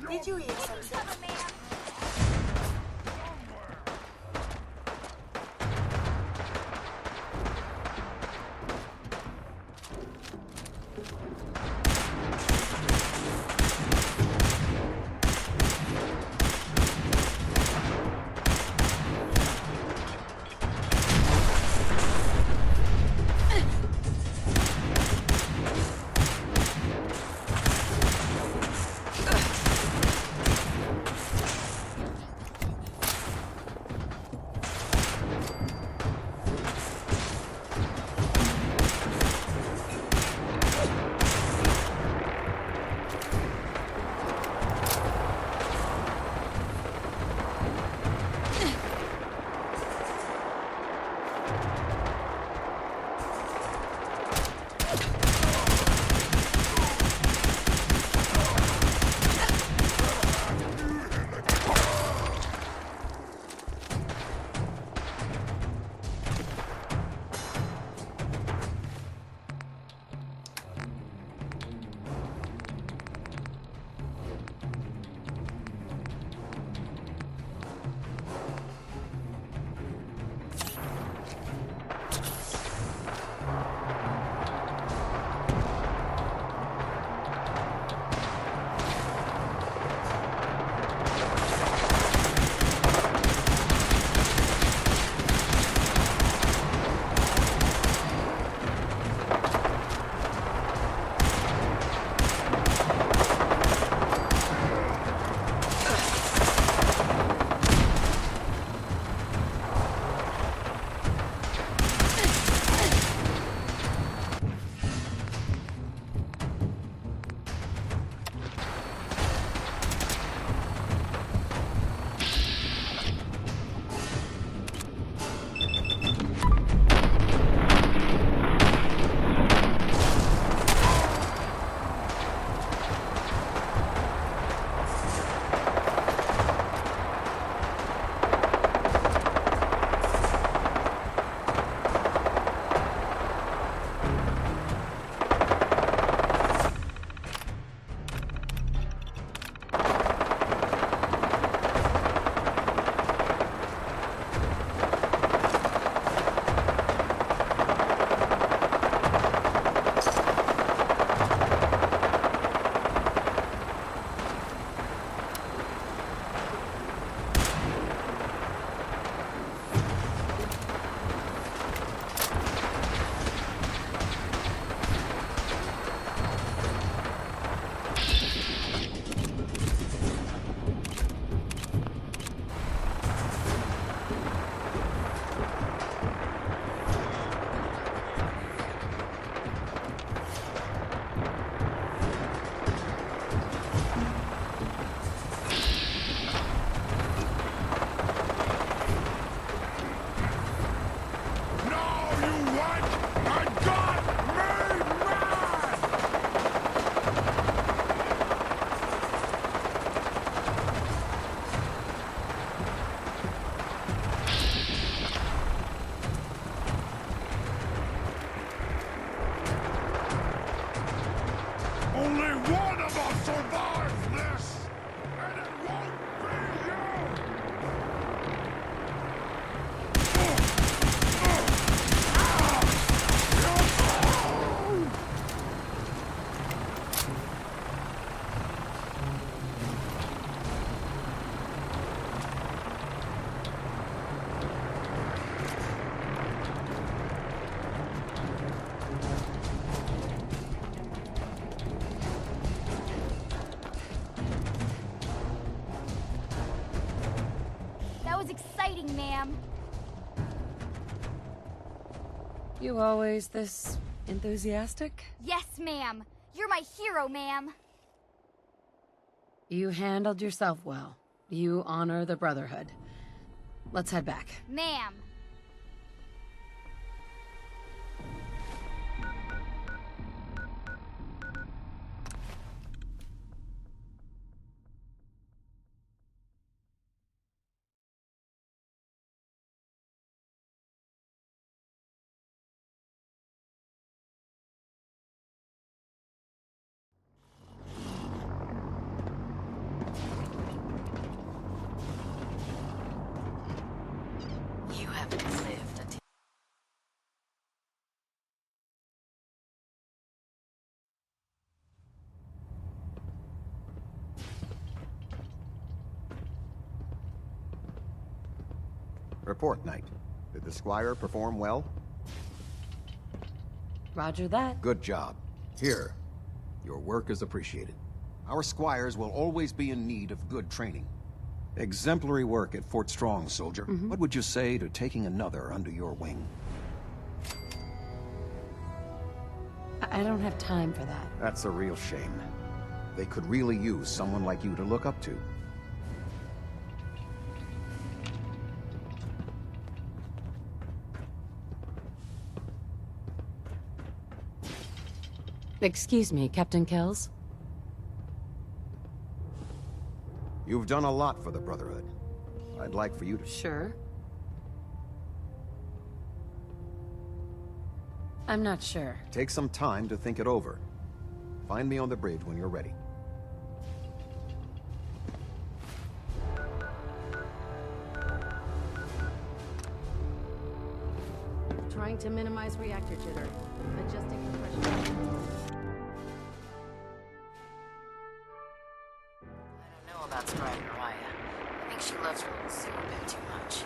Did you hear something? Ma'am. You always this enthusiastic? Yes, ma'am. You're my hero, ma'am. You handled yourself well. You honor the Brotherhood. Let's head back. Ma'am. haven't lived until... Report, Knight. Did the Squire perform well? Roger that. Good job. Here, your work is appreciated. Our Squires will always be in need of good training. Exemplary work at Fort Strong, soldier. What would you say to taking another under your wing? I don't have time for that. That's a real shame. They could really use someone like you to look up to. Excuse me, Captain Kells? You've done a lot for the Brotherhood. I'd like for you to... Sure. I'm not sure. Take some time to think it over. Find me on the bridge when you're ready. Trying to minimize reactor jitter. Adjusting compression. I don't know about Scribe Mariah. I think she loves her Sue a bit too much.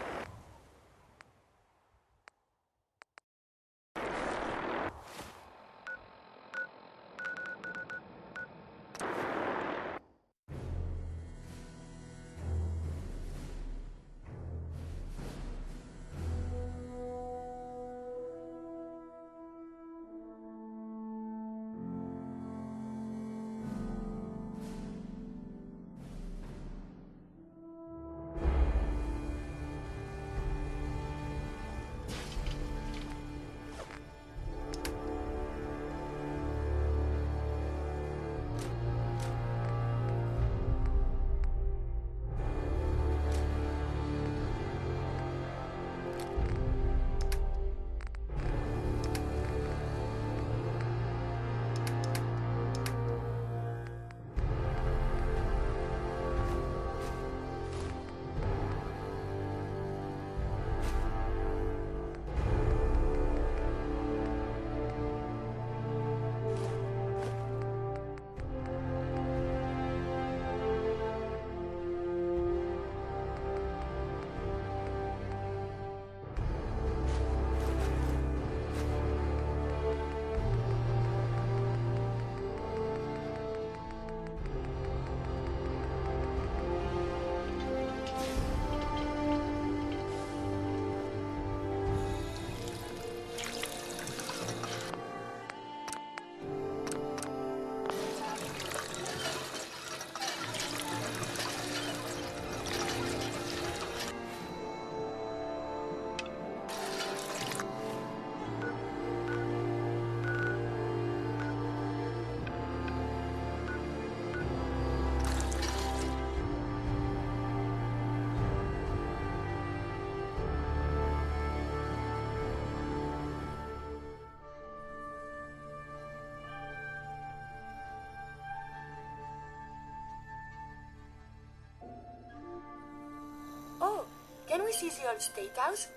Oh, can we see the old State House?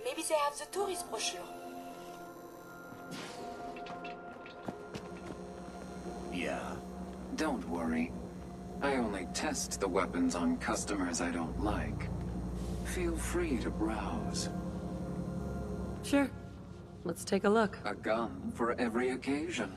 Maybe they have the tourist brochure. Yeah. Don't worry. I only test the weapons on customers I don't like. Feel free to browse. Sure. Let's take a look. A gun for every occasion.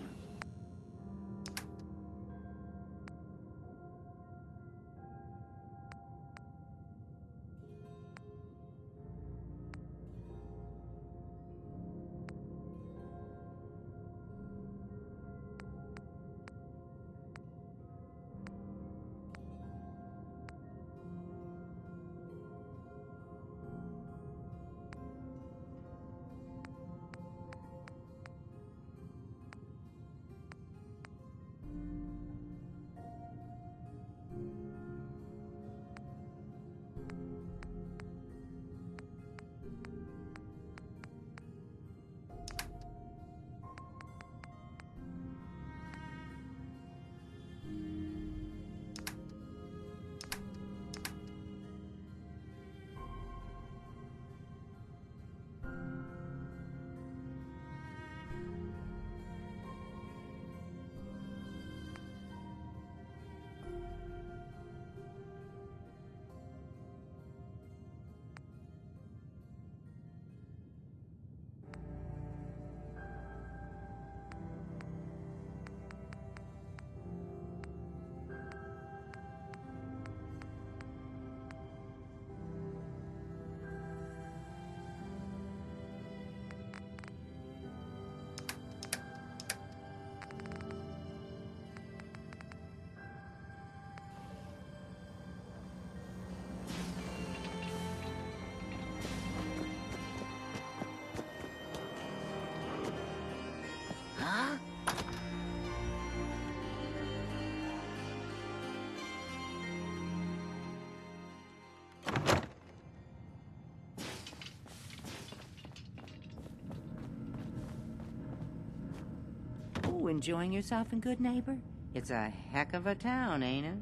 enjoying yourself in Good Neighbor? It's a heck of a town, ain't it?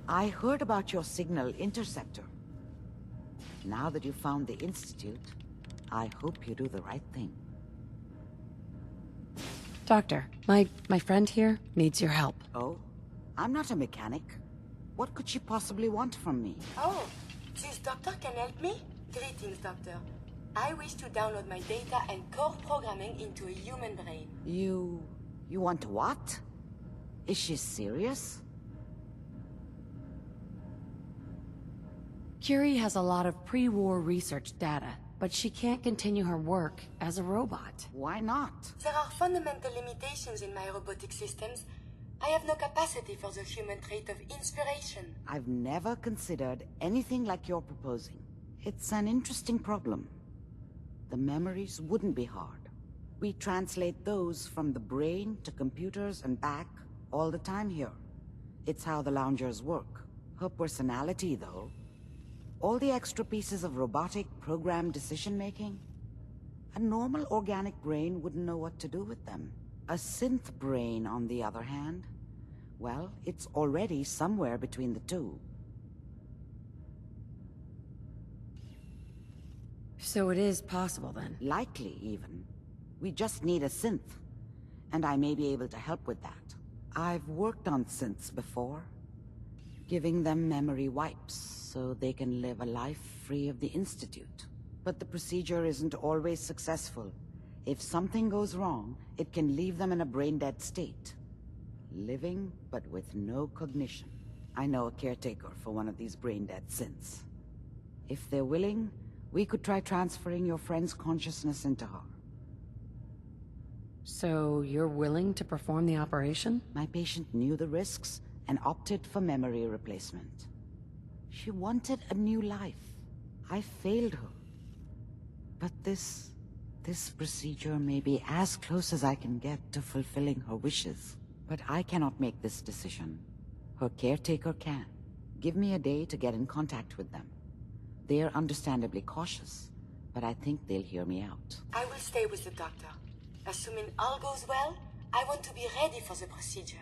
I heard about your signal interceptor. Now that you found the Institute, I hope you do the right thing. Doctor, my friend here needs your help. Oh? I'm not a mechanic. What could she possibly want from me? Oh, this doctor can help me? Greetings, doctor. I wish to download my data and core programming into a human brain. You want what? Is she serious? Curie has a lot of pre-war research data, but she can't continue her work as a robot. Why not? There are fundamental limitations in my robotic systems. I have no capacity for the human trait of inspiration. I've never considered anything like you're proposing. It's an interesting problem. The memories wouldn't be hard. We translate those from the brain to computers and back all the time here. It's how the loungers work. Her personality, though, all the extra pieces of robotic programmed decision-making, a normal organic brain wouldn't know what to do with them. A synth brain, on the other hand, well, it's already somewhere between the two. So it is possible, then? Likely, even. We just need a synth, and I may be able to help with that. I've worked on synths before, giving them memory wipes so they can live a life free of the Institute. But the procedure isn't always successful. If something goes wrong, it can leave them in a brain-dead state. Living, but with no cognition. I know a caretaker for one of these brain-dead synths. If they're willing, we could try transferring your friend's consciousness into her. So you're willing to perform the operation? My patient knew the risks and opted for memory replacement. She wanted a new life. I failed her. But this procedure may be as close as I can get to fulfilling her wishes. But I cannot make this decision. Her caretaker can. Give me a day to get in contact with them. They're understandably cautious, but I think they'll hear me out. I will stay with the doctor. Assuming all goes well, I want to be ready for the procedure.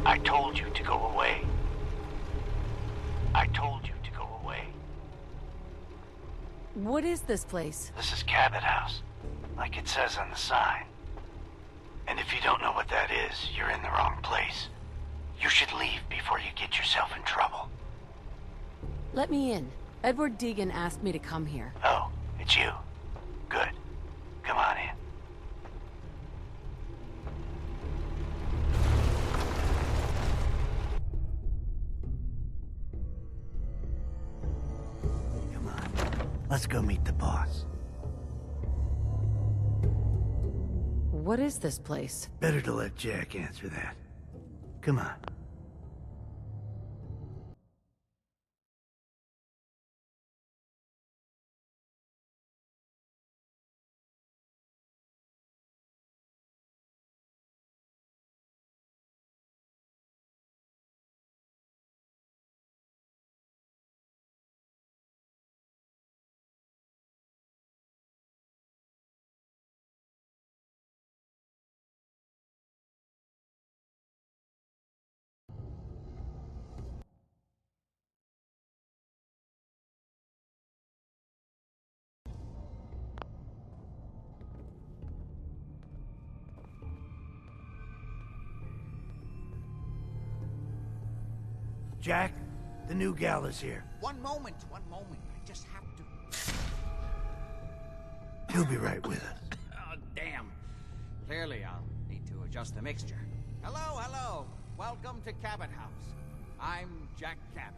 I told you to go away. I told you to go away. What is this place? This is Cabot House, like it says on the sign. And if you don't know what that is, you're in the wrong place. You should leave before you get yourself in trouble. Let me in. Edward Deegan asked me to come here. Oh, it's you. Good. Come on in. Come on. Let's go meet the boss. What is this place? Better to let Jack answer that. Come on. Jack, the new gal is here. One moment. I just have to... He'll be right with us. Oh, damn. Clearly, I'll need to adjust the mixture. Hello. Welcome to Cabot House. I'm Jack Cabot.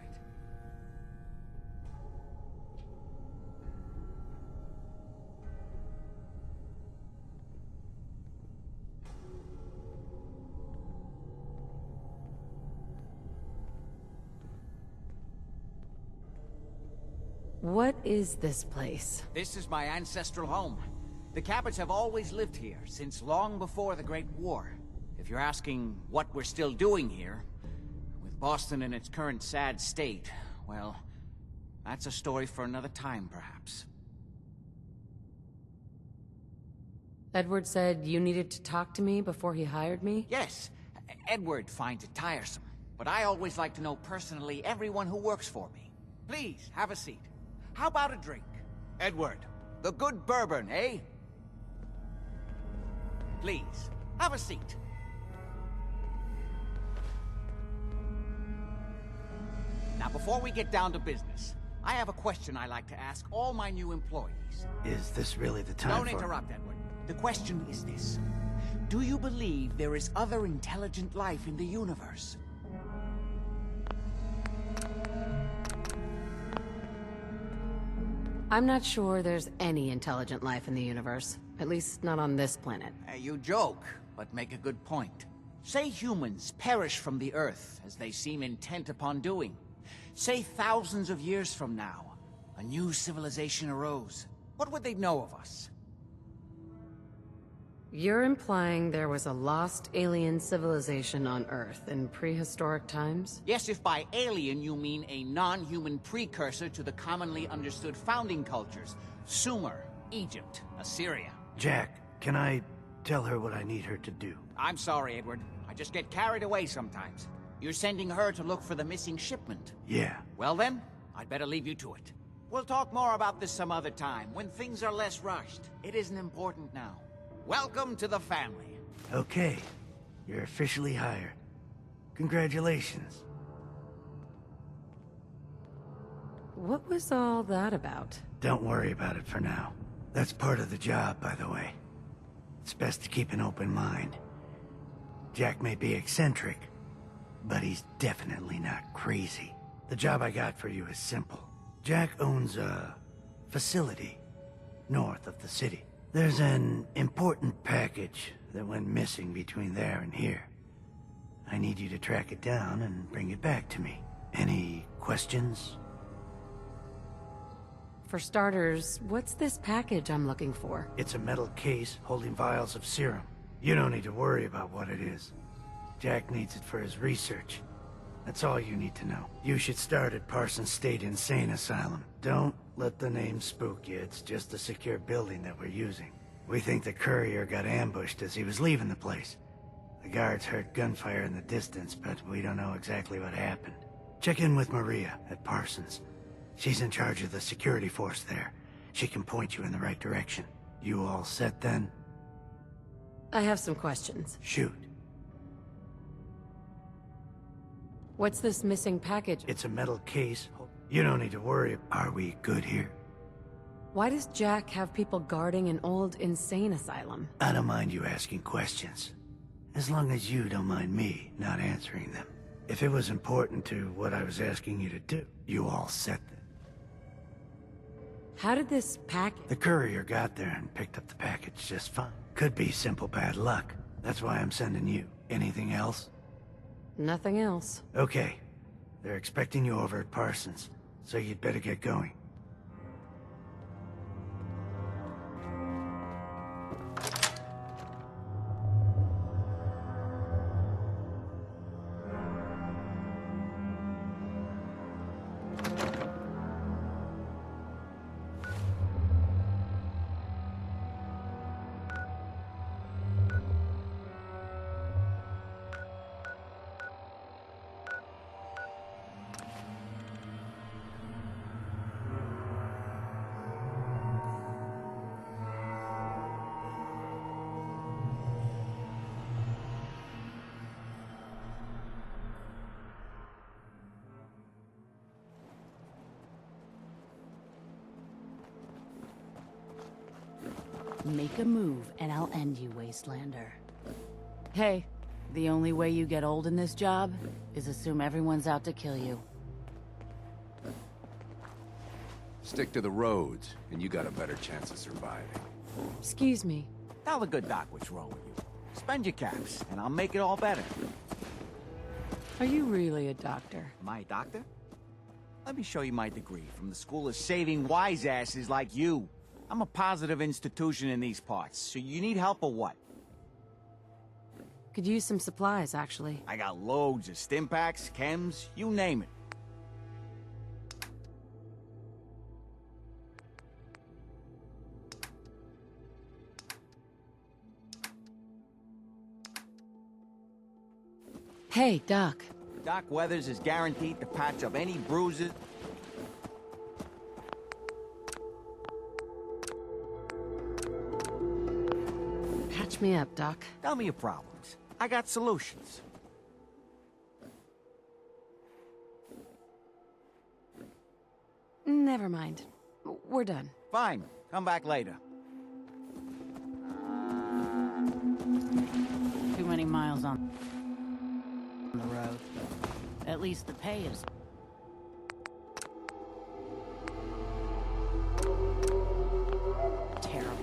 What is this place? This is my ancestral home. The Cabots have always lived here, since long before the Great War. If you're asking what we're still doing here, with Boston in its current sad state, well, that's a story for another time, perhaps. Edward said you needed to talk to me before he hired me? Yes, Edward finds it tiresome, but I always like to know personally everyone who works for me. Please, have a seat. How about a drink? Edward, the good bourbon, eh? Please, have a seat. Now, before we get down to business, I have a question I like to ask all my new employees. Is this really the time Don't interrupt, Edward. The question is this. Do you believe there is other intelligent life in the universe? I'm not sure there's any intelligent life in the universe. At least not on this planet. You joke, but make a good point. Say humans perish from the Earth, as they seem intent upon doing. Say thousands of years from now, a new civilization arose. What would they know of us? You're implying there was a lost alien civilization on Earth in prehistoric times? Yes, if by alien you mean a non-human precursor to the commonly understood founding cultures. Sumer, Egypt, Assyria. Jack, can I tell her what I need her to do? I'm sorry, Edward. I just get carried away sometimes. You're sending her to look for the missing shipment? Yeah. Well then, I'd better leave you to it. We'll talk more about this some other time, when things are less rushed. It isn't important now. Welcome to the family. Okay. You're officially hired. Congratulations. What was all that about? Don't worry about it for now. That's part of the job, by the way. It's best to keep an open mind. Jack may be eccentric, but he's definitely not crazy. The job I got for you is simple. Jack owns a facility north of the city. There's an important package that went missing between there and here. I need you to track it down and bring it back to me. Any questions? For starters, what's this package I'm looking for? It's a metal case holding vials of serum. You don't need to worry about what it is. Jack needs it for his research. That's all you need to know. You should start at Parsons State Insane Asylum. Don't let the name spook you. It's just a secure building that we're using. We think the courier got ambushed as he was leaving the place. The guards heard gunfire in the distance, but we don't know exactly what happened. Check in with Maria at Parsons. She's in charge of the security force there. She can point you in the right direction. You all set then? I have some questions. Shoot. What's this missing package? It's a metal case. You don't need to worry. Are we good here? Why does Jack have people guarding an old insane asylum? I don't mind you asking questions. As long as you don't mind me not answering them. If it was important to what I was asking you to do, you all set them. How did this pack... The courier got there and picked up the package just fine. Could be simple bad luck. That's why I'm sending you. Anything else? Nothing else. Okay. They're expecting you over at Parsons, so you'd better get going. Make a move, and I'll end you, Wastelander. Hey, the only way you get old in this job is assume everyone's out to kill you. Stick to the roads, and you got a better chance of surviving. Excuse me. Tell the good doc what's wrong with you. Spend your caps, and I'll make it all better. Are you really a doctor? Am I a doctor? Let me show you my degree from the School of Saving Wise Asses like you. I'm a positive institution in these parts, so you need help or what? Could use some supplies, actually. I got loads of stim packs, chems, you name it. Hey, Doc. Doc Weathers is guaranteed to patch up any bruises. Patch me up, Doc. Tell me your problems. I got solutions. Never mind. We're done. Fine. Come back later. Too many miles on the road. At least the pay is... terrible.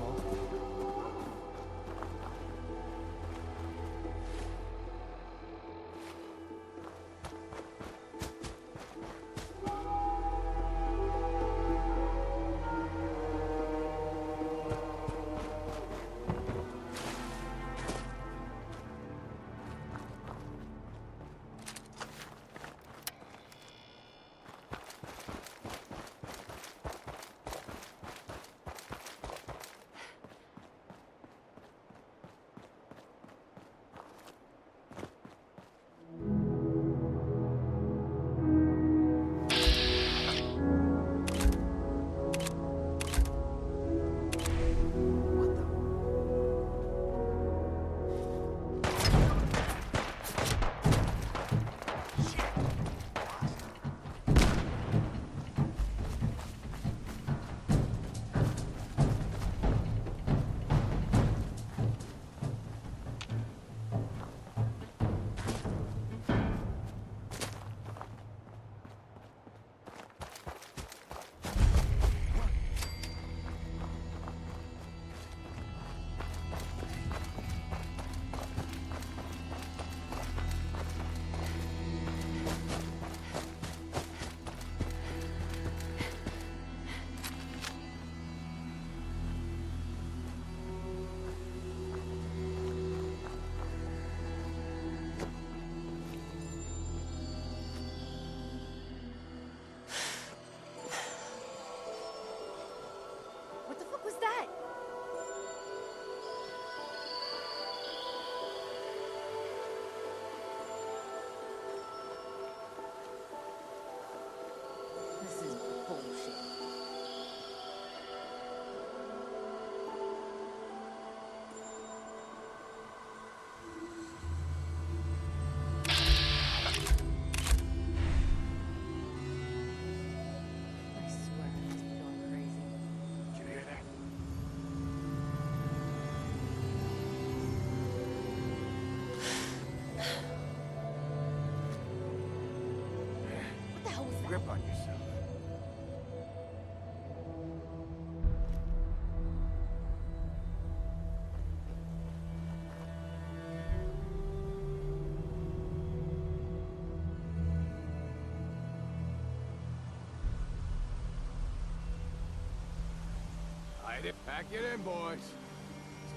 right, pack it in, boys.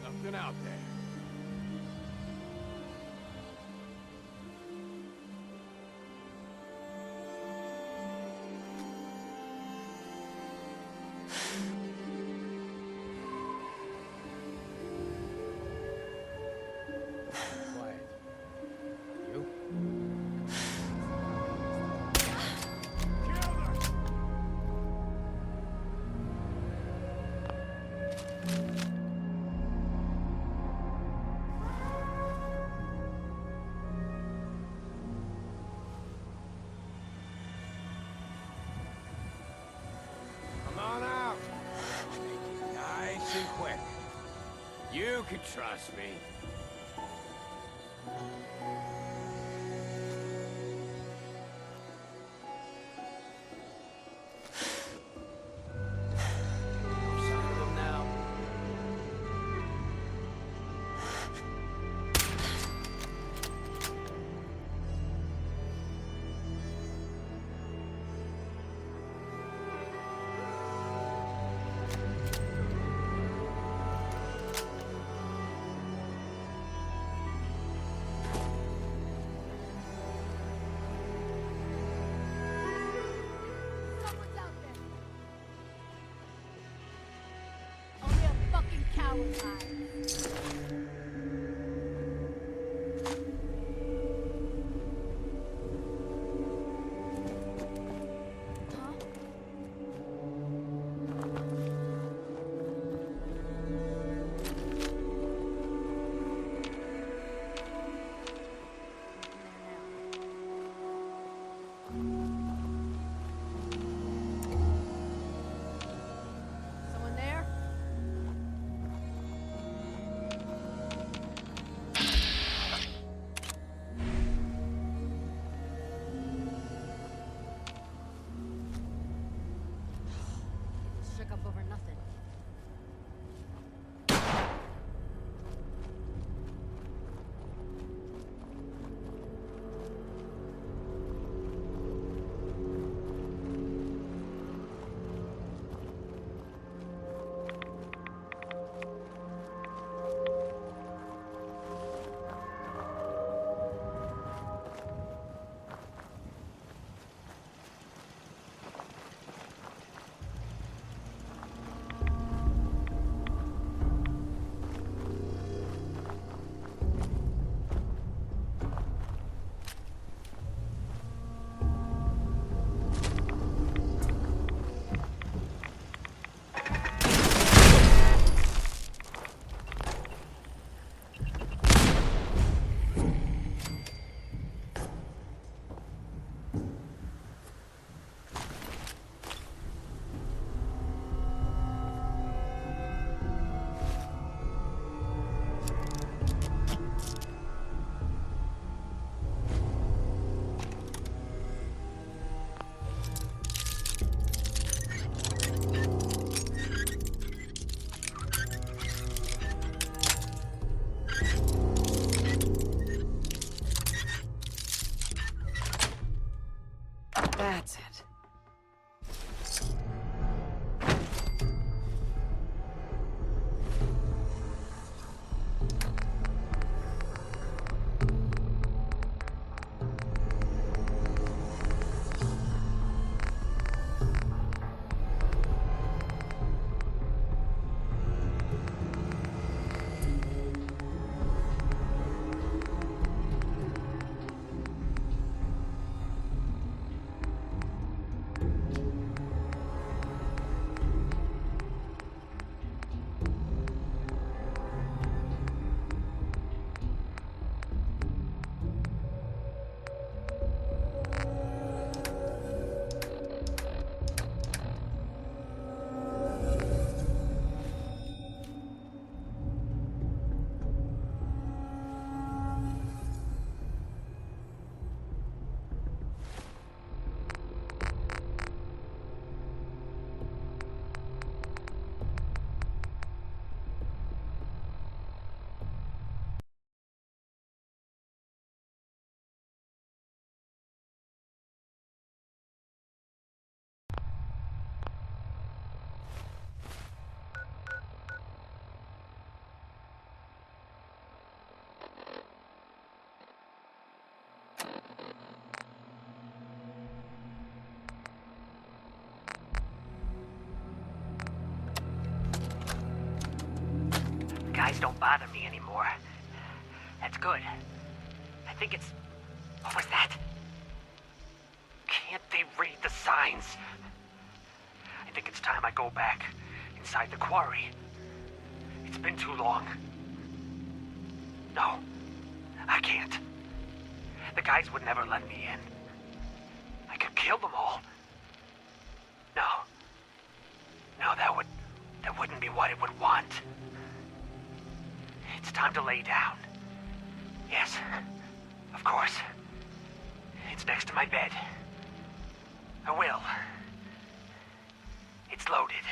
There's nothing out there. Come on out. Make it nice and quick. You can trust me. No sign of him now. guys don't bother me anymore. That's good. I think it's... What was that? Can't they read the signs? I think it's time I go back inside the quarry. It's been too long. No, I can't. The guys would never let me in. I could kill them all. No. No, that wouldn't be what it would want. It's time to lay down. Yes, of course. It's next to my bed. I will. It's loaded.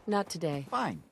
Not today. Fine.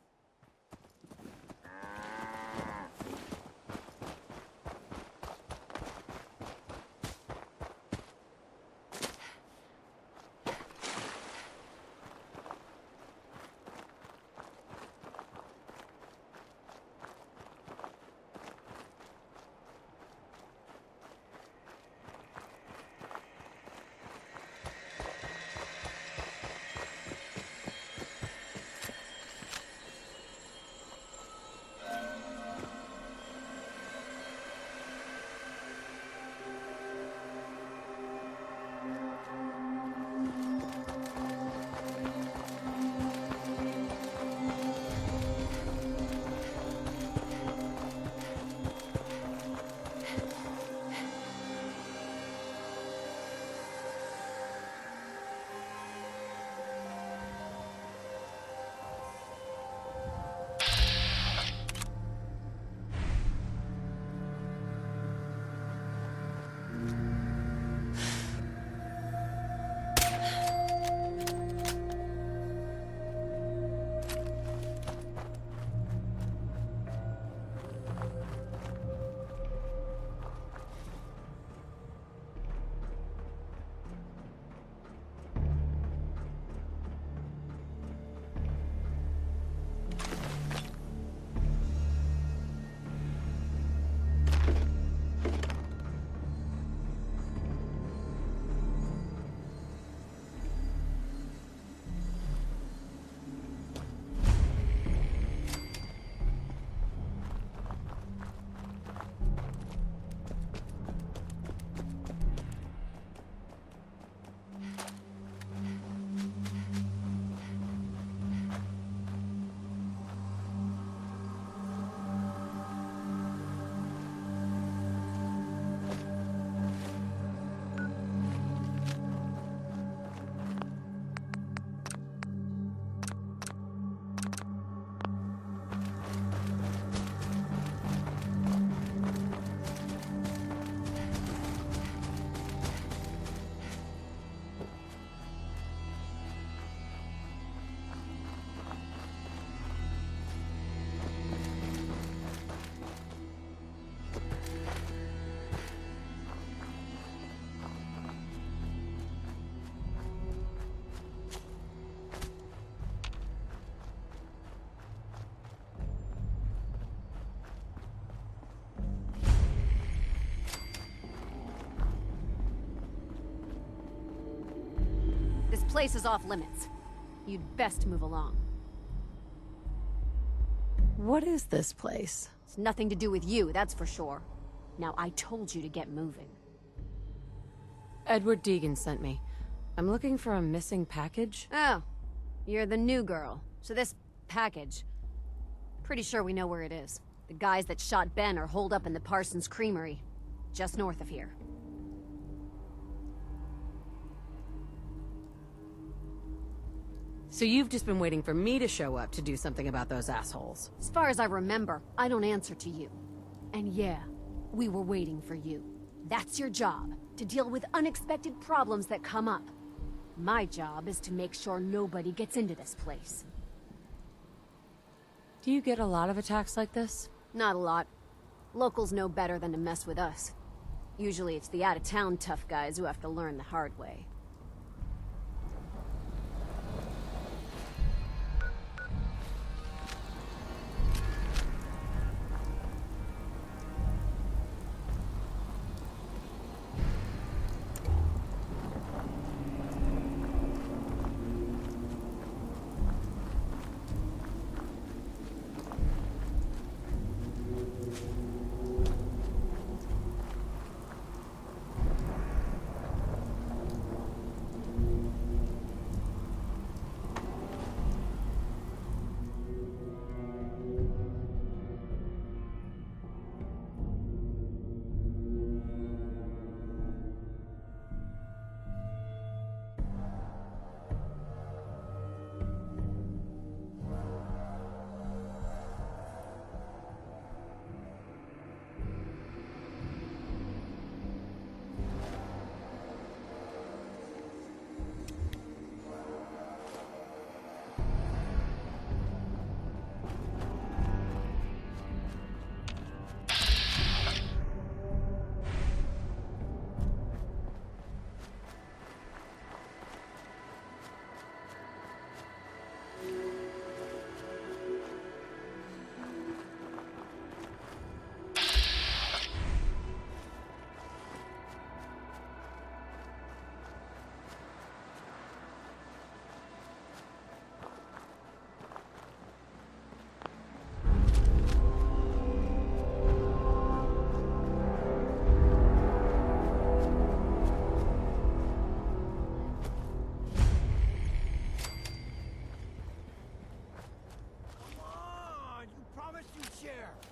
place is off limits. You'd best move along. What is this place? It's nothing to do with you, that's for sure. Now, I told you to get moving. Edward Deegan sent me. I'm looking for a missing package. Oh, you're the new girl. So this package... Pretty sure we know where it is. The guys that shot Ben are holed up in the Parsons Creamery, just north of here. So you've just been waiting for me to show up to do something about those assholes. As far as I remember, I don't answer to you. And yeah, we were waiting for you. That's your job, to deal with unexpected problems that come up. My job is to make sure nobody gets into this place. Do you get a lot of attacks like this? Not a lot. Locals know better than to mess with us. Usually it's the out-of-town tough guys who have to learn the hard way.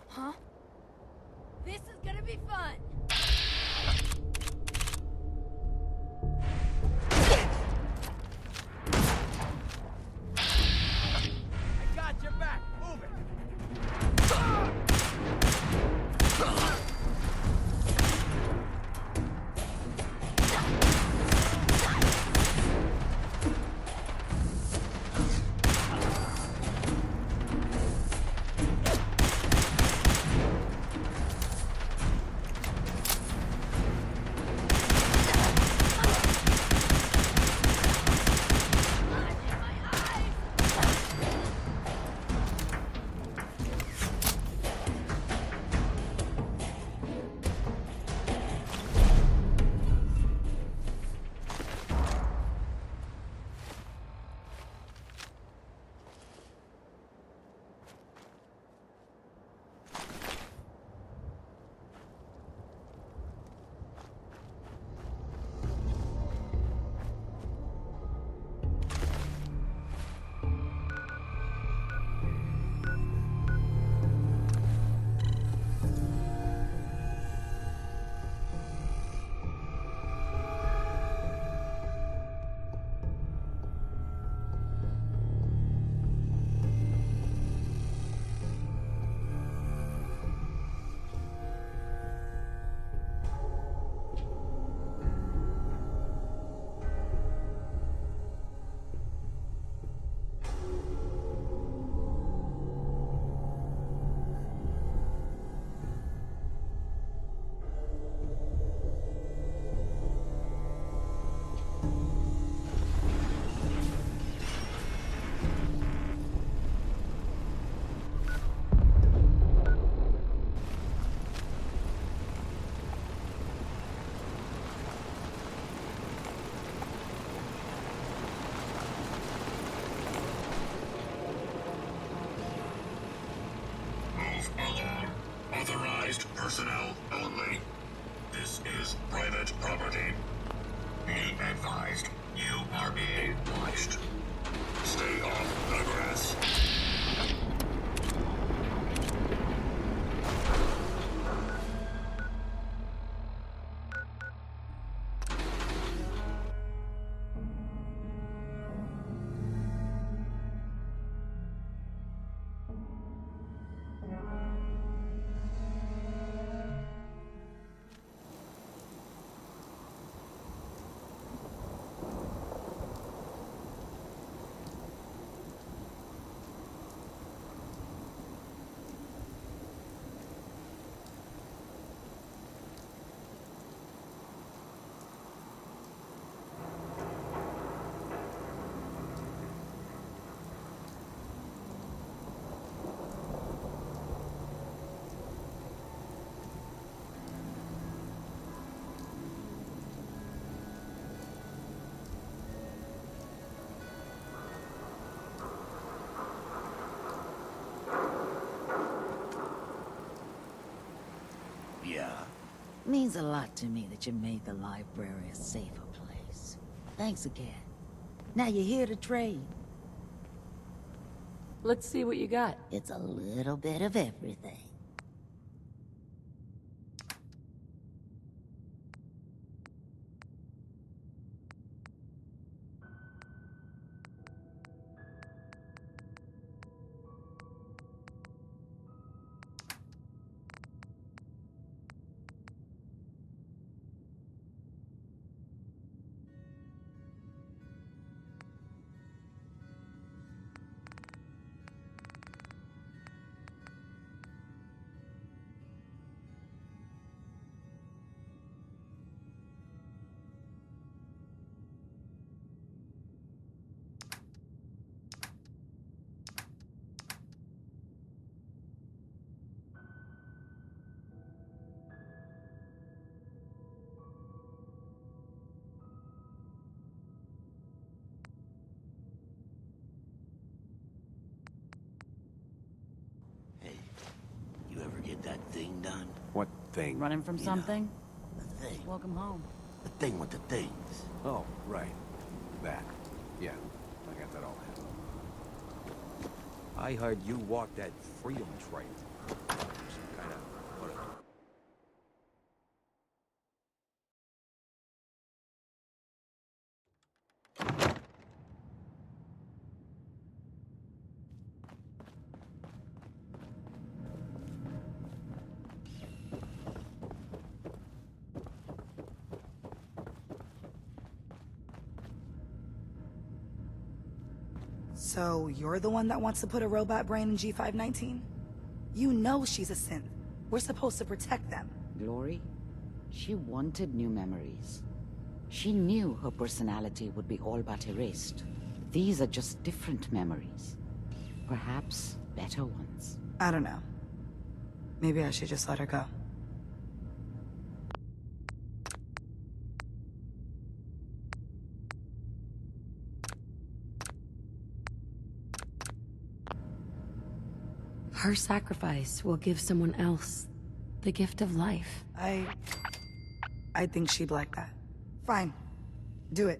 Huh? This is gonna be fun! I got your back. Move it. private property. Be advised, you are being watched. Stay off the grass. Yeah? Means a lot to me that you made the library a safer place. Thanks again. Now you're here to trade. Let's see what you got. It's a little bit of everything. You ever get that thing done? What thing? Running from something? The thing. Welcome home. The thing with the things. Oh, right. That. Yeah, I got that all handled. I heard you walk that freedom trail. Some kind of... So, you're the one that wants to put a robot brain in G519? You know she's a synth. We're supposed to protect them. Glory? She wanted new memories. She knew her personality would be all but erased. These are just different memories. Perhaps better ones. I don't know. Maybe I should just let her go. Her sacrifice will give someone else the gift of life. I think she'd like that. Fine. Do it.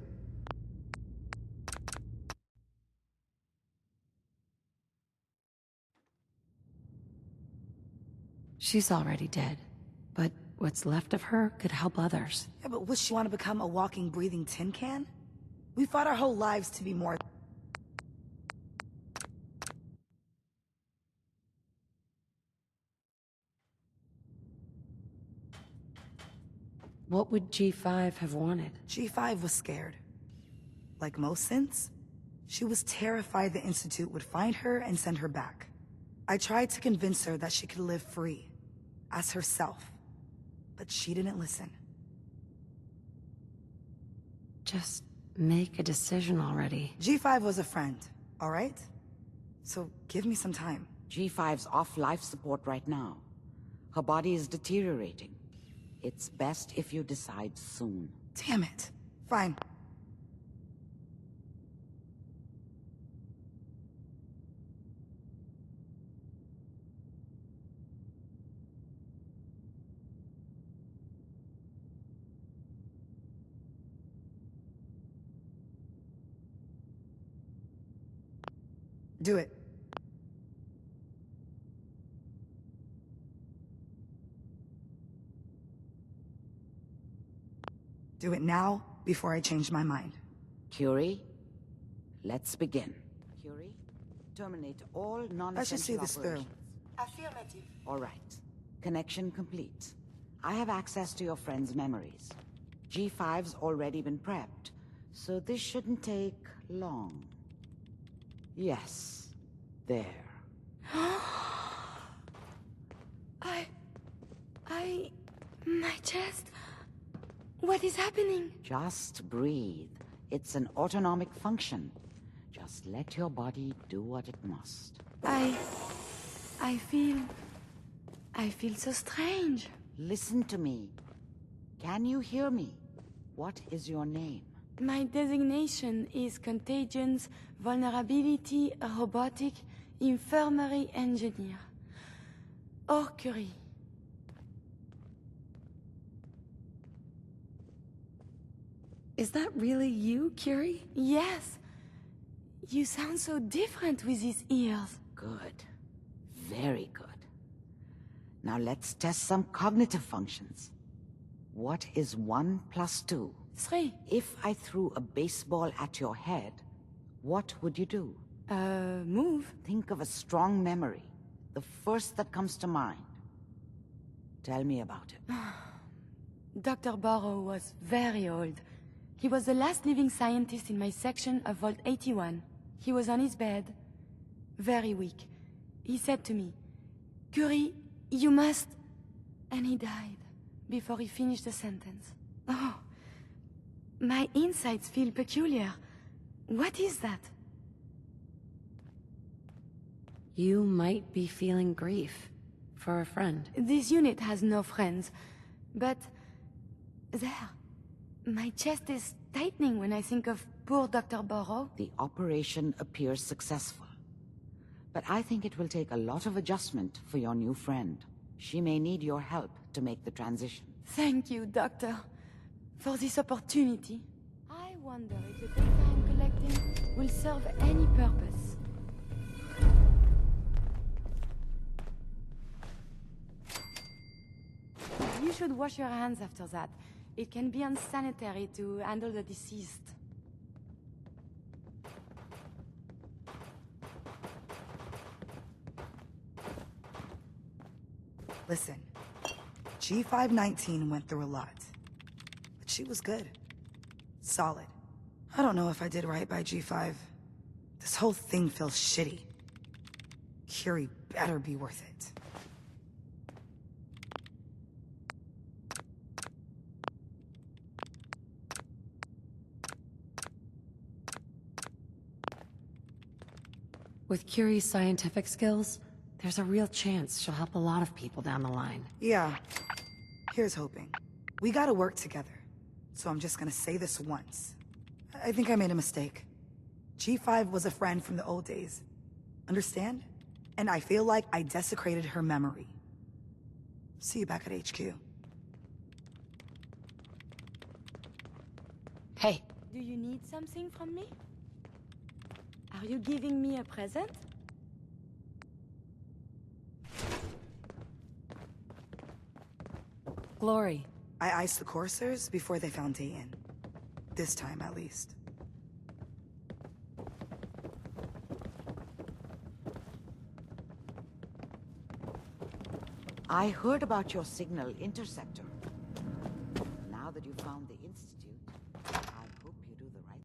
She's already dead, but what's left of her could help others. Yeah, but would she want to become a walking, breathing tin can? We fought our whole lives to be more... What would G5 have wanted? G5 was scared. Like most synths, she was terrified the Institute would find her and send her back. I tried to convince her that she could live free, as herself, but she didn't listen. Just make a decision already. G5 was a friend, all right? So give me some time. G5's off life support right now. Her body is deteriorating. It's best if you decide soon. Damn it. Fine. Do it. Do it now, before I change my mind. Curie, let's begin. Curie, terminate all non-essential Let's just see this through. Affirmative. All right. Connection complete. I have access to your friend's memories. G5's already been prepped, so this shouldn't take long. Yes. There. My chest... What is happening? Just breathe. It's an autonomic function. Just let your body do what it must. I feel so strange. Listen to me. Can you hear me? What is your name? My designation is Contagions, Vulnerability, Robotic, Infirmary Engineer. Or Curie. Is that really you, Curie? Yes. You sound so different with these ears. Good. Very good. Now let's test some cognitive functions. What is 1 plus 2? 3. If I threw a baseball at your head, what would you do? Move. Think of a strong memory. The first that comes to mind. Tell me about it. Dr. Burrow was very old. He was the last living scientist in my section of Vault 81. He was on his bed, very weak. He said to me, "Curie, you must..." And he died before he finished the sentence. Oh, my insides feel peculiar. What is that? You might be feeling grief for a friend. This unit has no friends, but... there. My chest is tightening when I think of poor Dr. Burrow. The operation appears successful. But I think it will take a lot of adjustment for your new friend. She may need your help to make the transition. Thank you, Doctor, for this opportunity. I wonder if the data I'm collecting will serve any purpose. You should wash your hands after that. It can be unsanitary to handle the deceased. Listen, G519 went through a lot. But she was good. Solid. I don't know if I did right by G5. This whole thing feels shitty. Curie better be worth it. With Curie's scientific skills, there's a real chance she'll help a lot of people down the line. Yeah. Here's hoping. We gotta work together. So I'm just gonna say this once. I think I made a mistake. G5 was a friend from the old days. Understand? And I feel like I desecrated her memory. See you back at HQ. Hey. Do you need something from me? Are you giving me a present? Glory. I iced the coursers before they found Dayton. This time, at least. I heard about your signal interceptor. Now that you found the Institute, I hope you do the right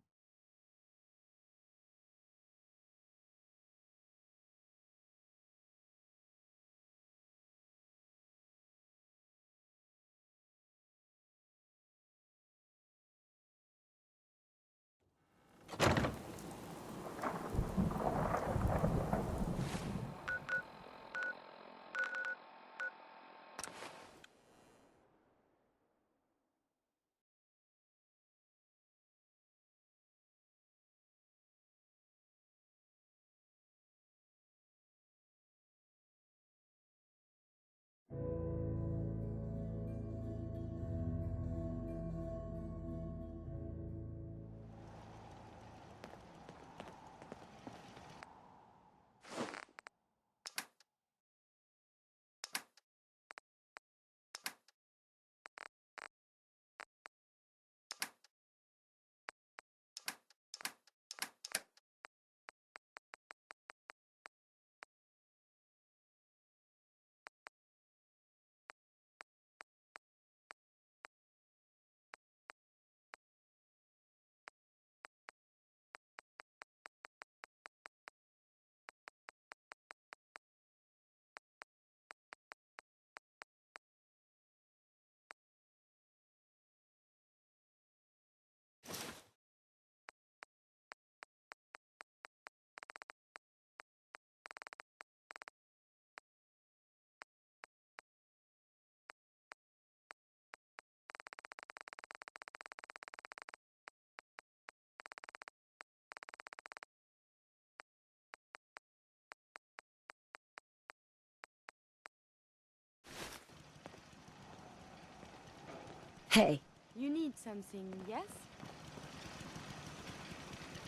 Hey. You need something, yes?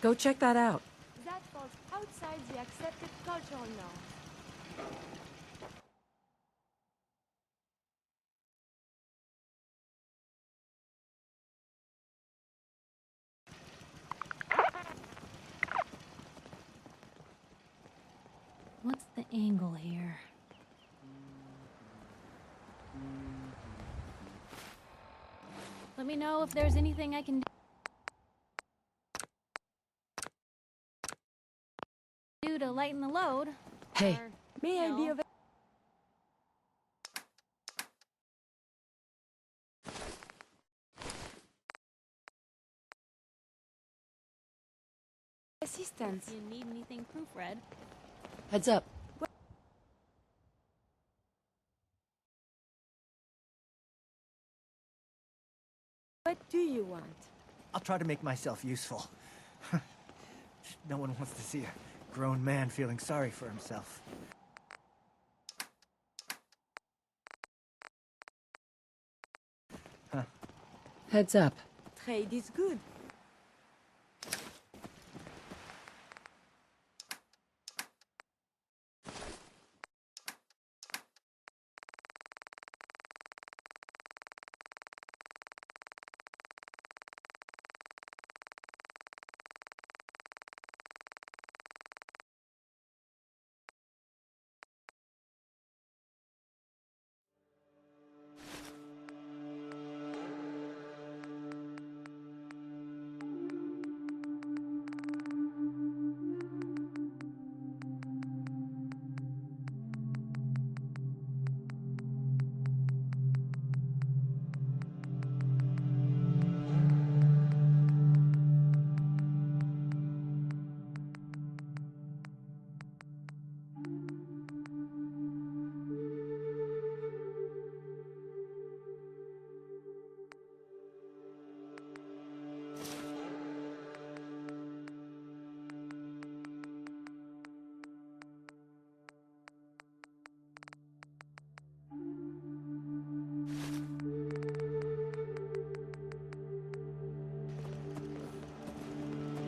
Go check that out. That falls outside the accepted cultural norms. What's the angle here? Let me know if there's anything I can do to lighten the load. Hey. May I be of assistance? If you need anything proofread. Heads up. What do you want? I'll try to make myself useful. No one wants to see a grown man feeling sorry for himself. Heads up. Trade is good.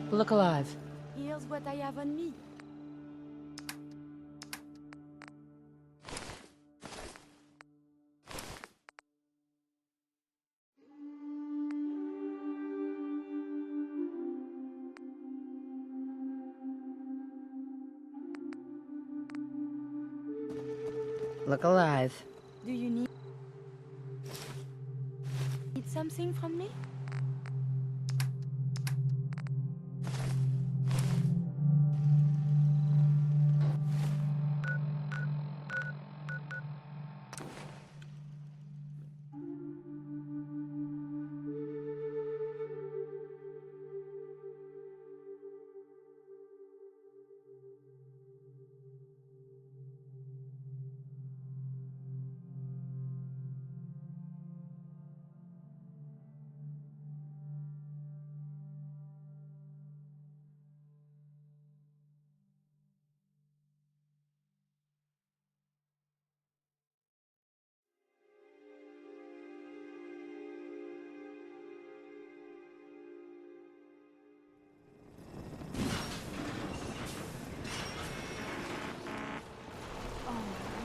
Look alive. Here's what I have on me. Look alive. Do you need something from me?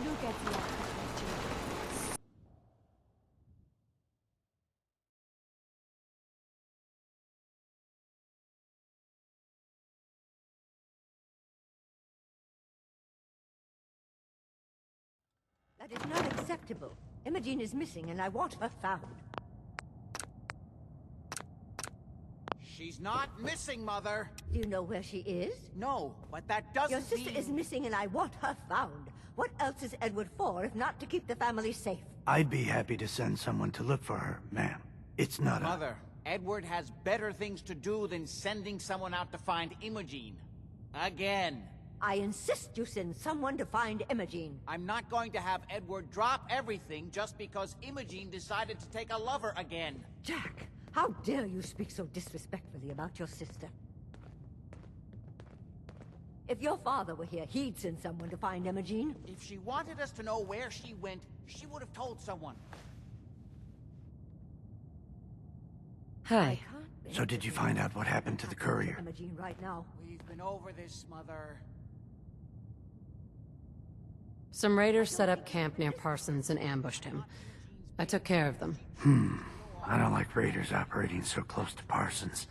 Look at the architecture. That is not acceptable. Imogene is missing and I want her found. She's not missing, Mother. Do you know where she is? No, but that doesn't Your sister mean... is missing and I want her found. What else is Edward for if not to keep the family safe? I'd be happy to send someone to look for her, ma'am. It's not Mother, Edward has better things to do than sending someone out to find Imogene. Again. I insist you send someone to find Imogene. I'm not going to have Edward drop everything just because Imogene decided to take a lover again. Jack, how dare you speak so disrespectfully about your sister? If your father were here, he'd send someone to find Imogene. If she wanted us to know where she went, she would have told someone. Hi. So did you find out what happened to the courier? Imogene right now. We've been over this, Mother. Some raiders set up camp near Parsons and ambushed him. I took care of them. I don't like raiders operating so close to Parsons.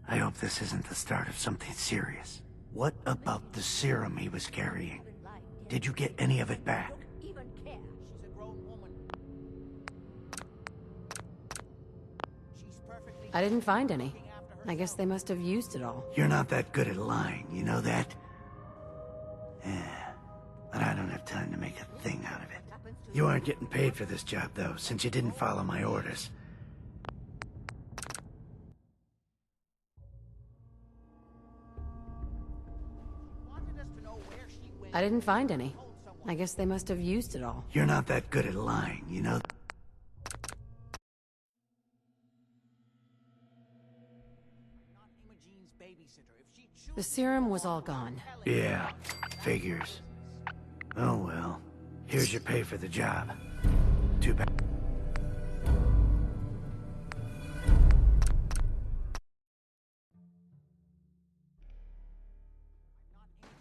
I hope this isn't the start of something serious. What about the serum he was carrying? Did you get any of it back? I didn't find any. I guess they must have used it all. You're not that good at lying, you know that? But I don't have time to make a thing out of it. You aren't getting paid for this job, though, since you didn't follow my orders. I didn't find any. I guess they must have used it all. You're not that good at lying, you know? The serum was all gone. Yeah, figures. Oh well. Here's your pay for the job. Too bad.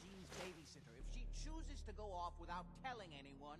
Imogene's babysitter. If she chooses to go off without telling anyone...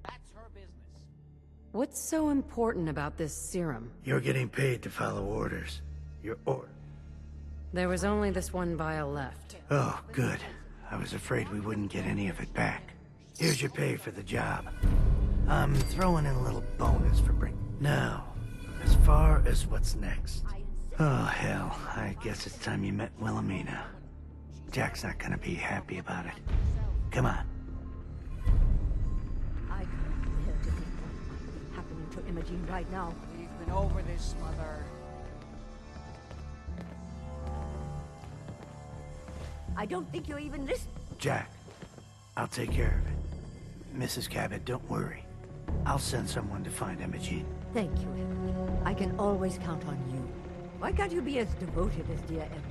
That's her business. What's so important about this serum? You're getting paid to follow orders. There was only this one vial left. Oh, good. I was afraid we wouldn't get any of it back. Here's your pay for the job. I'm throwing in a little bonus for Now, as far as what's next. Oh, hell. I guess it's time you met Wilhelmina. Jack's not gonna be happy about it. Come on. I can't bear to think what might be happening to Imogene right now. We've been over this, Mother. I don't think you're even listening. Jack, I'll take care of it. Mrs. Cabot, don't worry. I'll send someone to find Imogene. Thank you, Edward. I can always count on you. Why can't you be as devoted as dear Edward?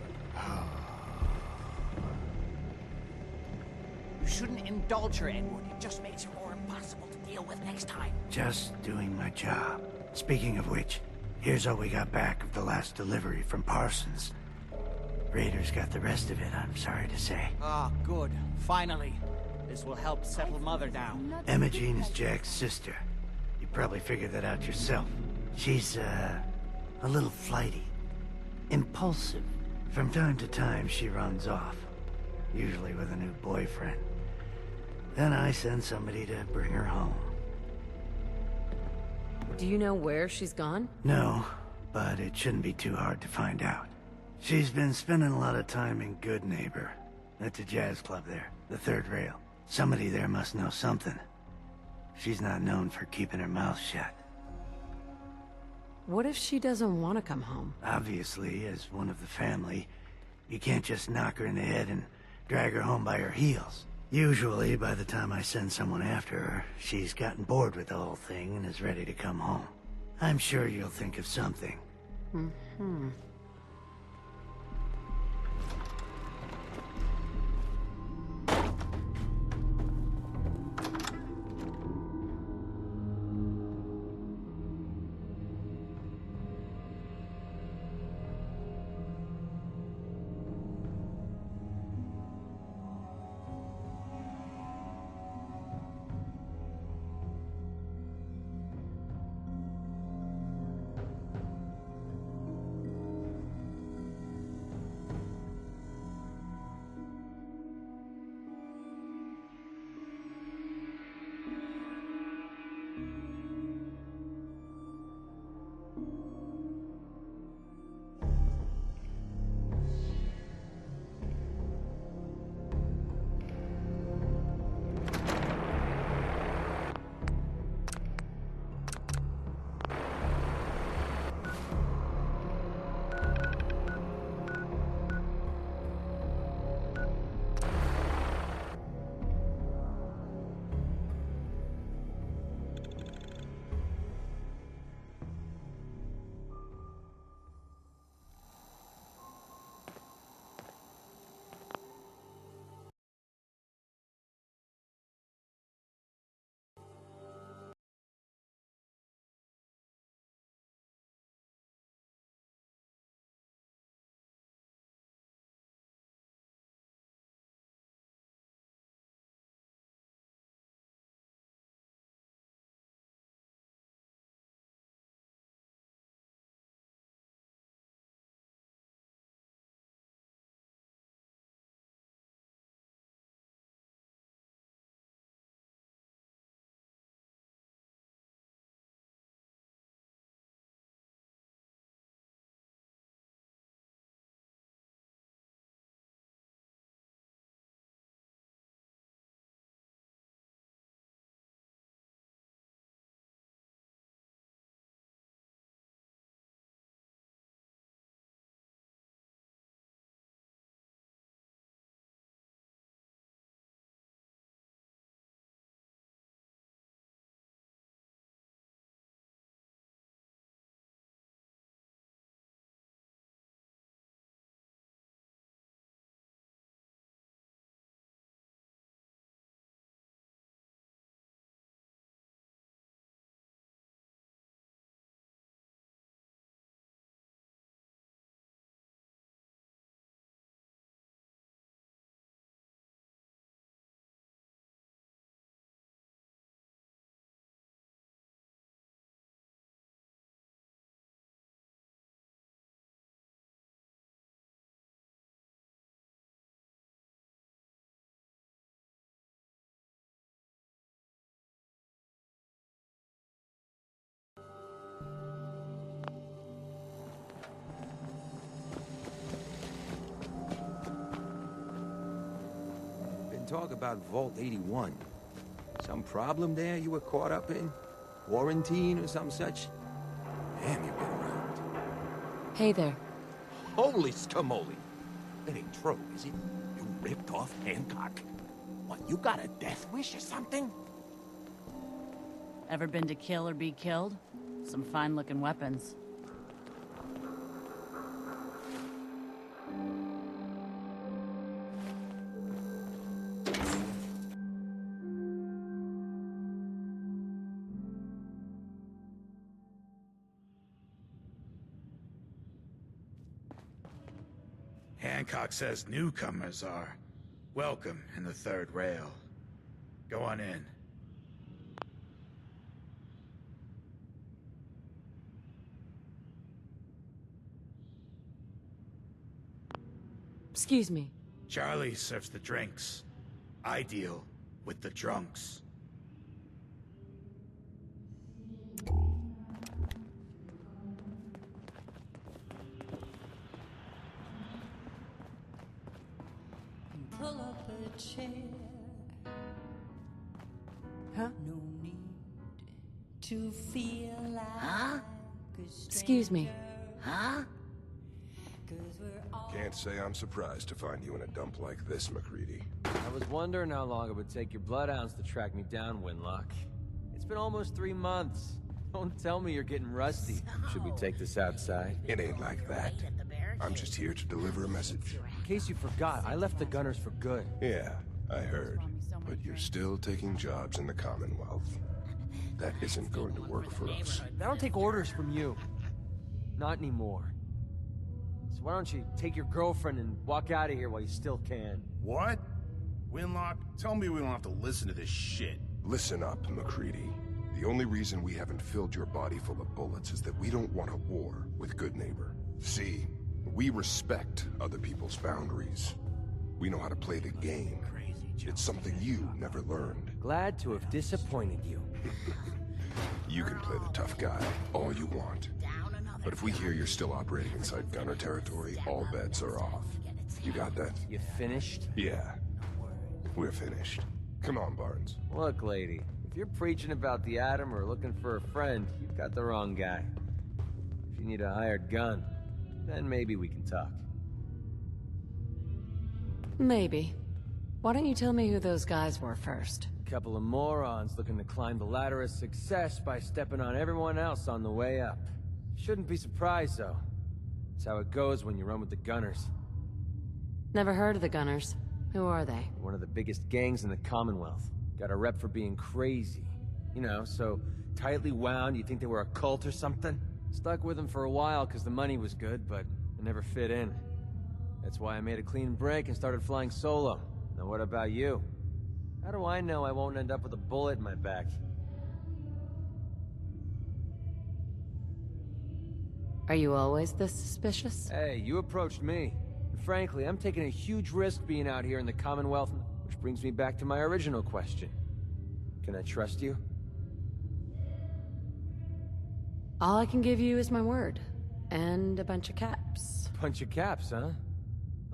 You shouldn't indulge her, Edward. It just makes her more impossible to deal with next time. Just doing my job. Speaking of which, here's all we got back of the last delivery from Parsons. Raiders got the rest of it, I'm sorry to say. Ah, good. Finally. This will help settle Mother down. Imogene is Jack's sister. You probably figured that out yourself. She's, a little flighty. Impulsive. From time to time, she runs off. Usually with a new boyfriend. Then I send somebody to bring her home. Do you know where she's gone? No, but it shouldn't be too hard to find out. She's been spending a lot of time in Good Neighbor. That's a jazz club there, the third rail. Somebody there must know something. She's not known for keeping her mouth shut. What if she doesn't want to come home? Obviously, as one of the family, you can't just knock her in the head and drag her home by her heels. Usually, by the time I send someone after her, she's gotten bored with the whole thing and is ready to come home. I'm sure you'll think of something. Mm-hmm. talk about Vault 81. Some problem there you were caught up in? Quarantine or some such? Damn, you've been around. Hey there. Holy scamoli! That ain't true, is it? You ripped off Hancock? What, you got a death wish or something? Ever been to kill or be killed? Some fine-looking weapons. Hancock says newcomers are welcome in the third rail. Go on in. Excuse me. Charlie serves the drinks. I deal with the drunks. Pull up a chair. Huh? No need to feel like Huh? Excuse me. Huh? Can't say I'm surprised to find you in a dump like this, MacReady. I was wondering how long it would take your bloodhounds to track me down, Winlock. It's been almost 3 months. Don't tell me you're getting rusty. Should we take this outside? It ain't like that. I'm just here to deliver a message. In case you forgot, I left the Gunners for good. Yeah, I heard. But you're still taking jobs in the Commonwealth. That isn't going to work for us. I don't take orders from you. Not anymore. So why don't you take your girlfriend and walk out of here while you still can? What? Winlock, tell me we don't have to listen to this shit. Listen up, MacReady. The only reason we haven't filled your body full of bullets is that we don't want a war with Good Neighbor. See, we respect other people's boundaries. We know how to play the game. It's something you never learned. Glad to have disappointed you. You can play the tough guy all you want. But if we hear you're still operating inside Gunner territory, all bets are off. You got that? You finished? Yeah. We're finished. Come on, Barnes. Look, lady. If you're preaching about the Atom or looking for a friend, you've got the wrong guy. If you need a hired gun, then maybe we can talk. Maybe. Why don't you tell me who those guys were first? A couple of morons looking to climb the ladder of success by stepping on everyone else on the way up. Shouldn't be surprised, though. It's how it goes when you run with the Gunners. Never heard of the Gunners. Who are they? One of the biggest gangs in the Commonwealth. Got a rep for being crazy. You know, so tightly wound you think they were a cult or something? Stuck with them for a while because the money was good, but it never fit in. That's why I made a clean break and started flying solo. Now what about you? How do I know I won't end up with a bullet in my back? Are you always this suspicious? Hey, you approached me. And frankly, I'm taking a huge risk being out here in the Commonwealth, which brings me back to my original question. Can I trust you? All I can give you is my word. And a bunch of caps. Bunch of caps, huh?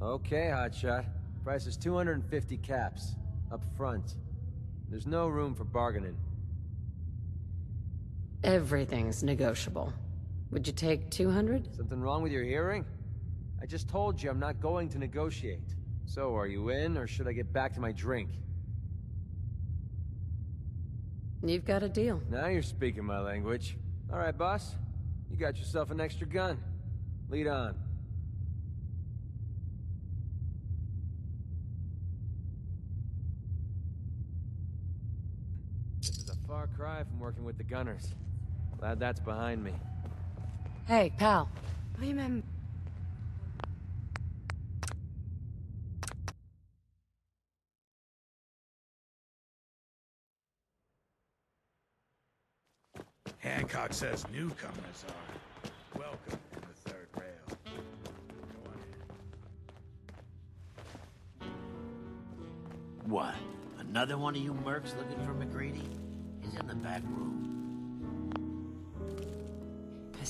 Okay, hotshot. Price is 250 caps. Up front. There's no room for bargaining. Everything's negotiable. Would you take 200? Something wrong with your hearing? I just told you I'm not going to negotiate. So, are you in, or should I get back to my drink? You've got a deal. Now you're speaking my language. All right, boss. You got yourself an extra gun. Lead on. This is a far cry from working with the Gunners. Glad that's behind me. Hey, pal. Remember. Hancock says newcomers are welcome in the third rail. Go on in. What? Another one of you mercs looking for MacReady? He's in the back room.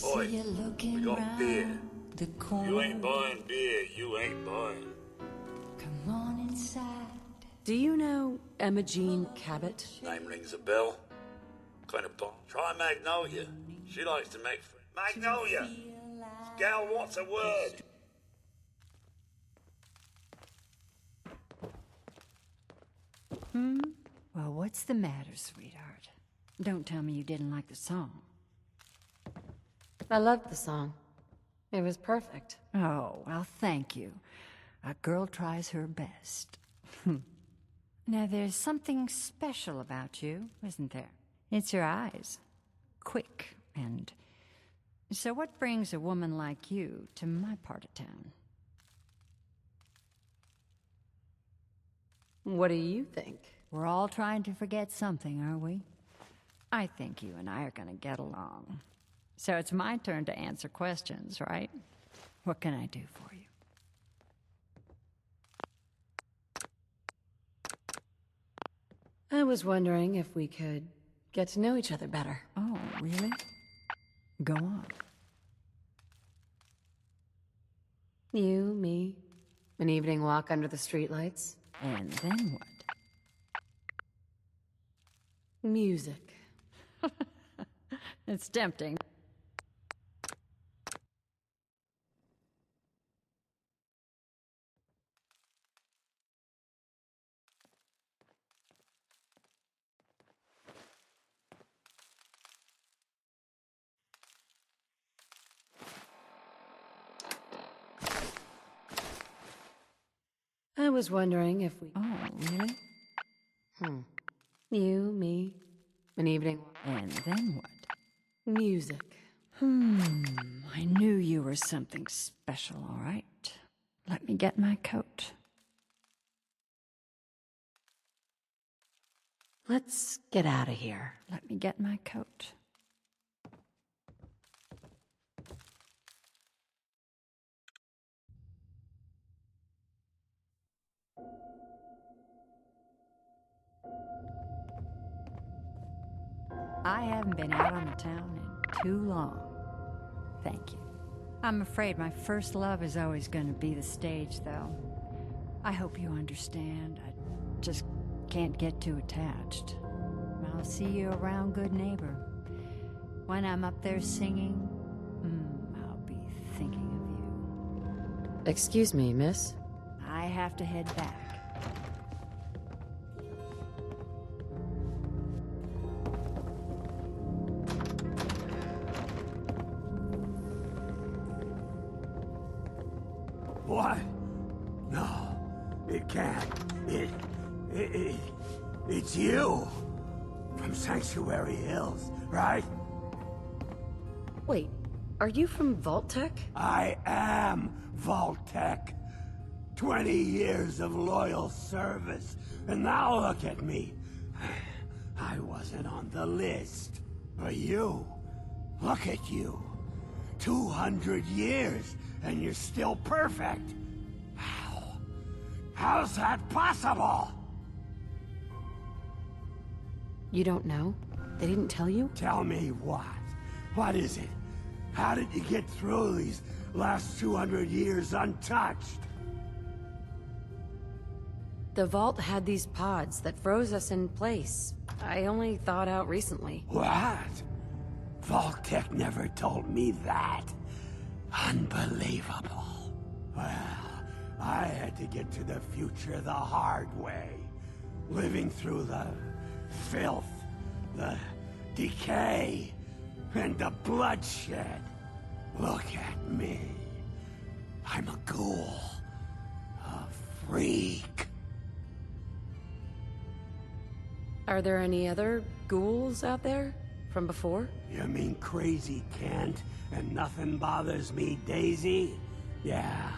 Boy, we got beer. You ain't buying beer, you ain't buying. Come on inside. Do you know Emma Jean Cabot? Name rings a bell. Kind of pop. Try Magnolia. She likes to make... Magnolia! Gal, what's a word? Well, what's the matter, sweetheart? Don't tell me you didn't like the song. I loved the song. It was perfect. Oh, well, thank you. A girl tries her best. Now, there's something special about you, isn't there? It's your eyes. Quick, and... So what brings a woman like you to my part of town? What do you think? We're all trying to forget something, aren't we? I think you and I are gonna get along. So it's my turn to answer questions, right? What can I do for you? I was wondering if we could get to know each other better. Oh, really? Go on. You, me, an evening walk under the streetlights. And then what? Music. It's tempting. I was wondering if we... Oh, really? You, me, an evening walk. And then what? Music. I knew you were something special, all right. Let me get my coat. Let's get out of here. Let me get my coat. I haven't been out on the town in too long. Thank you. I'm afraid my first love is always going to be the stage, though. I hope you understand. I just can't get too attached. I'll see you around, good neighbor. When I'm up there singing, I'll be thinking of you. Excuse me, miss? I have to head back. What? No, it can't. It's you. From Sanctuary Hills, right? Wait, are you from Vault-Tec? I am Vault-Tec. 20 years of loyal service, and now look at me. I wasn't on the list. But you, look at you. 200 years, and you're still perfect. How? How's that possible? You don't know? They didn't tell you? Tell me what? What is it? How did you get through these last 200 years untouched? The vault had these pods that froze us in place. I only thawed out recently. What? Vault-Tec never told me that. Unbelievable. Well, I had to get to the future the hard way. Living through the filth, the decay, and the bloodshed. Look at me. I'm a ghoul. A freak. Are there any other ghouls out there? From before? You mean crazy Kent and nothing bothers me, Daisy? Yeah,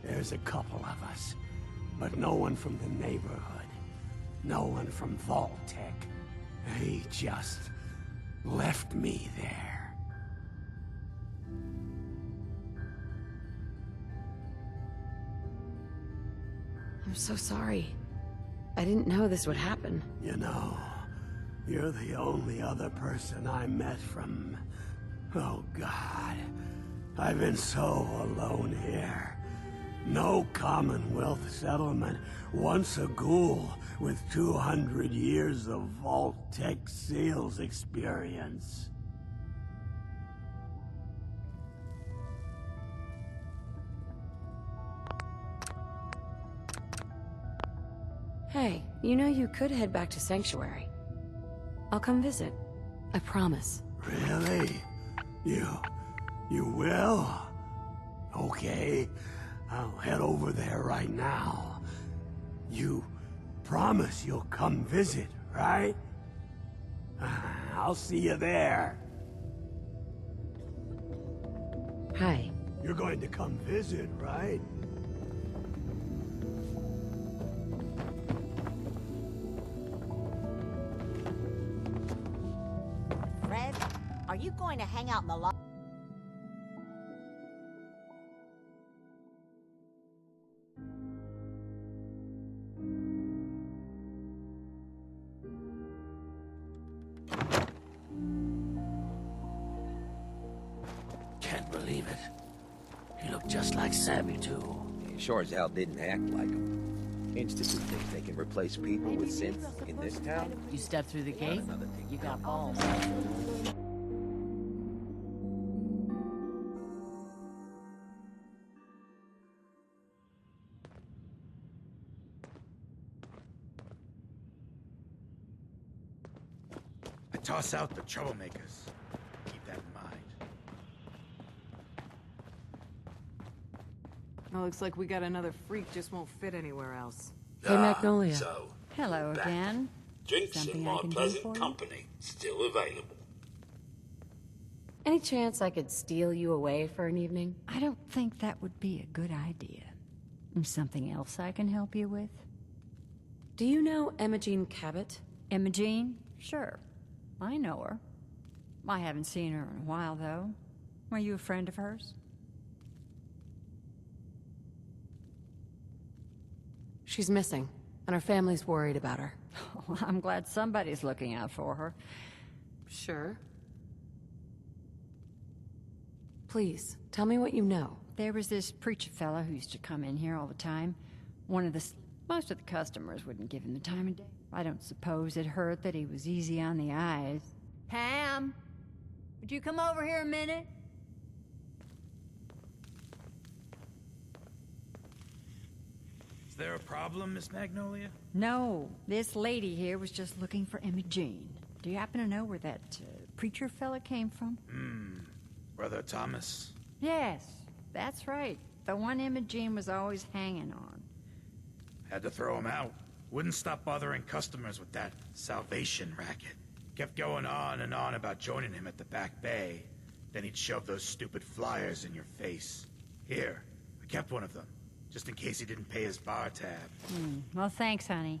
there's a couple of us. But no one from the neighborhood. No one from Vault-Tec. He just left me there. I'm so sorry. I didn't know this would happen. You know, you're the only other person I met from... Oh, God. I've been so alone here. No Commonwealth settlement wants a ghoul with 200 years of Vault-Tec sales experience. Hey, you know you could head back to Sanctuary. I'll come visit. I promise. Really? You will? Okay, I'll head over there right now. You promise you'll come visit, right? I'll see you there. Hi. You're going to come visit, right? Fred, are you going to hang out in the lobby? Can't believe it. You look just like Sammy, too. He sure as hell didn't act like him. Institute thinks they can replace people with synths in this town? You step through the gate, you got balls. I toss out the troublemakers. Keep that in mind. Well, looks like we got another freak, just won't fit anywhere else. Hey, Magnolia. So, Hello back. again. Drinks Something and I my can do pleasant for you? company still available. Any chance I could steal you away for an evening? I don't think that would be a good idea. Something else I can help you with? Do you know Imogene Cabot? Imogene? Sure. I know her. I haven't seen her in a while, though. Are you a friend of hers? She's missing, and her family's worried about her. Oh, I'm glad somebody's looking out for her. Sure. Please, tell me what you know. There was this preacher fella who used to come in here all the time. Most of the customers wouldn't give him the time of day. I don't suppose it hurt that he was easy on the eyes. Pam! Would you come over here a minute? Is there a problem, Miss Magnolia? No, this lady here was just looking for Imogene. Do you happen to know where that preacher fella came from? Brother Thomas? Yes, that's right. The one Imogene was always hanging on. Had to throw him out. Wouldn't stop bothering customers with that salvation racket. Kept going on and on about joining him at the back bay. Then he'd shove those stupid flyers in your face. Here, I kept one of them, just in case he didn't pay his bar tab. Well, thanks, honey.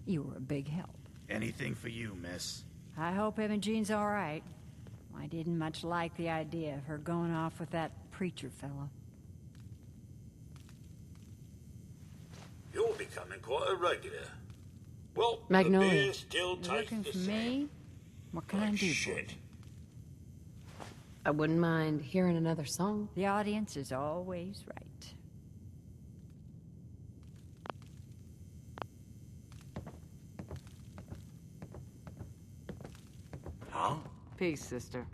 You were a big help. Anything for you, miss. I hope Imogene's all right. I didn't much like the idea of her going off with that preacher fella. You're becoming quite a regular. Well, Magnolia. the beer still You tastes looking the for same. me? What can I do for you? Shit. I wouldn't mind hearing another song. The audience is always right. Huh? Peace, sister.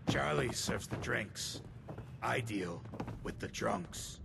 Charlie serves the drinks. I deal with the drunks.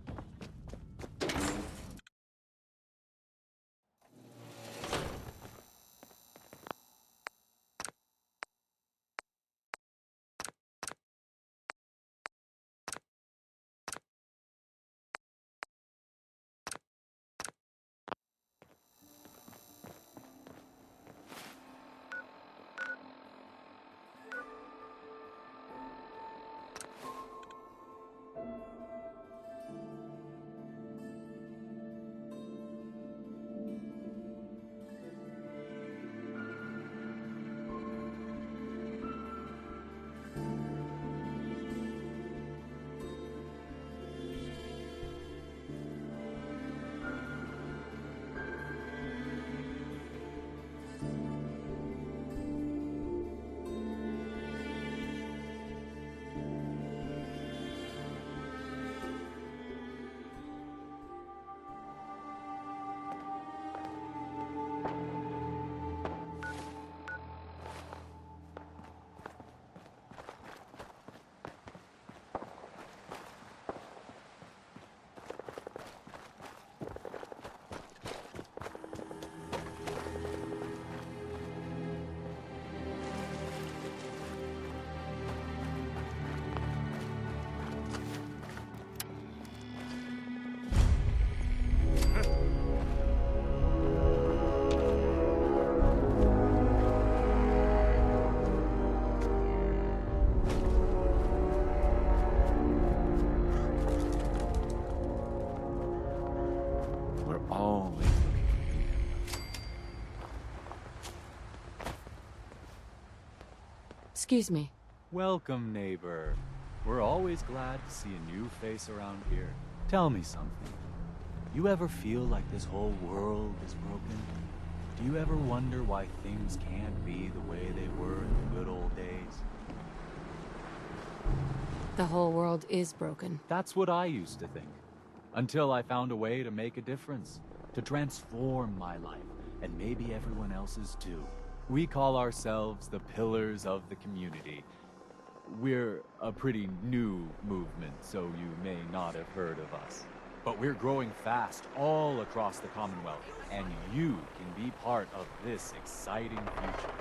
Excuse me. Welcome, neighbor. We're always glad to see a new face around here. Tell me something. You ever feel like this whole world is broken? Do you ever wonder why things can't be the way they were in the good old days? The whole world is broken. That's what I used to think. Until I found a way to make a difference. To transform my life, and maybe everyone else's too. We call ourselves the Pillars of the Community. We're a pretty new movement, so you may not have heard of us. But we're growing fast all across the Commonwealth, and you can be part of this exciting future.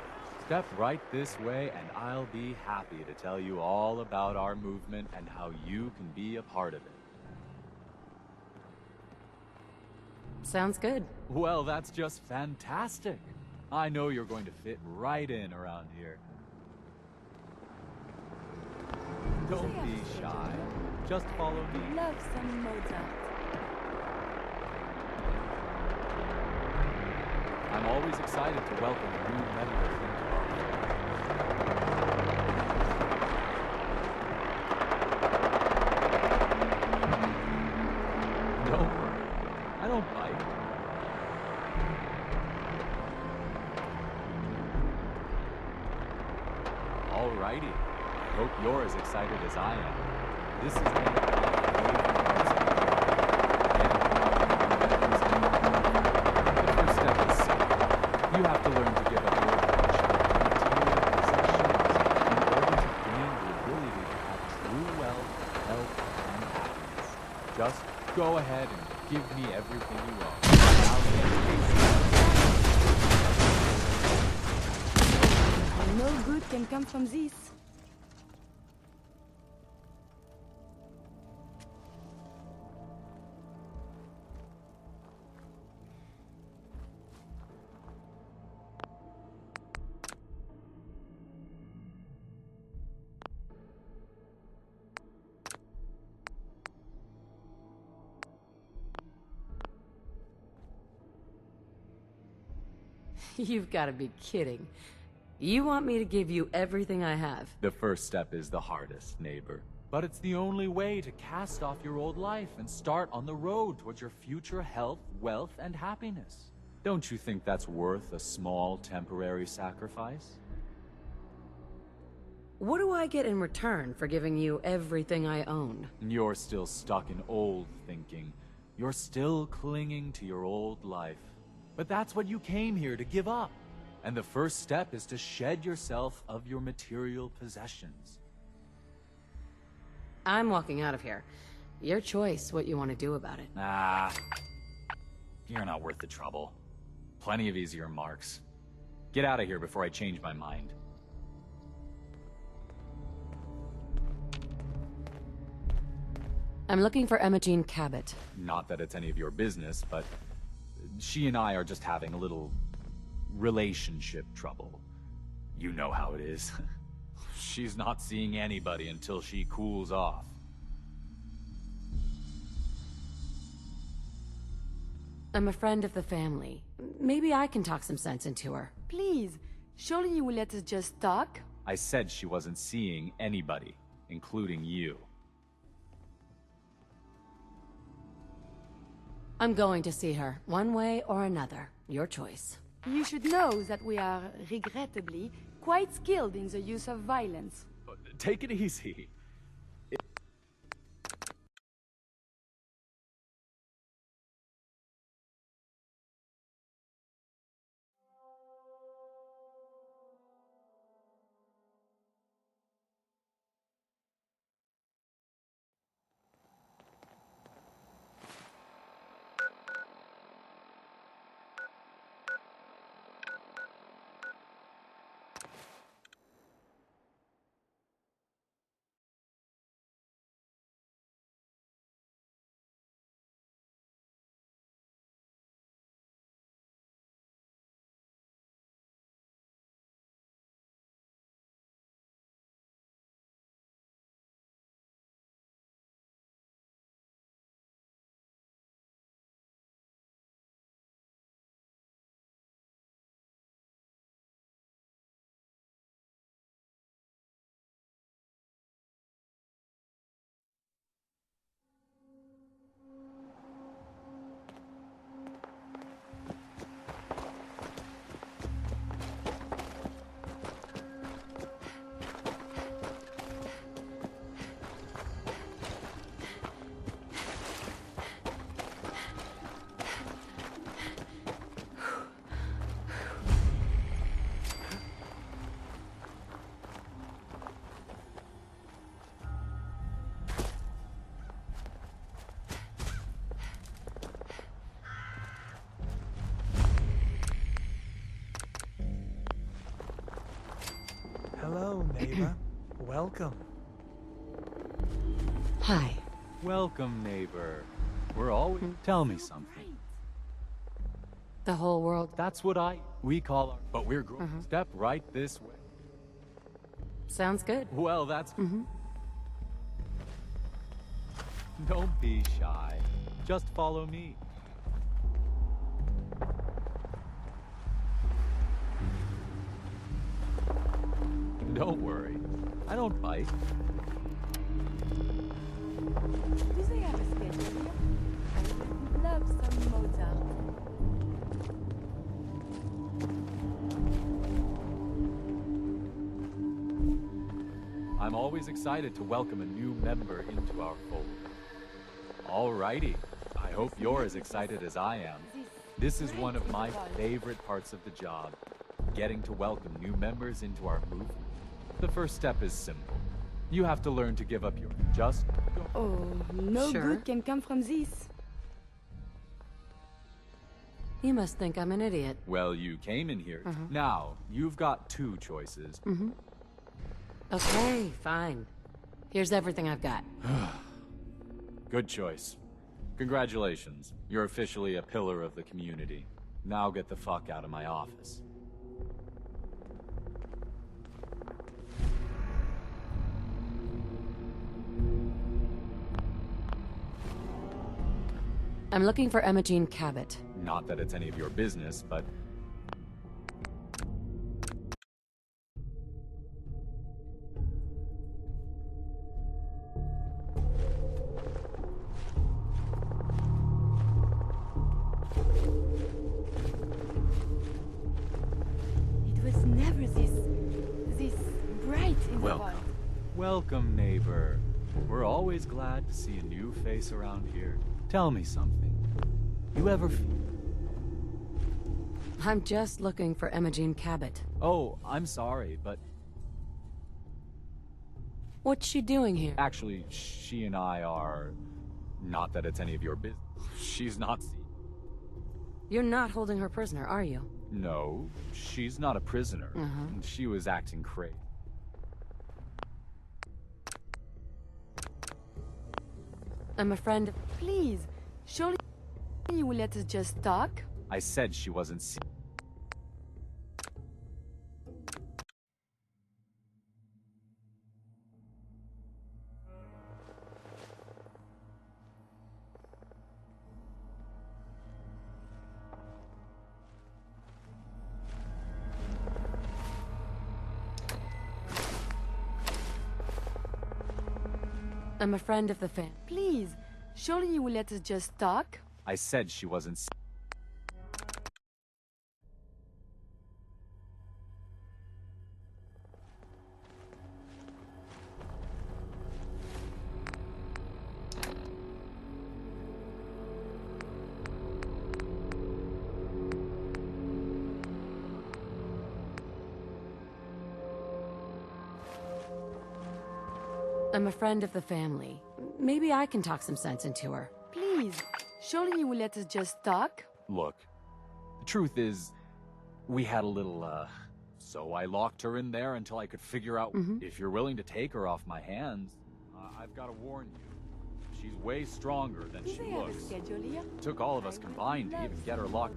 Step right this way, and I'll be happy to tell you all about our movement and how you can be a part of it. Sounds good. Well, that's just fantastic. I know you're going to fit right in around here. Don't be shy. Just follow me. Love some Mozart. I'm always excited to welcome new members into our family. Don't worry. I don't bite. Alrighty. I hope you're as excited as I am. This is one of my favorite parts of the job. The first step is simple. You have to learn to give up your attention to material possessions in order to gain the ability to have true wealth, health, and happiness. Just go ahead and give me everything you own. No good can come from this. You've got to be kidding. You want me to give you everything I have? The first step is the hardest, neighbor. But it's the only way to cast off your old life and start on the road towards your future health, wealth, and happiness. Don't you think that's worth a small, temporary sacrifice? What do I get in return for giving you everything I own? You're still stuck in old thinking. You're still clinging to your old life. But that's what you came here to give up. And the first step is to shed yourself of your material possessions. I'm walking out of here. Your choice what you want to do about it. Nah. You're not worth the trouble. Plenty of easier marks. Get out of here before I change my mind. I'm looking for Emma Jean Cabot. Not that it's any of your business, but she and I are just having a little relationship trouble. You know how it is. She's not seeing anybody until she cools off. I'm a friend of the family. Maybe I can talk some sense into her. Please, surely you will let us just talk? I said she wasn't seeing anybody, including you. I'm going to see her, one way or another. Your choice. You should know that we are, regrettably, quite skilled in the use of violence. Take it easy. Hello, neighbor. Welcome. Hi. Welcome, neighbor. We're always... Tell me something. The whole world. That's what we call our... But we're growing. Step right this way. Sounds good. Well, that's... Don't be shy. Just follow me. Don't worry. I don't bite. Do they have a schedule here? I would love some Mozart. I'm always excited to welcome a new member into our fold. Alrighty. I hope you're as excited as I am. This is one of my favorite parts of the job. Getting to welcome new members into our movement. The first step is simple. You have to learn to give up your... Just go. Oh, no good can come from this. You must think I'm an idiot. Well, you came in here. Now, you've got two choices. Okay, fine. Here's everything I've got. Good choice. Congratulations. You're officially a pillar of the community. Now get the fuck out of my office. I'm looking for Emma Jean Cabot. Not that it's any of your business, but... It was never this bright in the world. Welcome, neighbor. We're always glad to see a new face around here. Tell me something. You ever feel... I'm just looking for Emma Jean Cabot. Oh, I'm sorry, but... What's she doing here? Actually, she and I are... Not that it's any of your business. She's not... You're not holding her prisoner, are you? No, she's not a prisoner. She was acting crazy. I'm a friend. Please, surely you will let us just talk? I said she wasn't I'm a friend of the fan. Please, surely you will let us just talk? I said she wasn't I'm a friend of the family. Maybe I can talk some sense into her. Please, surely you will let us just talk? Look, the truth is, we had a little, so I locked her in there until I could figure out if you're willing to take her off my hands. I've got to warn you, she's way stronger than she looks. It took all of us combined to even get her locked.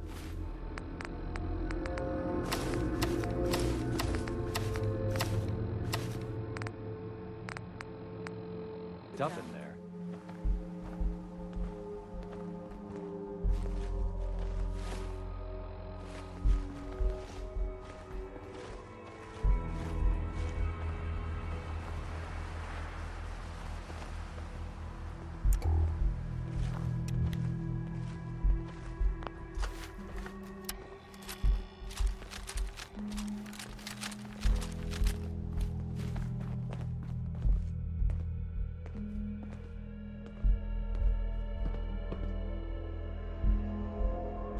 Stuff in there.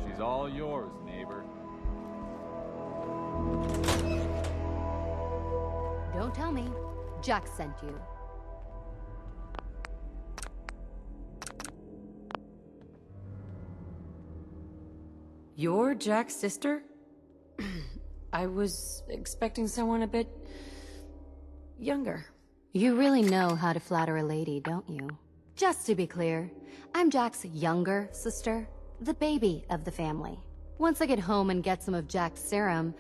She's all yours, neighbor. Don't tell me. Jack sent you. You're Jack's sister? I was expecting someone a bit younger. You really know how to flatter a lady, don't you? Just to be clear, I'm Jack's younger sister, the baby of the family. Once I get home and get some of Jack's serum,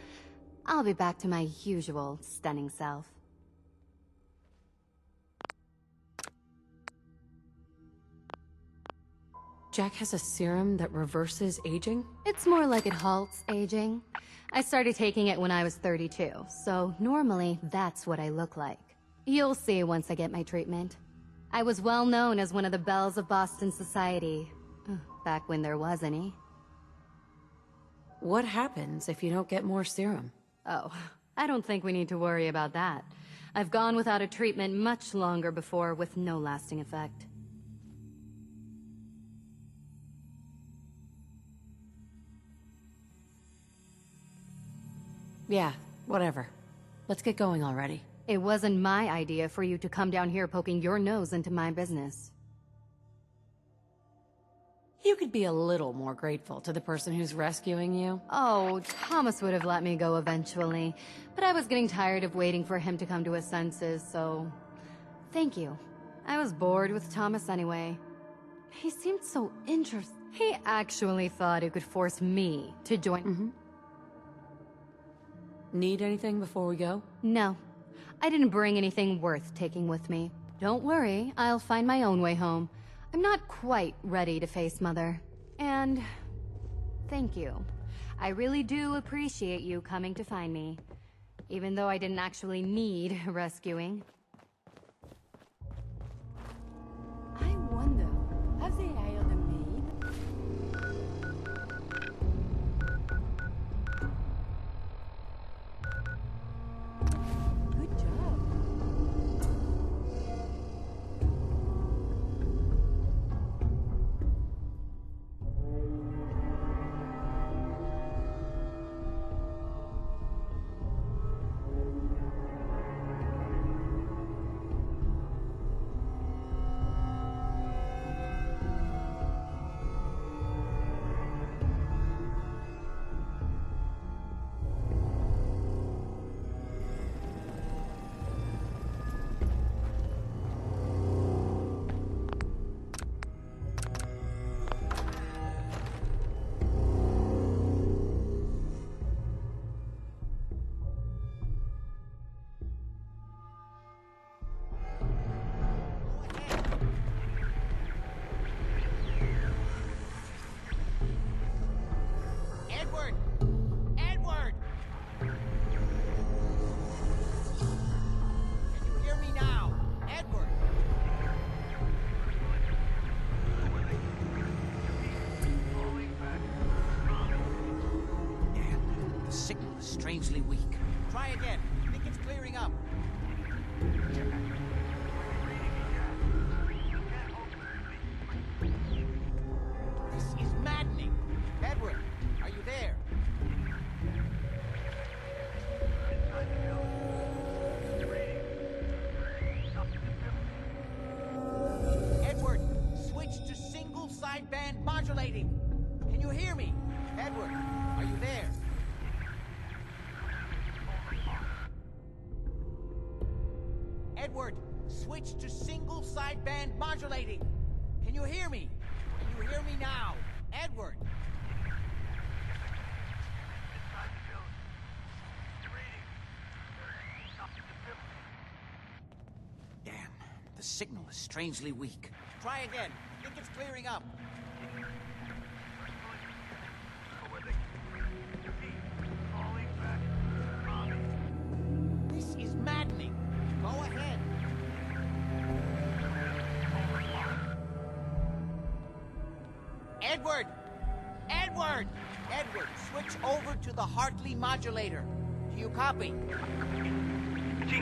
I'll be back to my usual stunning self. Jack has a serum that reverses aging? It's more like it halts aging. I started taking it when I was 32, so normally that's what I look like. You'll see once I get my treatment. I was well known as one of the belles of Boston society, back when there was any. What happens if you don't get more serum? Oh, I don't think we need to worry about that. I've gone without a treatment much longer before with no lasting effect. Yeah, whatever. Let's get going already. It wasn't my idea for you to come down here poking your nose into my business. You could be a little more grateful to the person who's rescuing you. Oh, Thomas would have let me go eventually, but I was getting tired of waiting for him to come to his senses, so... Thank you. I was bored with Thomas anyway. He seemed so interested. He actually thought he could force me to join... Need anything before we go? No. I didn't bring anything worth taking with me. Don't worry, I'll find my own way home. I'm not quite ready to face Mother. And... thank you. I really do appreciate you coming to find me. Even though I didn't actually need rescuing. I wonder, have they hired a maid? Good job. Edward! Edward! Can you hear me now? Edward! Damn, the signal is strangely weak. Try again. I think it's clearing up. This is maddening. Edward, are you there? Edward, switch to single sideband modulating. Can you hear me? Edward, are you there? Edward, switch to single sideband modulating. Can you hear me? Can you hear me now? Edward! Damn, the signal is strangely weak. Try again. I think it's clearing up. This is maddening. Go ahead. Edward! Edward! Edward, switch over to the Hartley modulator. Do you copy?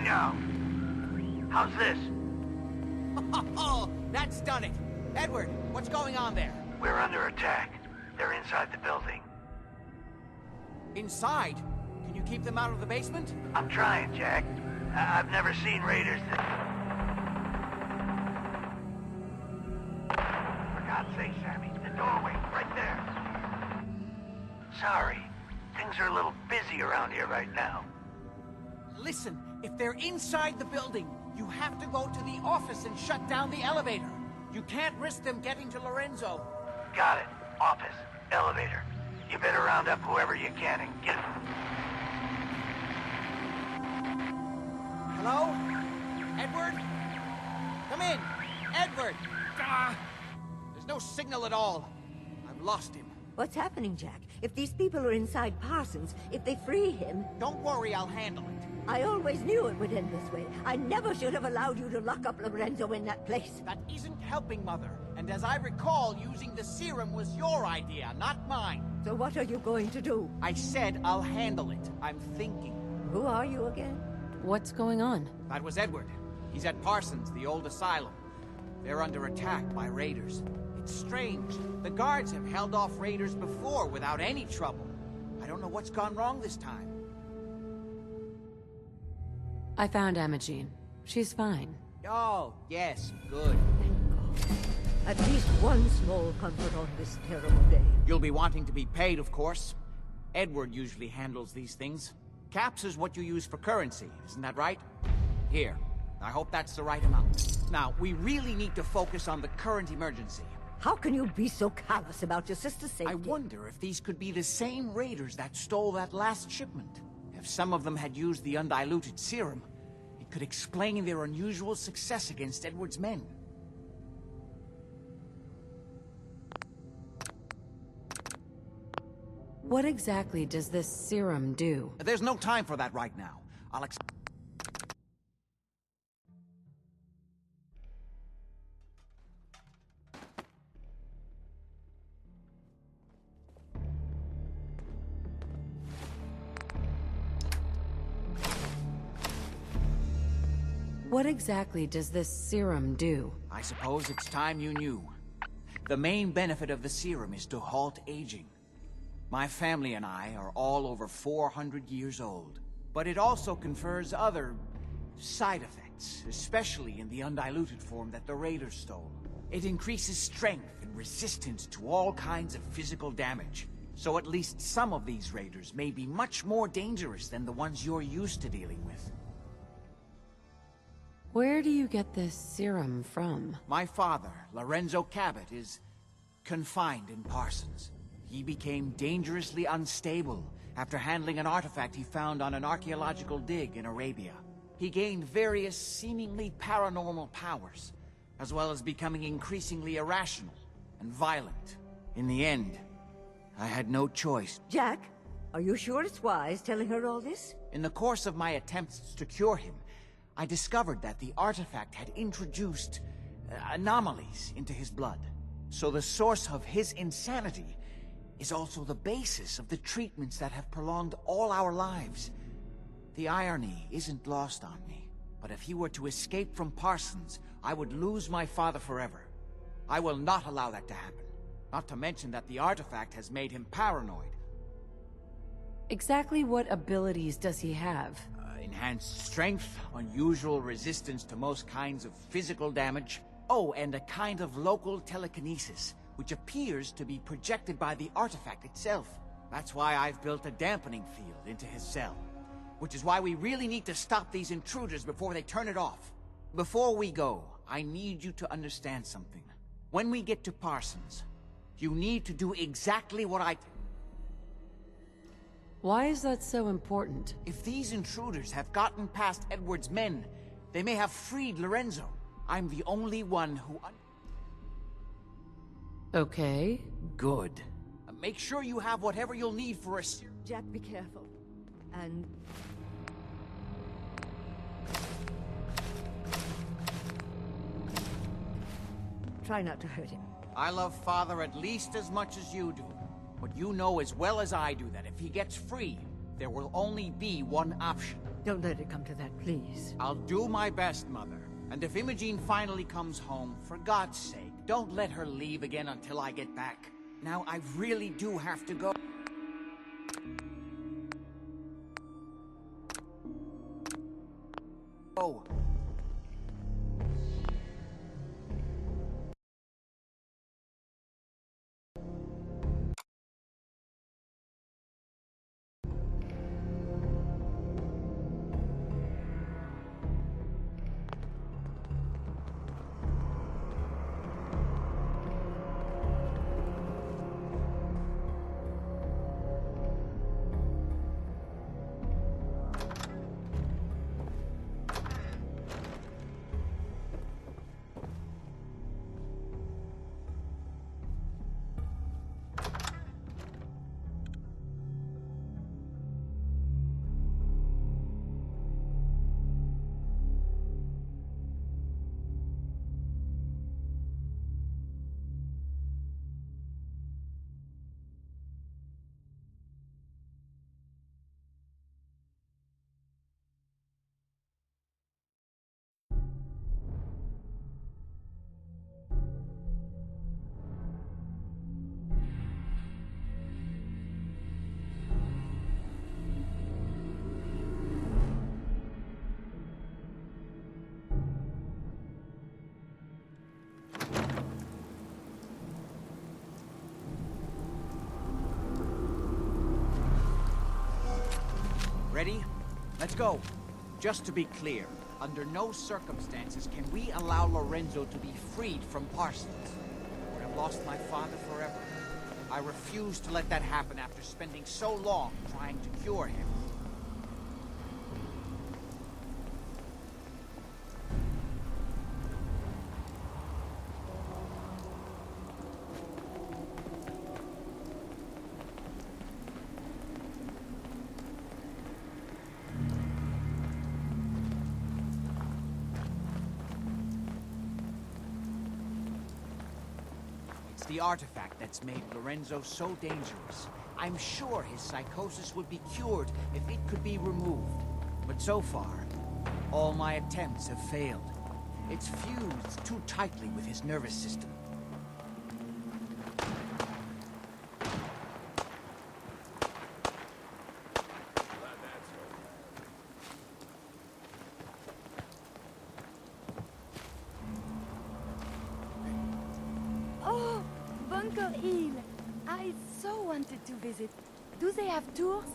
Now. How's this? Oh, that's done it. Edward, what's going on there? We're under attack. They're inside the building. Inside? Can you keep them out of the basement? I'm trying, Jack. I've never seen raiders that... For God's sake, Sammy, the doorway, right there. Sorry, things are a little busy around here right now. Listen, if they're inside the building, you have to go to the office and shut down the elevator. You can't risk them getting to Lorenzo. Got it. Office. Elevator. You better round up whoever you can and get... Hello? Edward? Come in! Edward! There's no signal at all. I've lost him. What's happening, Jack? If these people are inside Parsons, if they free him... Don't worry, I'll handle it. I always knew it would end this way. I never should have allowed you to lock up Lorenzo in that place. That isn't helping, Mother. And as I recall, using the serum was your idea, not mine. So what are you going to do? I said I'll handle it. I'm thinking. Who are you again? What's going on? That was Edward. He's at Parsons, the old asylum. They're under attack by raiders. It's strange. The guards have held off raiders before without any trouble. I don't know what's gone wrong this time. I found Imogene. She's fine. Oh, yes, good. Thank God. At least one small comfort on this terrible day. You'll be wanting to be paid, of course. Edward usually handles these things. Caps is what you use for currency, isn't that right? Here. I hope that's the right amount. Now, we really need to focus on the current emergency. How can you be so callous about your sister's safety? I wonder if these could be the same raiders that stole that last shipment. If some of them had used the undiluted serum, it could explain their unusual success against Edward's men. What exactly does this serum do? There's no time for that right now. I'll What exactly does this serum do? I suppose it's time you knew. The main benefit of the serum is to halt aging. My family and I are all over 400 years old. But it also confers other side effects, especially in the undiluted form that the raiders stole. It increases strength and resistance to all kinds of physical damage. So at least some of these raiders may be much more dangerous than the ones you're used to dealing with. Where do you get this serum from? My father, Lorenzo Cabot, is confined in Parsons. He became dangerously unstable after handling an artifact he found on an archaeological dig in Arabia. He gained various seemingly paranormal powers, as well as becoming increasingly irrational and violent. In the end, I had no choice. Jack, are you sure it's wise telling her all this? In the course of my attempts to cure him, I discovered that the artifact had introduced anomalies into his blood. So the source of his insanity is also the basis of the treatments that have prolonged all our lives. The irony isn't lost on me, but if he were to escape from Parsons, I would lose my father forever. I will not allow that to happen. Not to mention that the artifact has made him paranoid. Exactly what abilities does he have? Enhanced strength, unusual resistance to most kinds of physical damage. Oh, and a kind of local telekinesis, which appears to be projected by the artifact itself. That's why I've built a dampening field into his cell. Which is why we really need to stop these intruders before they turn it off. Before we go, I need you to understand something. When we get to Parsons, you need to do exactly what I... Why is that so important? If these intruders have gotten past Edward's men, they may have freed Lorenzo. I'm the only one who... Okay. Good. Make sure you have whatever you'll need for a... Jack, be careful. And... try not to hurt him. I love Father at least as much as you do. But you know as well as I do that if he gets free, there will only be one option. Don't let it come to that, please. I'll do my best, Mother. And if Imogene finally comes home, for God's sake, don't let her leave again until I get back. Now, I really do have to go. Oh. Ready? Let's go. Just to be clear, under no circumstances can we allow Lorenzo to be freed from Parsons. I would have lost my father forever. I refuse to let that happen after spending so long trying to cure him. The artifact that's made Lorenzo so dangerous. I'm sure his psychosis would be cured if it could be removed. But so far, all my attempts have failed. It's fused too tightly with his nervous system. Oh, Bunker Hill. I so wanted to visit. Do they have tours?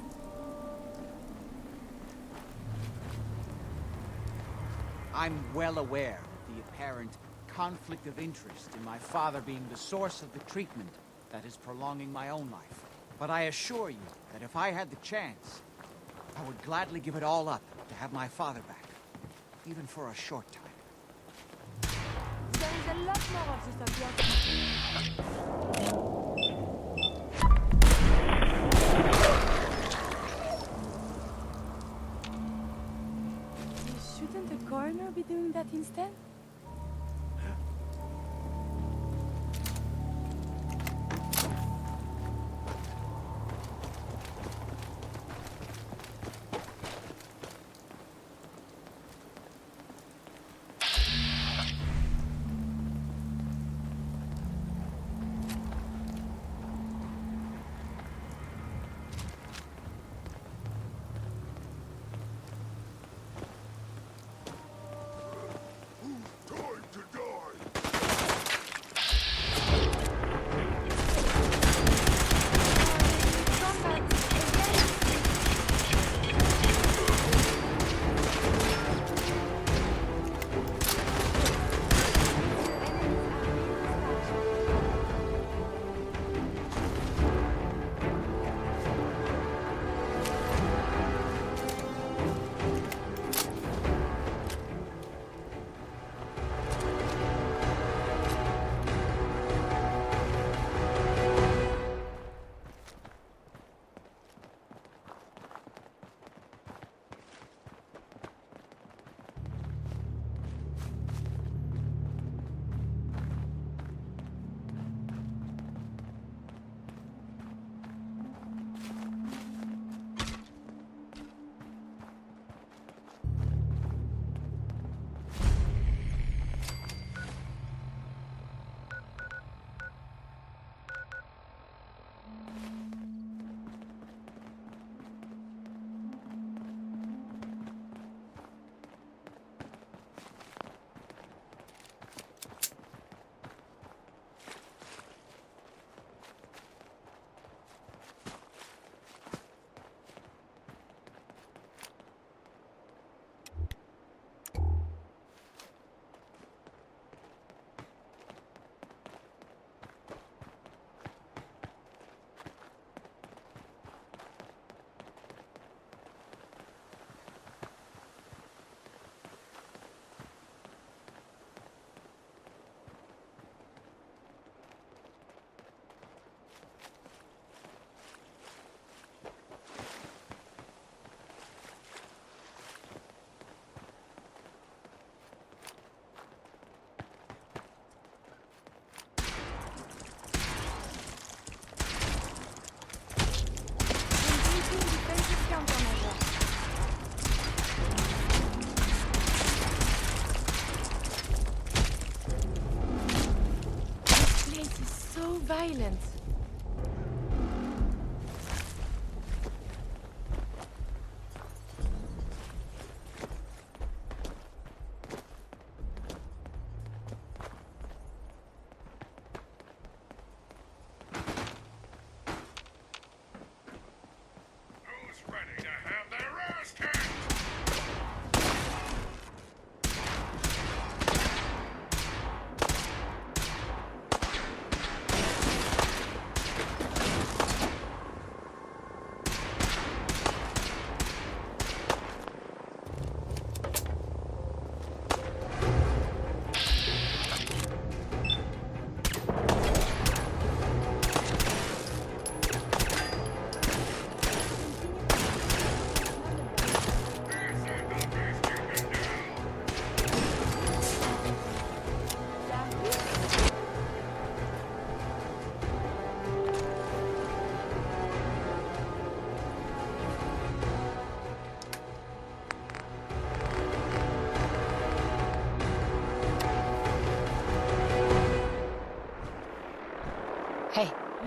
I'm well aware of the apparent conflict of interest in my father being the source of the treatment that is prolonging my own life. But I assure you that if I had the chance, I would gladly give it all up to have my father back, even for a short time. There is a lot more of this obvious. Shouldn't the coroner be doing that instead?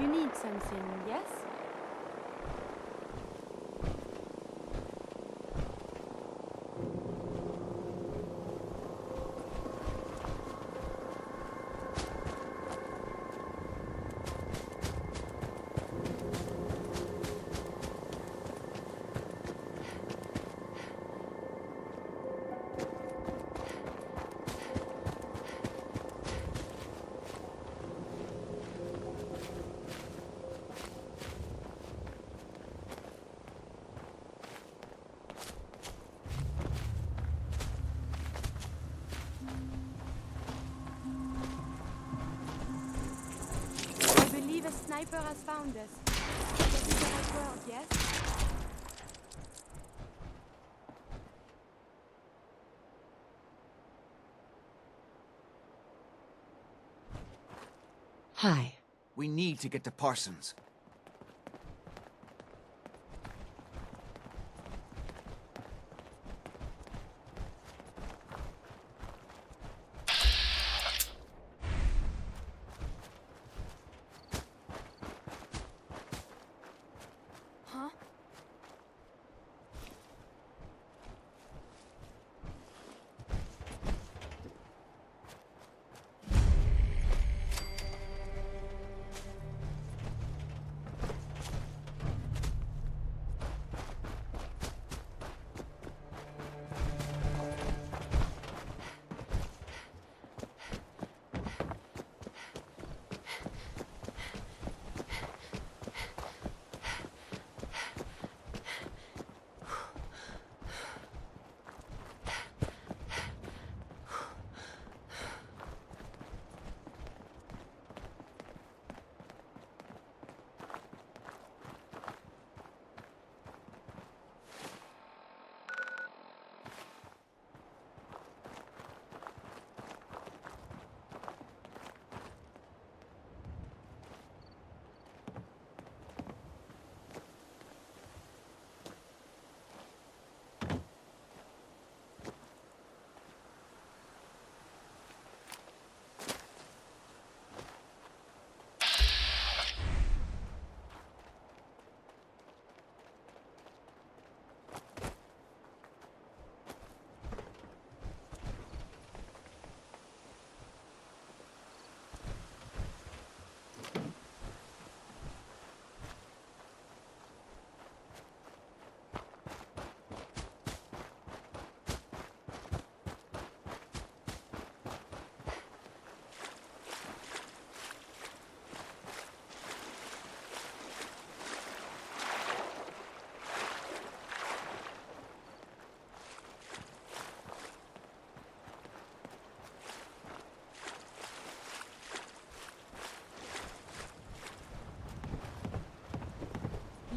You need something, yes? A sniper has found us. This is the right word, yes? Hi. We need to get to Parsons. Huh?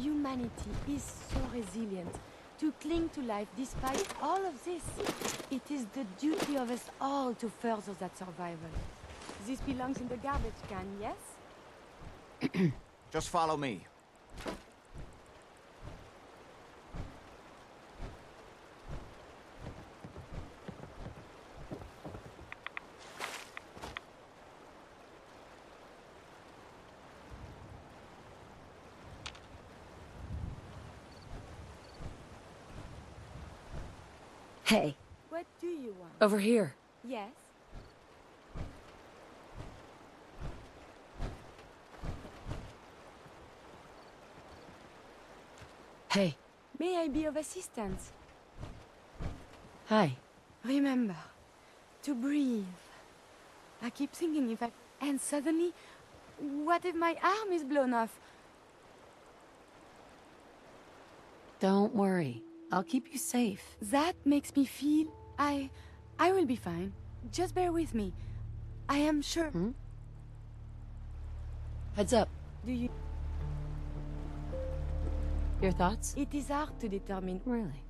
Humanity is so resilient. To cling to life despite all of this. It is the duty of us all to further that survival. This belongs in the garbage can, yes? Just follow me. Hey. What do you want? Over here. Yes? Hey. May I be of assistance? Hi. Remember, to breathe. I keep thinking if I... And suddenly, what if my arm is blown off? Don't worry. I'll keep you safe. That makes me feel... I will be fine. Just bear with me. I am sure... Hmm? Heads up. Do you... Your thoughts? It is hard to determine... Really?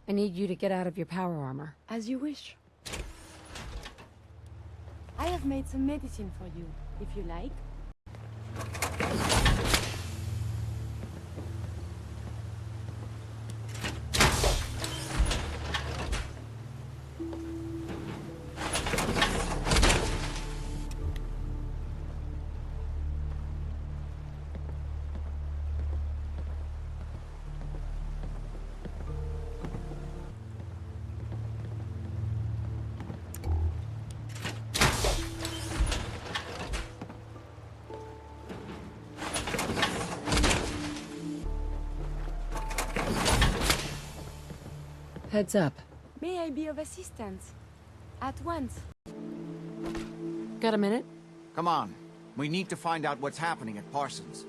I need you to get out of your power armor. As you wish. I have made some medicine for you, if you like. Heads up. May I be of assistance? At once. Got a minute? Come on. We need to find out what's happening at Parsons.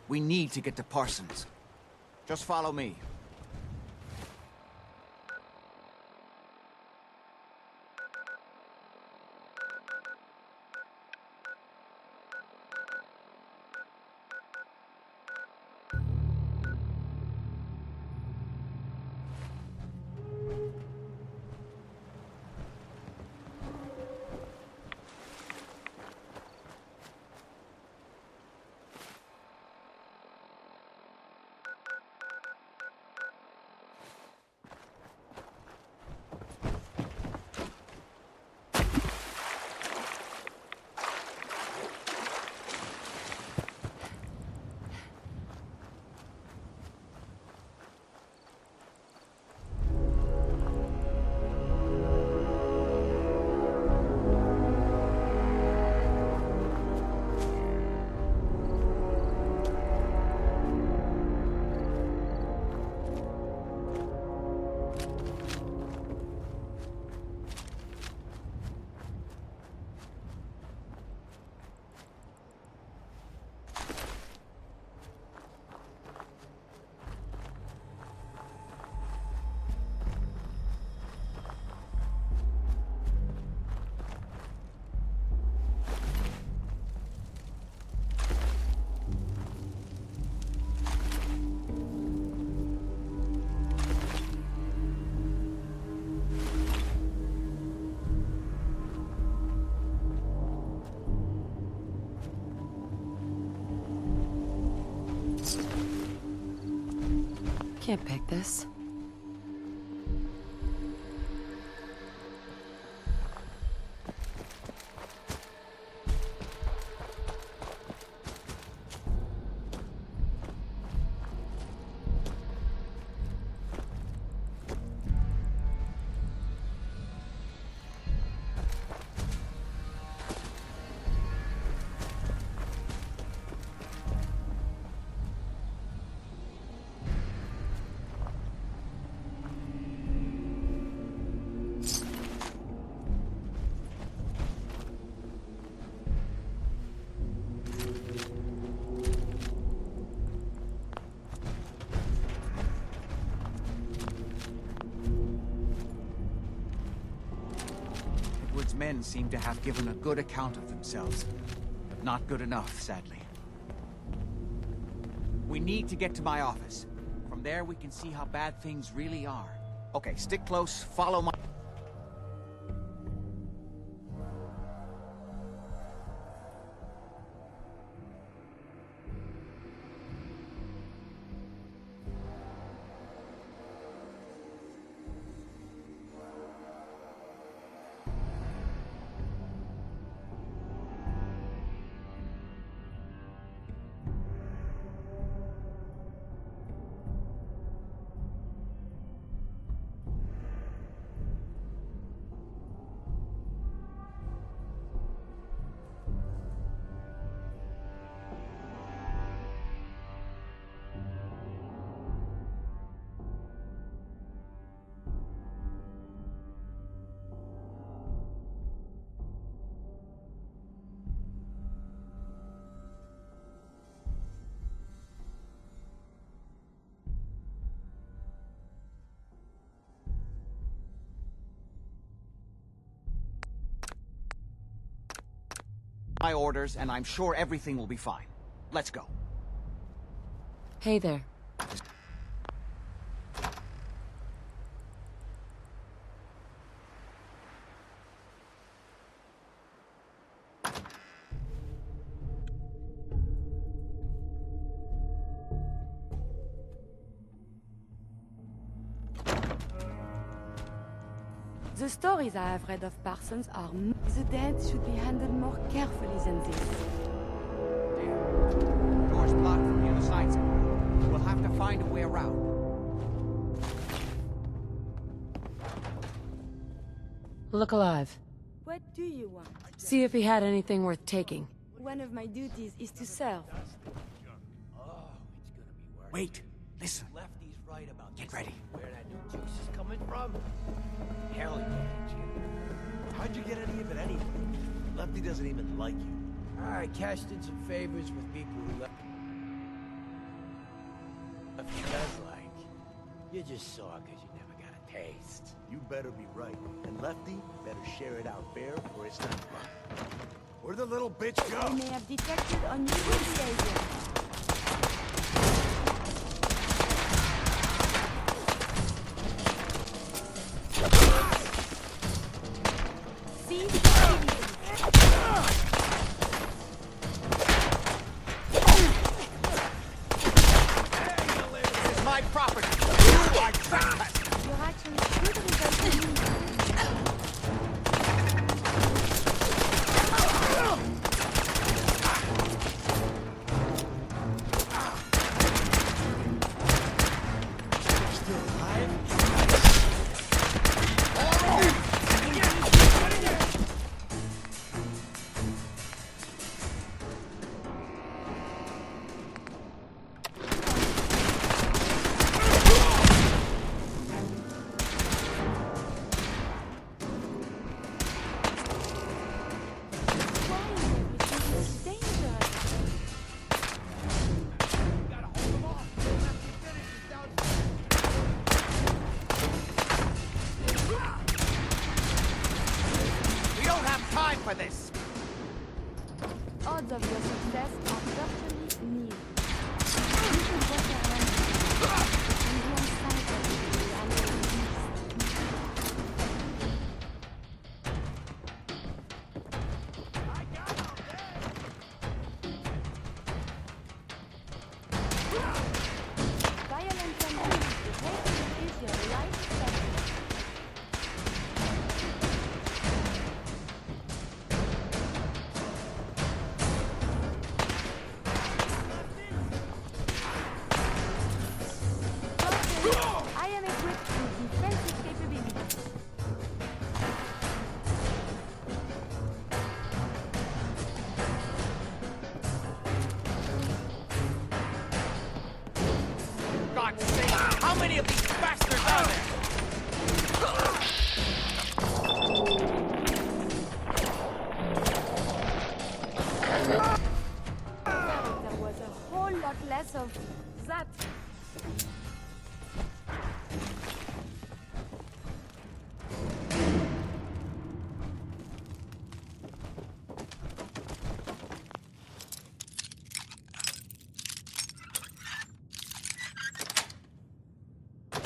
We need to get to Parsons. Just follow me. can't pick this. Men seem to have given a good account of themselves, but not good enough, sadly. We need to get to my office. From there, we can see how bad things really are. Okay, stick close, follow my... My orders, and I'm sure everything will be fine. Let's go. Hey there. The stories I have read of Parsons are... The dead should be handled more carefully than this. Door's blocked from the other side. We'll have to find a way around. Look alive. What do you want? See if he had anything worth taking. One of my duties is to serve. Wait, listen. Lefty's right about Get ready. Where that new juice is coming from? Hell yeah, Jim. How'd you get any of it anyway? Lefty doesn't even like you. I cashed in some favors with people who Lefty does like. You just saw because you never got a taste. You better be right. And Lefty better share it out fair or it's not fun. Where'd the little bitch go? I may have detected unusual behavior. God's sake! How many of these bastards are there? There was a whole lot less of that.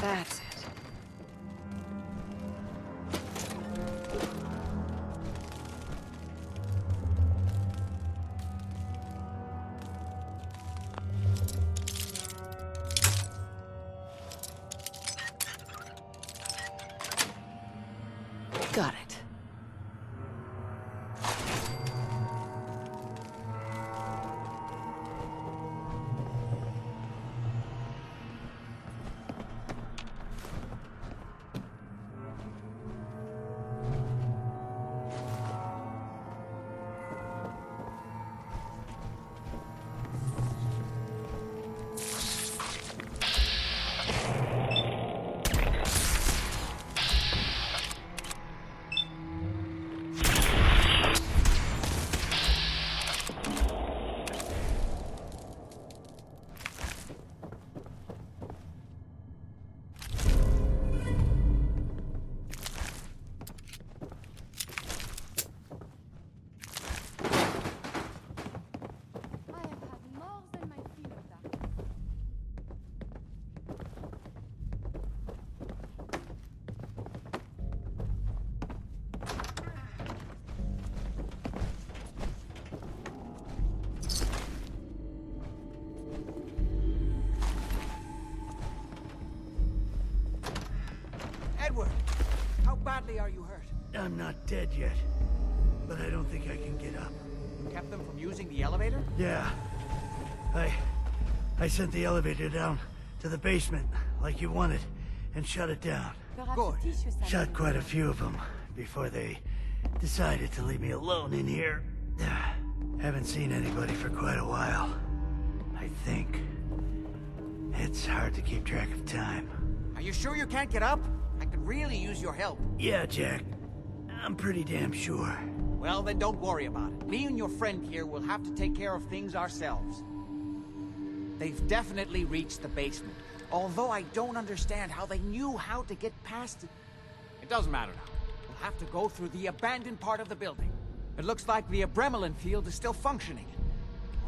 That's it. Got it. Edward, how badly are you hurt? I'm not dead yet, but I don't think I can get up. You kept them from using the elevator? Yeah. I sent the elevator down to the basement, like you wanted, and shut it down. Good. Shot quite a few of them before they decided to leave me alone in here. Haven't seen anybody for quite a while. I think. It's hard to keep track of time. Are you sure you can't get up? I could really use your help. Yeah, Jack. I'm pretty damn sure. Well, then don't worry about it. Me and your friend here will have to take care of things ourselves. They've definitely reached the basement. Although I don't understand how they knew how to get past it. It doesn't matter now. We'll have to go through the abandoned part of the building. It looks like the Abremelin field is still functioning.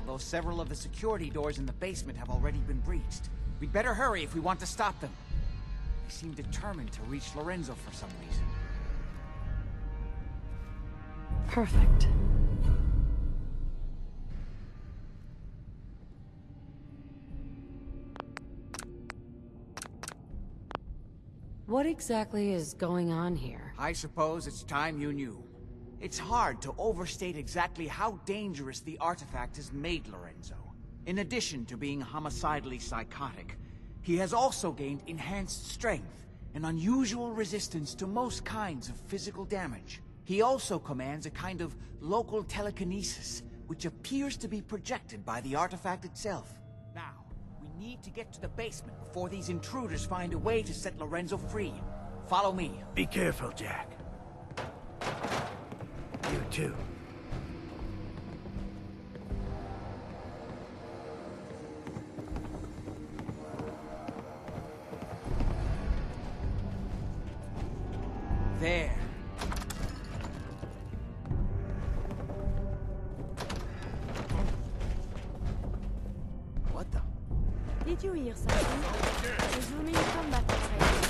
Although several of the security doors in the basement have already been breached. We'd better hurry if we want to stop them. They seem determined to reach Lorenzo for some reason. Perfect. What exactly is going on here? I suppose it's time you knew. It's hard to overstate exactly how dangerous the artifact has made Lorenzo. In addition to being homicidally psychotic, he has also gained enhanced strength and unusual resistance to most kinds of physical damage. He also commands a kind of local telekinesis, which appears to be projected by the artifact itself. Now, we need to get to the basement before these intruders find a way to set Lorenzo free. Follow me. Be careful, Jack. You too. There. What the? Did you hear something? Resuming combat training.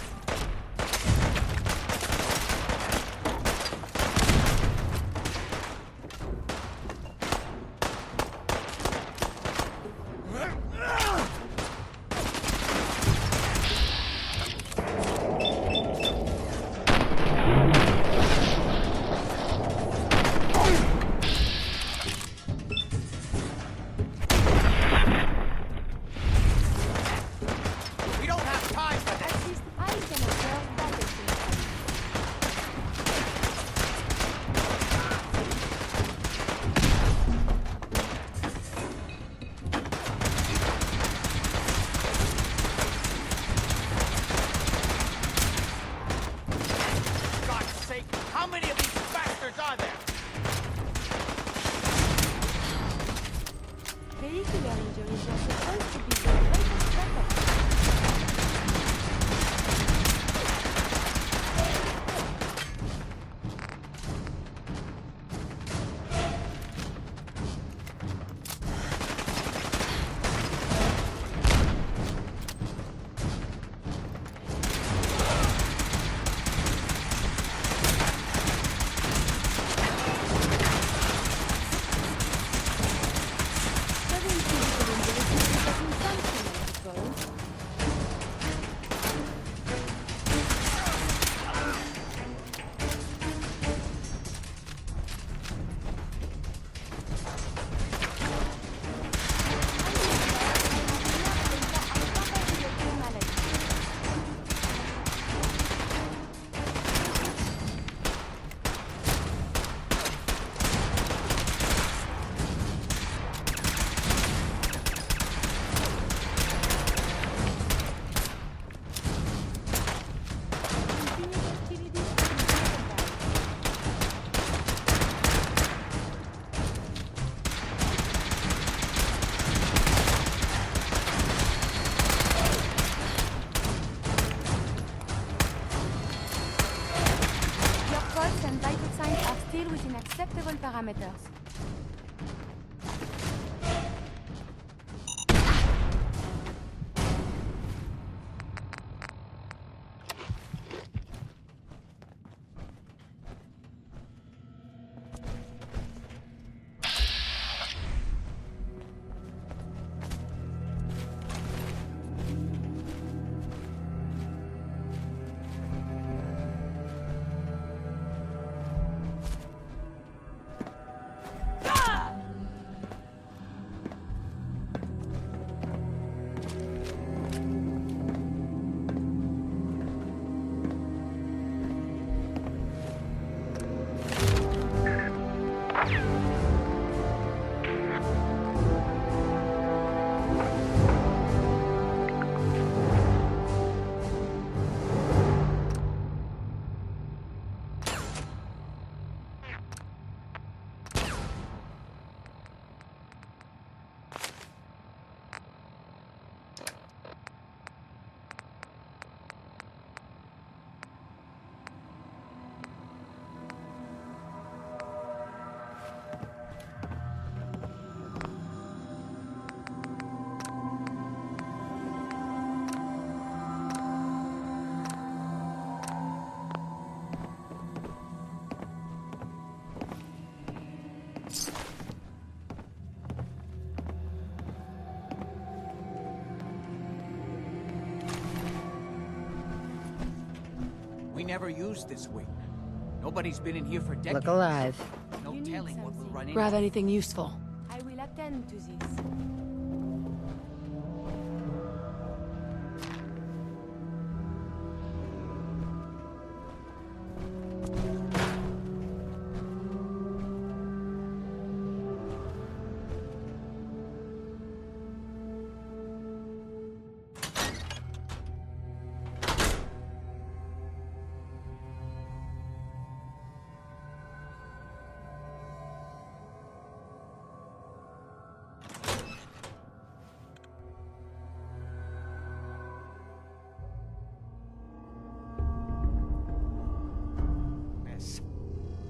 in acceptable parameters. We never used this wing. Nobody's been in here for decades. Look alive. No telling what we'll run into. Grab anything useful. I will attend to this.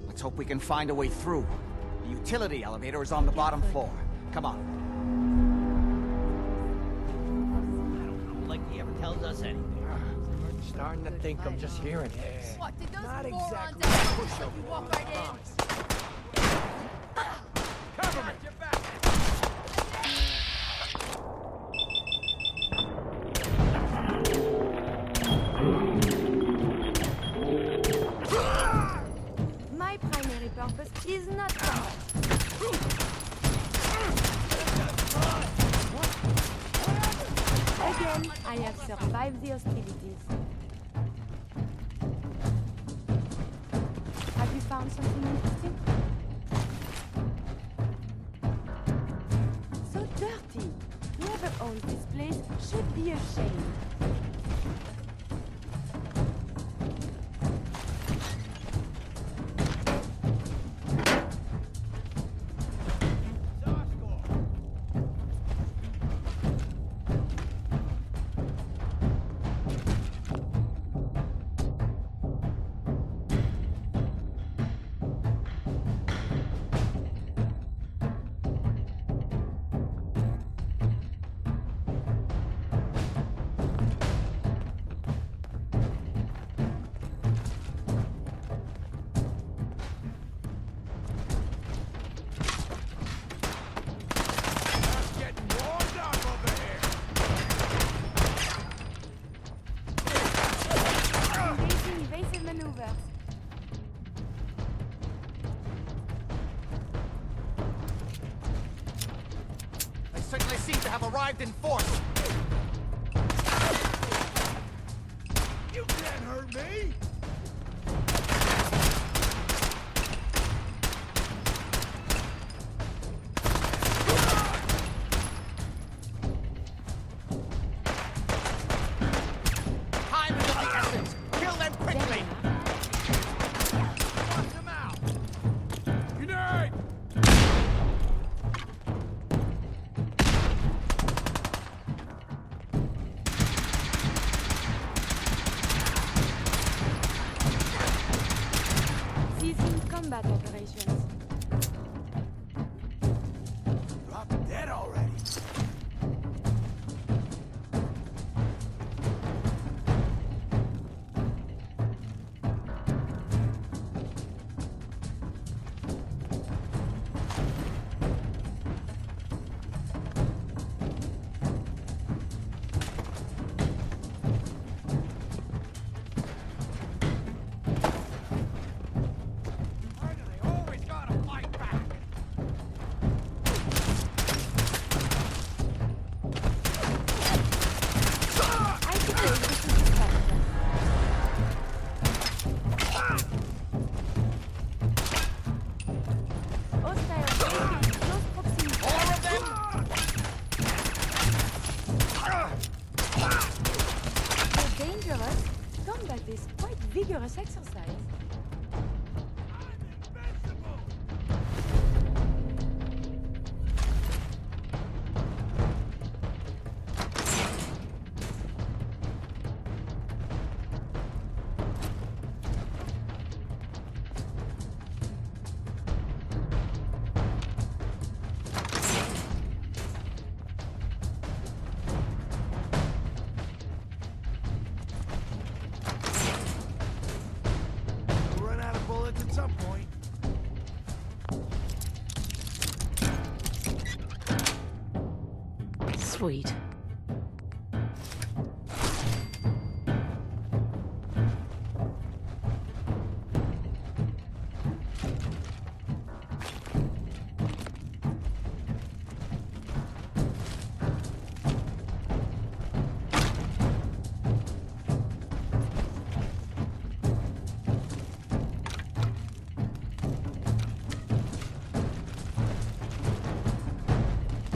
Let's hope we can find a way through. The utility elevator is on the bottom floor. Come on. I don't know, like he ever tells us anything. I'm starting to think I'm just hearing it. What, did those Not morons exactly ask push you over you walk right in? Cover me! Get back! My primary purpose is not combat. Again, I have survived the hostilities. Have you found something interesting? So dirty. Whoever owns this place should be ashamed. They certainly seem to have arrived in force. You can't hurt me! Time is of the essence. Kill them quickly. Watch them out! Unite! Ceasing combat operations. vigorous exercise. We'll run out of bullets at some point. Sweet.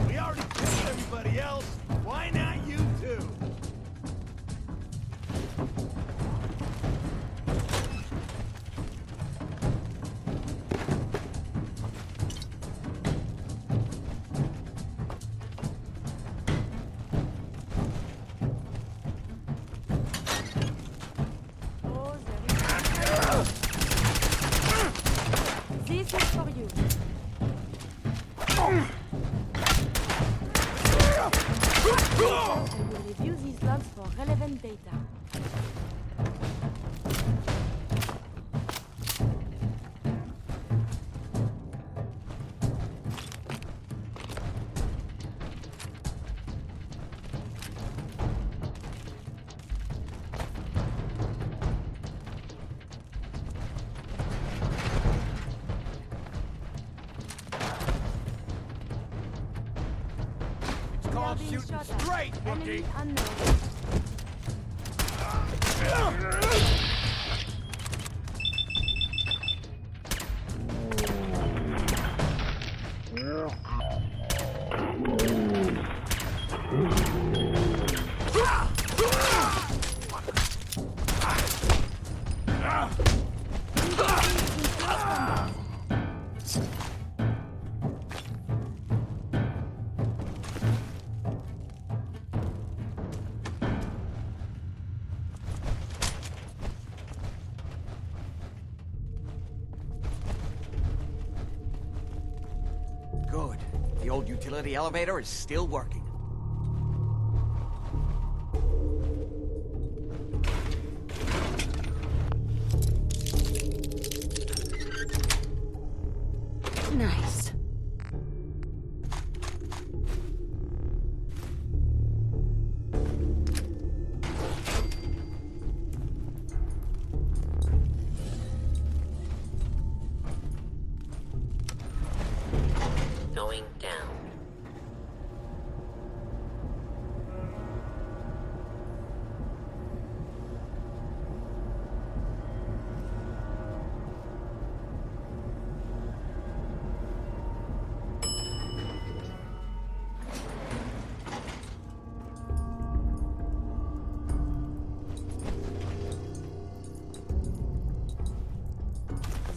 We already killed everybody else. Why not you two? This is for you. I will review these logs for relevant data. It's We are called being shooting shot at. straight, Enemy rookie. unknown. Good. The old utility elevator is still working. Nice. Going down.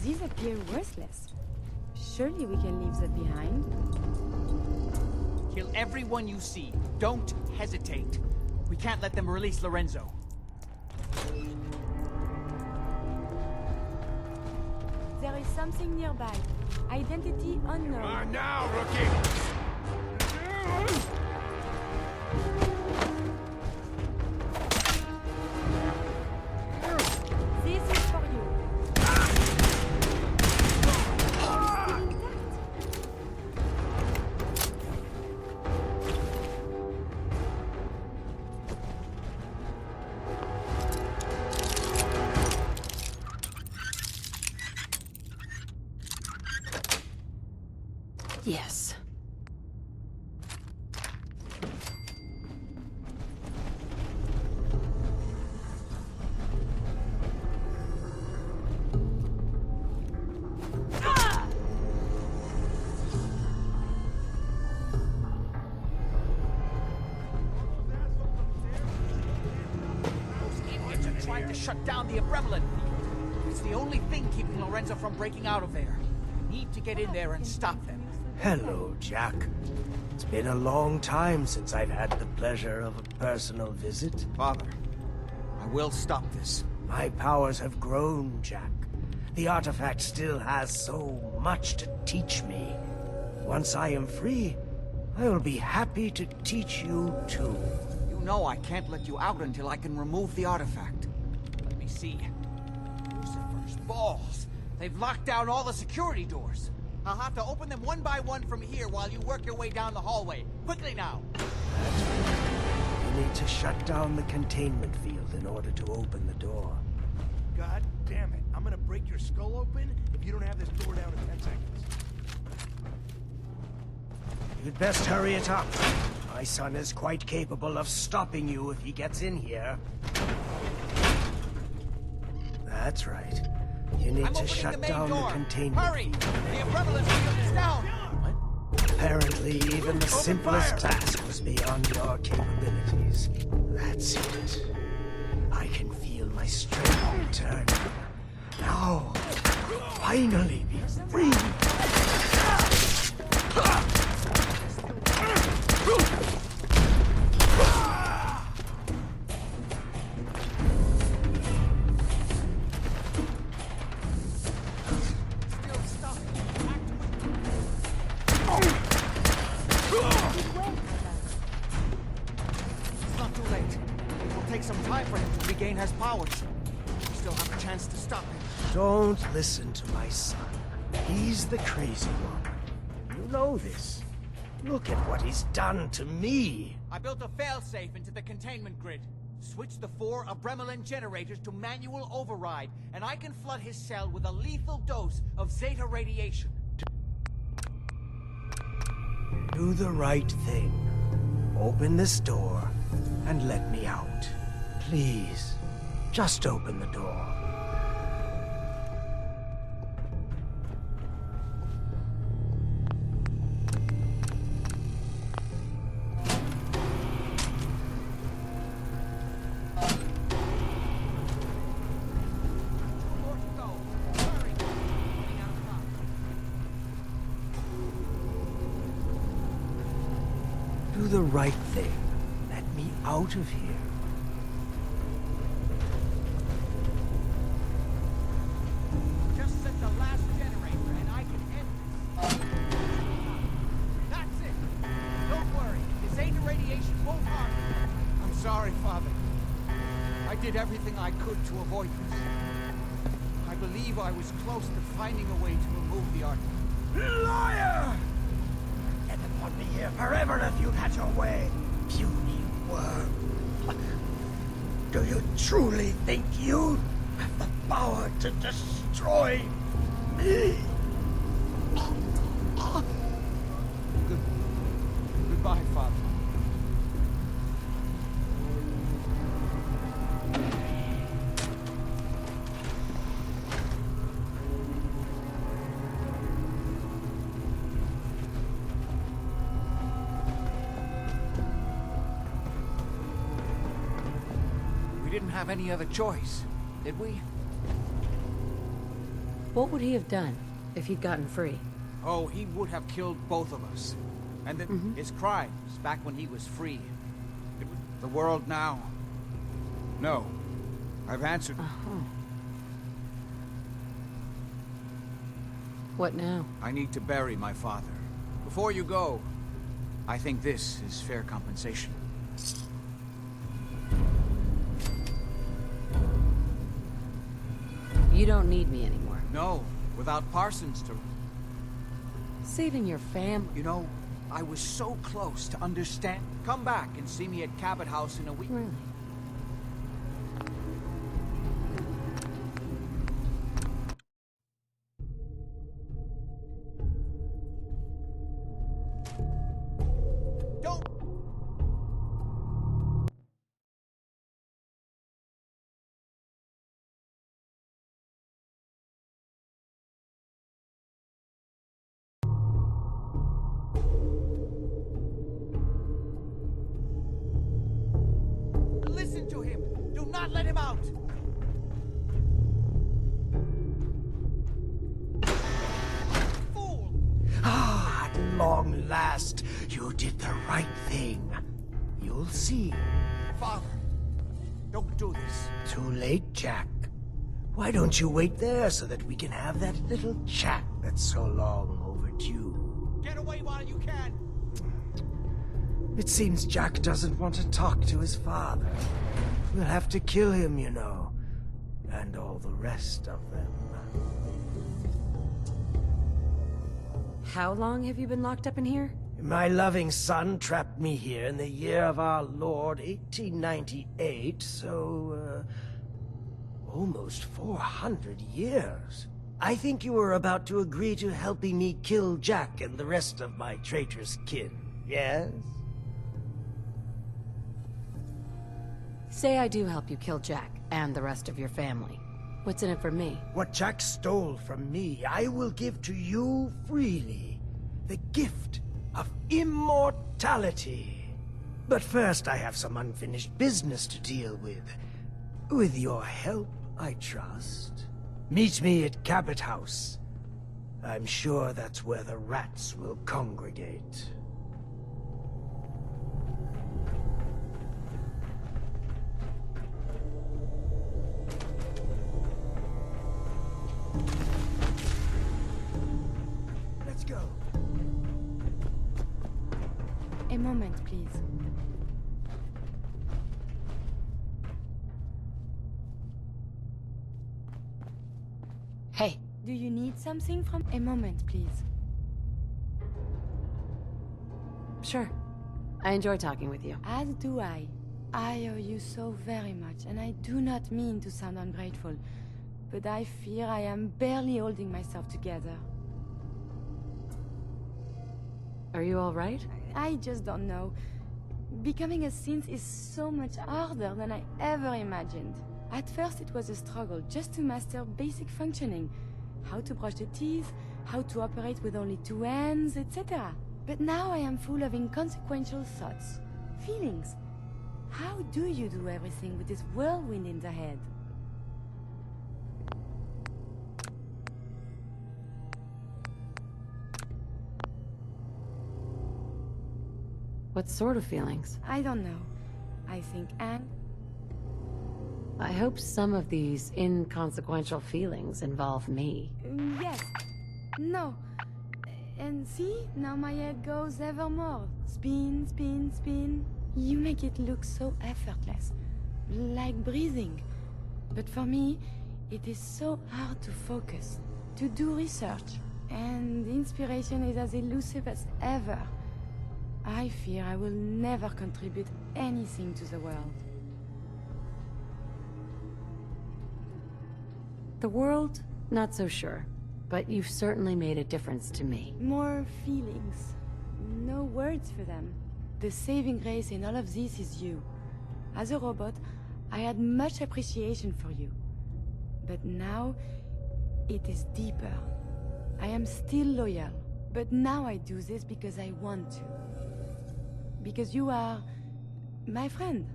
These appear worthless. Surely we can leave that behind. Kill everyone you see. Don't hesitate. We can't let them release Lorenzo. There is something nearby. Identity unknown. Come on now, rookie. This is for you. Yes. trying to shut down the Abremlin field. It's the only thing keeping Lorenzo from breaking out of there. We need to get in there and stop them. Hello, Jack. It's been a long time since I've had the pleasure of a personal visit. Father, I will stop this. My powers have grown, Jack. The artifact still has so much to teach me. Once I am free, I will be happy to teach you too. You know I can't let you out until I can remove the artifact. Let me see. Lucifer's balls. They've locked down all the security doors. I'll have to open them one by one from here while you work your way down the hallway. Quickly now! You need to shut down the containment field in order to open the door. God damn it. I'm gonna break your skull open if you don't have this door down in 10 seconds. You'd best hurry it up. My son is quite capable of stopping you if he gets in here. That's right. You need to shut down the containment. Hurry! The Abremlin field is down! Apparently, even the simplest task was beyond your capabilities. That's it. I can feel my strength return. Now, finally be free! Don't listen to my son. He's the crazy one. You know this. Look at what he's done to me. I built a failsafe into the containment grid. Switch the 4 Abremlin generators to manual override, and I can flood his cell with a lethal dose of Zeta radiation. Do the right thing. Open this door and let me out. Please, just open the door. Do the right thing. Let me out of here. Just set the last generator and I can end this. That's it. Don't worry. The Zeta radiation won't harm you. I'm sorry, Father. I did everything I could to avoid this. I believe I was close to finding a way to remove the artifact. Liar! On me here forever if you'd had your way, puny worm. Do you truly think you have the power to destroy me? Goodbye, Father. Have any other choice, did we? What would he have done if he'd gotten free? Oh, he would have killed both of us. And then his crimes back when he was free. The world now. No. I've answered. What now? I need to bury my father. Before you go, I think this is fair compensation. You don't need me anymore. No, without Parsons to... Saving your family. You know, I was so close to understand. Come back and see me at Cabot House in a week. Really? not let him out! Ah, at long last, you did the right thing. You'll see. Father, don't do this. Too late, Jack. Why don't you wait there so that we can have that little chat that's so long overdue? Get away while you can! It seems Jack doesn't want to talk to his father. We'll have to kill him, you know. And all the rest of them. How long have you been locked up in here? My loving son trapped me here in the year of our Lord, 1898, so, almost 400 years. I think you were about to agree to helping me kill Jack and the rest of my traitorous kin, yes? Say I do help you kill Jack and the rest of your family. What's in it for me? What Jack stole from me, I will give to you freely. The gift of immortality. But first, I have some unfinished business to deal with. With your help, I trust. Meet me at Cabot House. I'm sure that's where the rats will congregate. Let's go. A moment, please. Hey. Do you need something from... A moment, please. Sure. I enjoy talking with you. As do I. I owe you so very much, and I do not mean to sound ungrateful, but I fear I am barely holding myself together. Are you all right? I just don't know. Becoming a synth is so much harder than I ever imagined. At first it was a struggle just to master basic functioning. How to brush the teeth, how to operate with only two hands, etc. But now I am full of inconsequential thoughts, feelings. How do you do everything with this whirlwind in the head? What sort of feelings? I don't know. I think I hope some of these inconsequential feelings involve me. Yes. No. And see, now my head goes ever more. Spin, spin, spin. You make it look so effortless. Like breathing. But for me, it is so hard to focus. To do research. And inspiration is as elusive as ever. I fear I will never contribute anything to the world. The world? Not so sure. But you've certainly made a difference to me. More feelings. No words for them. The saving grace in all of this is you. As a robot, I had much appreciation for you. But now, it is deeper. I am still loyal. But now I do this because I want to. Because you are... my friend.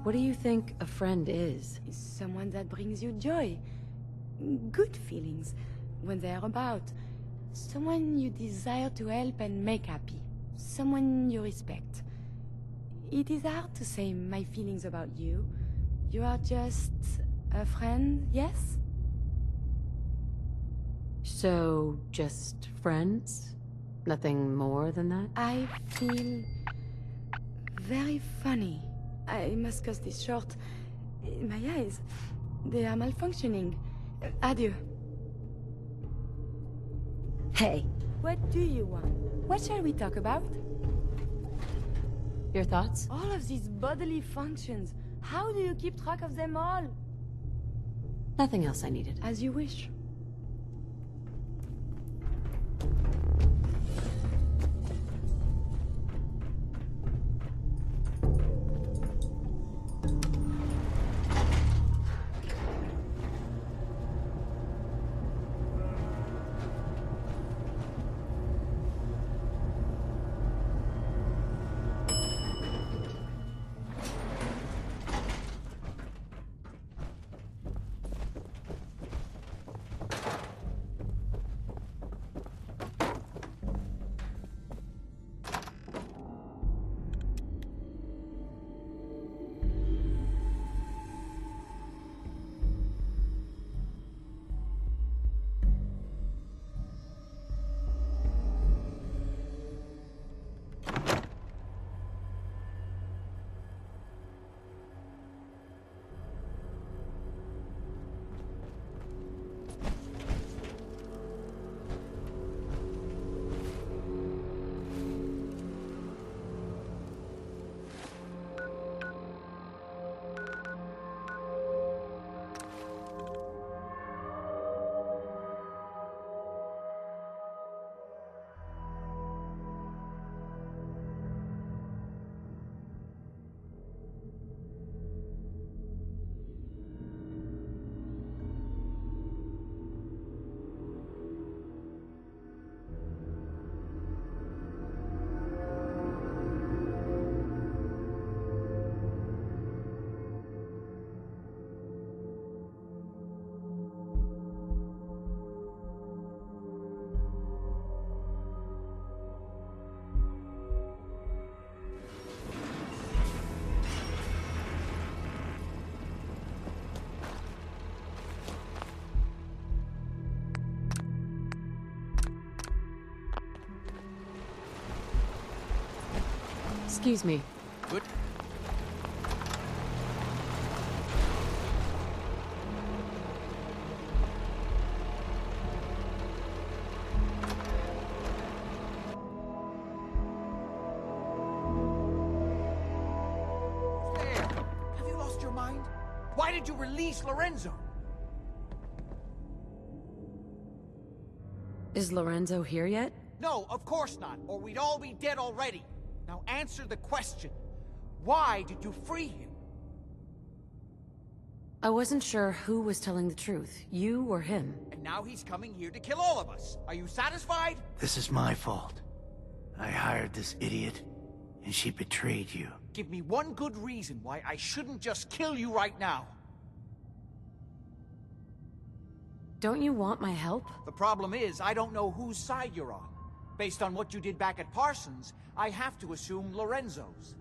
What do you think a friend is? Someone that brings you joy. Good feelings, when they are about. Someone you desire to help and make happy. Someone you respect. It is hard to say my feelings about you. You are just... a friend, yes? So, just friends? Nothing more than that? I feel... very funny. I must cut this short. My eyes... they are malfunctioning. Adieu. Hey. What do you want? What shall we talk about? Your thoughts? All of these bodily functions. How do you keep track of them all? Nothing else I needed. As you wish. Excuse me. Good. There! Have you lost your mind? Why did you release Lorenzo? Is Lorenzo here yet? No, of course not, or we'd all be dead already. Now answer the question. Why did you free him? I wasn't sure who was telling the truth, you or him. And now he's coming here to kill all of us. Are you satisfied? This is my fault. I hired this idiot, and she betrayed you. Give me one good reason why I shouldn't just kill you right now. Don't you want my help? The problem is, I don't know whose side you're on. Based on what you did back at Parsons, I have to assume Lorenzo's.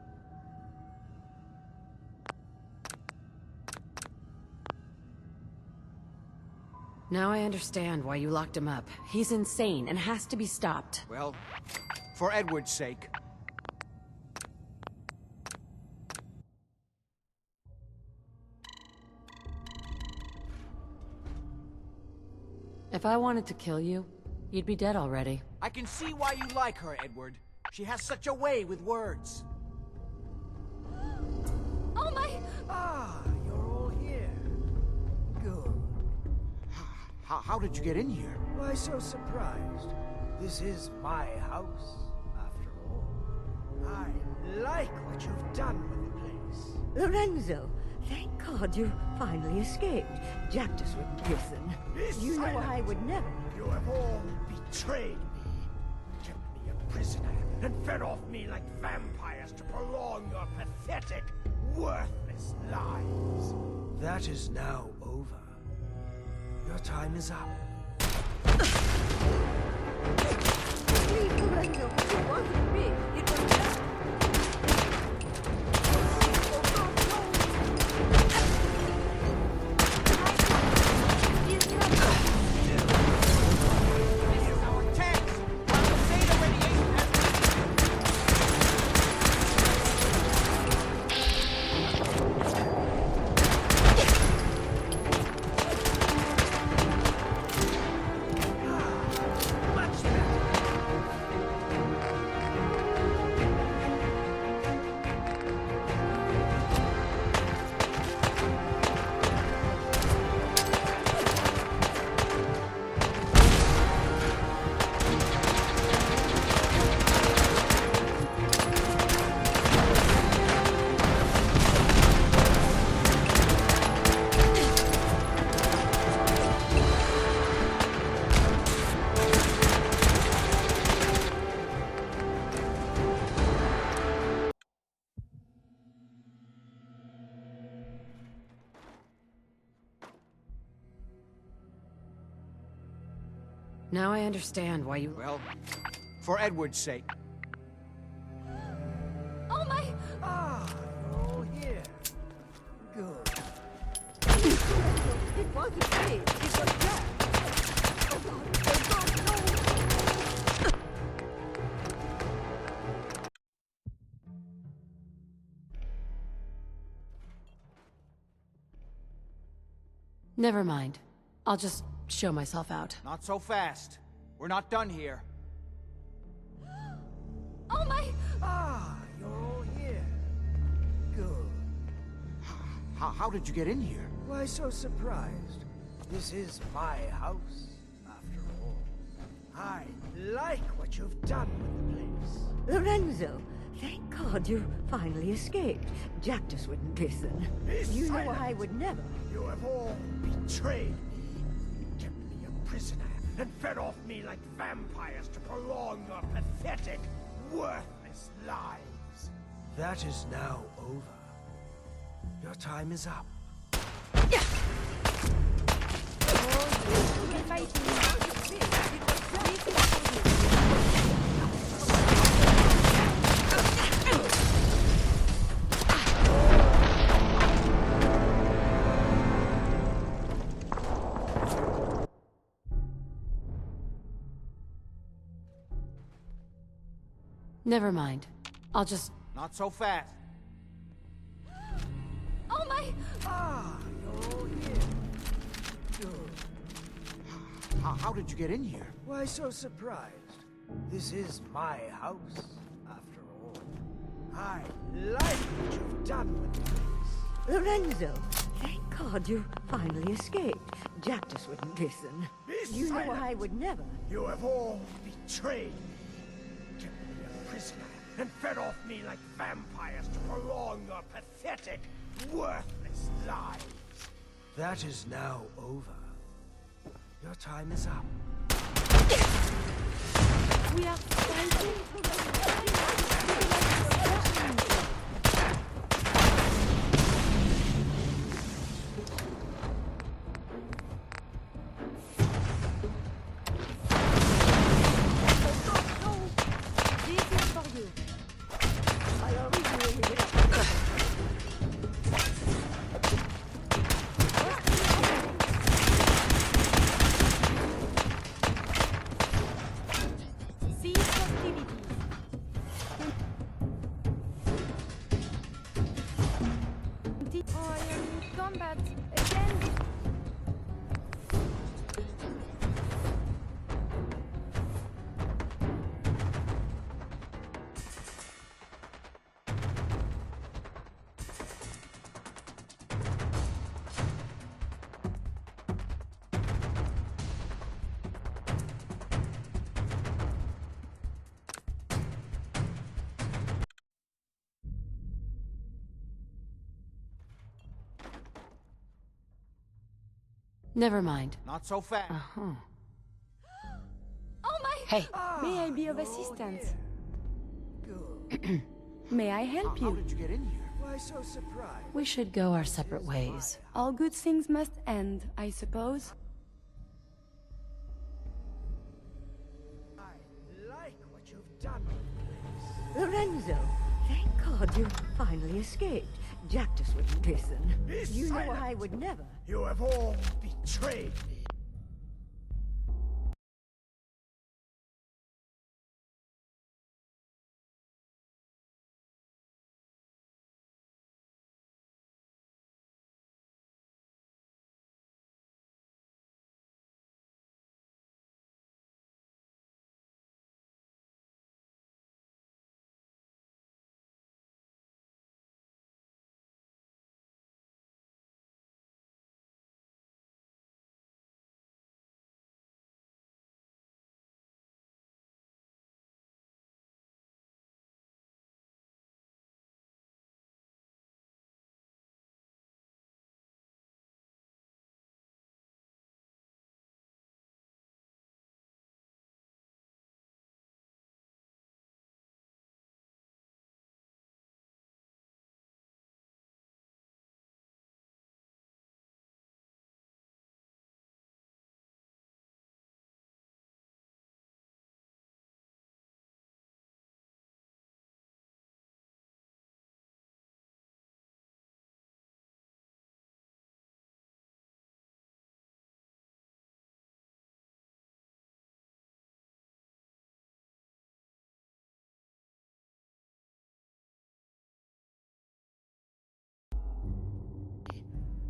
Now I understand why you locked him up. He's insane and has to be stopped. Well, for Edward's sake. If I wanted to kill you, you'd be dead already. I can see why you like her, Edward. She has such a way with words. Oh my... Ah, you're all here. Good. How did you get in here? Why so surprised? This is my house, after all. I like what you've done with the place. Lorenzo, thank God you finally escaped. Jack just wouldn't listen. You know I would never. You have all betrayed me, kept me a prisoner, and fed off me like vampires to prolong your pathetic, worthless lives. That is now over. Your time is up. Please, Lorenzo, it wasn't me. It was Jack. Now I understand why you... Well, for Edward's sake. Oh my... Ah, you're all here. Good. It wasn't me. It was Jack. Oh God, no. Never mind. I'll just show myself out. Not so fast. We're not done here. Oh my... Ah, you're all here. Good. How did you get in here? Why so surprised? This is my house, after all. I like what you've done with the place. Lorenzo, thank God you finally escaped. Jack just wouldn't listen. You know I would never. You have all betrayed me, kept me a prisoner, and fed off me like vampires to prolong your pathetic, worthless lives. That is now over. Your time is up. Never mind. I'll just Not so fast. Oh my! Ah, you're here. Good. How did you get in here? Why so surprised? This is my house, after all. I like what you've done with the place. Lorenzo, thank God you finally escaped. Jack just wouldn't listen. You know I would never. You have all betrayed me, kept me a prisoner, and fed off me like vampires to prolong your pathetic, worthless lives. That is now over. Your time is up. We are fighting for the combat again. Never mind. Not so fast. Oh my! Hey. May I be of assistance? May I help you? How did you get in here? Why so surprised? We should go our separate ways. All good things must end, I suppose. I like what you've done with the place. Lorenzo, thank God you finally escaped. Jack just wouldn't listen. You know I would never. You have all betrayed me.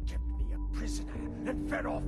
Kept me a prisoner and fed off.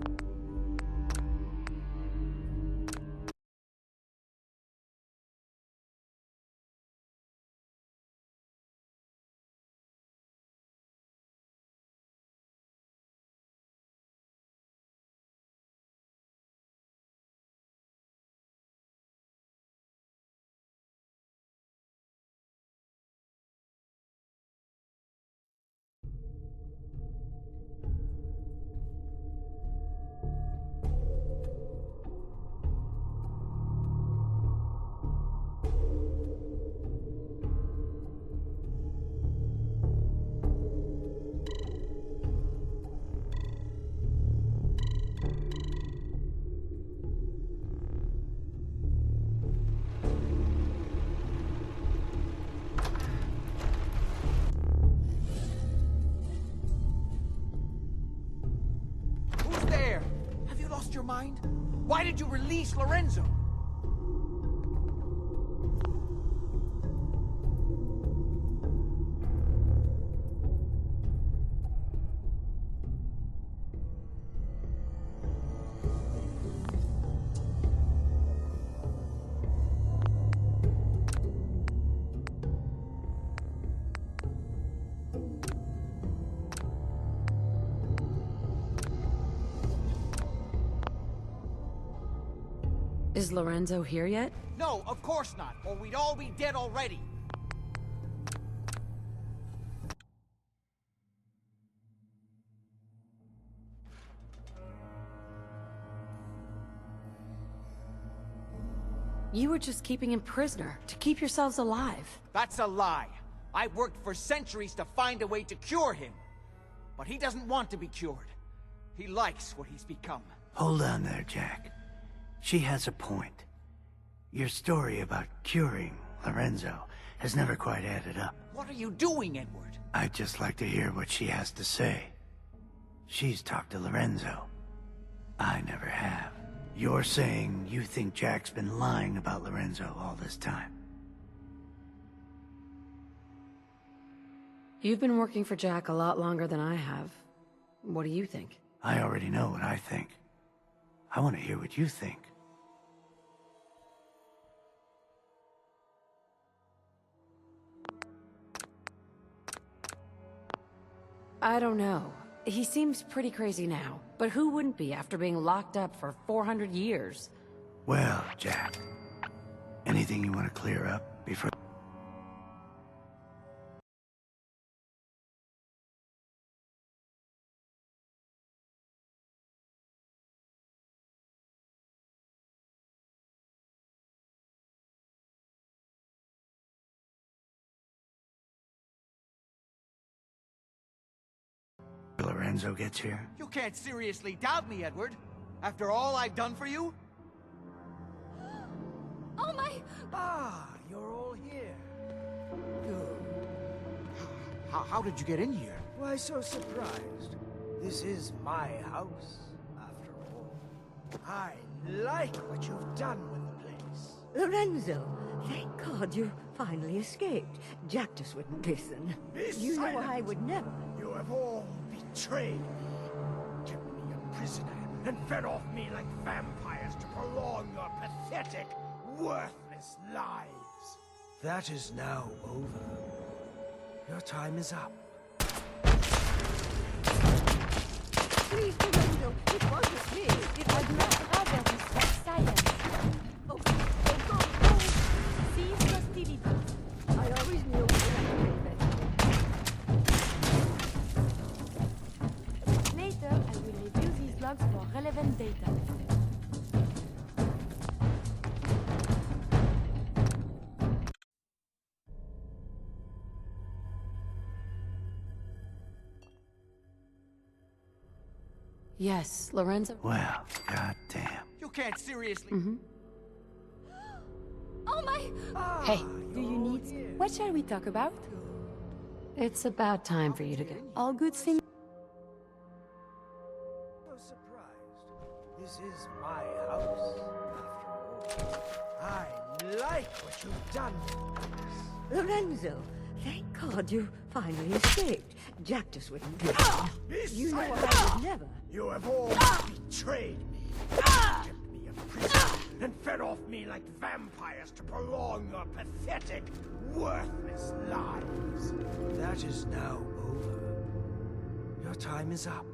Your mind? Why did you release Lorenzo? Is Lorenzo here yet? No, of course not, or we'd all be dead already. You were just keeping him prisoner, to keep yourselves alive. That's a lie. I've worked for centuries to find a way to cure him. But he doesn't want to be cured. He likes what he's become. Hold on there, Jack. She has a point. Your story about curing Lorenzo has never quite added up. What are you doing, Edward? I'd just like to hear what she has to say. She's talked to Lorenzo. I never have. You're saying you think Jack's been lying about Lorenzo all this time? You've been working for Jack a lot longer than I have. What do you think? I already know what I think. I want to hear what you think. I don't know. He seems pretty crazy now, but who wouldn't be after being locked up for 400 years? Well, Jack, anything you want to clear up before... Lorenzo gets here? You can't seriously doubt me, Edward. After all I've done for you? Oh my... Ah, you're all here. Good. How did you get in here? Why so surprised? This is my house, after all. I like what you've done with the place. Lorenzo, thank God you finally escaped. Jack just wouldn't listen. You know I would never. You have all betrayed me, kept me a prisoner, and fed off me like vampires to prolong your pathetic, worthless lives. That is now over. Your time is up. Please, Lorenzo, it wasn't me. It was not. Rather respect silence. Oh, go. Cease hostility. I always knew it would have been. Later, I will review these logs for relevant data. Yes, Lorenzo. Well, goddamn. You can't seriously... Oh my... Hey. Do you need... What shall we talk about? It's about time for you to go. All good things... So surprised. This is my house, after all. I like what you've done with the place. Lorenzo, thank God you finally escaped. Jack just wouldn't listen. You know I would never. You have all betrayed me, kept me a prisoner, and fed off me like vampires to prolong your pathetic, worthless lives. That is now over. Your time is up.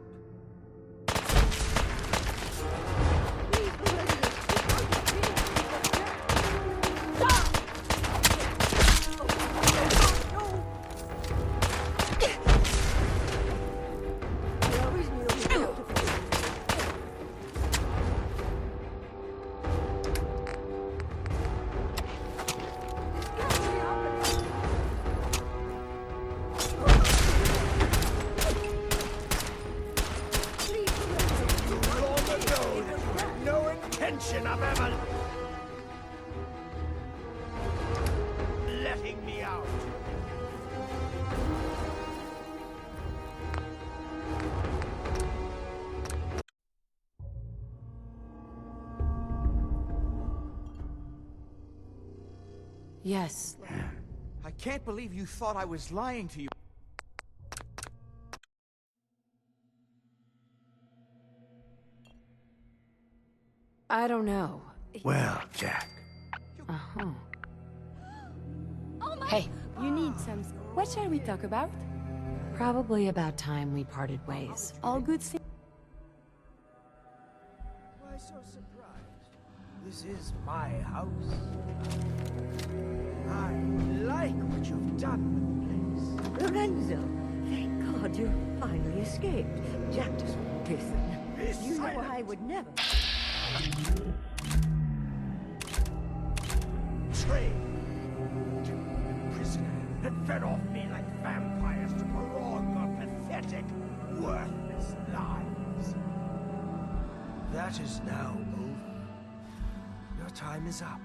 Of ever letting me out. Yes. I can't believe you thought I was lying to you. I don't know. Well, Jack. Uh-huh. Oh my... Hey. You need some... What shall we talk about? Probably about time we parted ways. All good things... Why so surprised? This is my house. I like what you've done with the place. Lorenzo, thank God you finally escaped. Jack just won't listen. You know I would never... Trained, prisoner, and fed off me like vampires to prolong your pathetic, worthless lives. That is now over. Your time is up.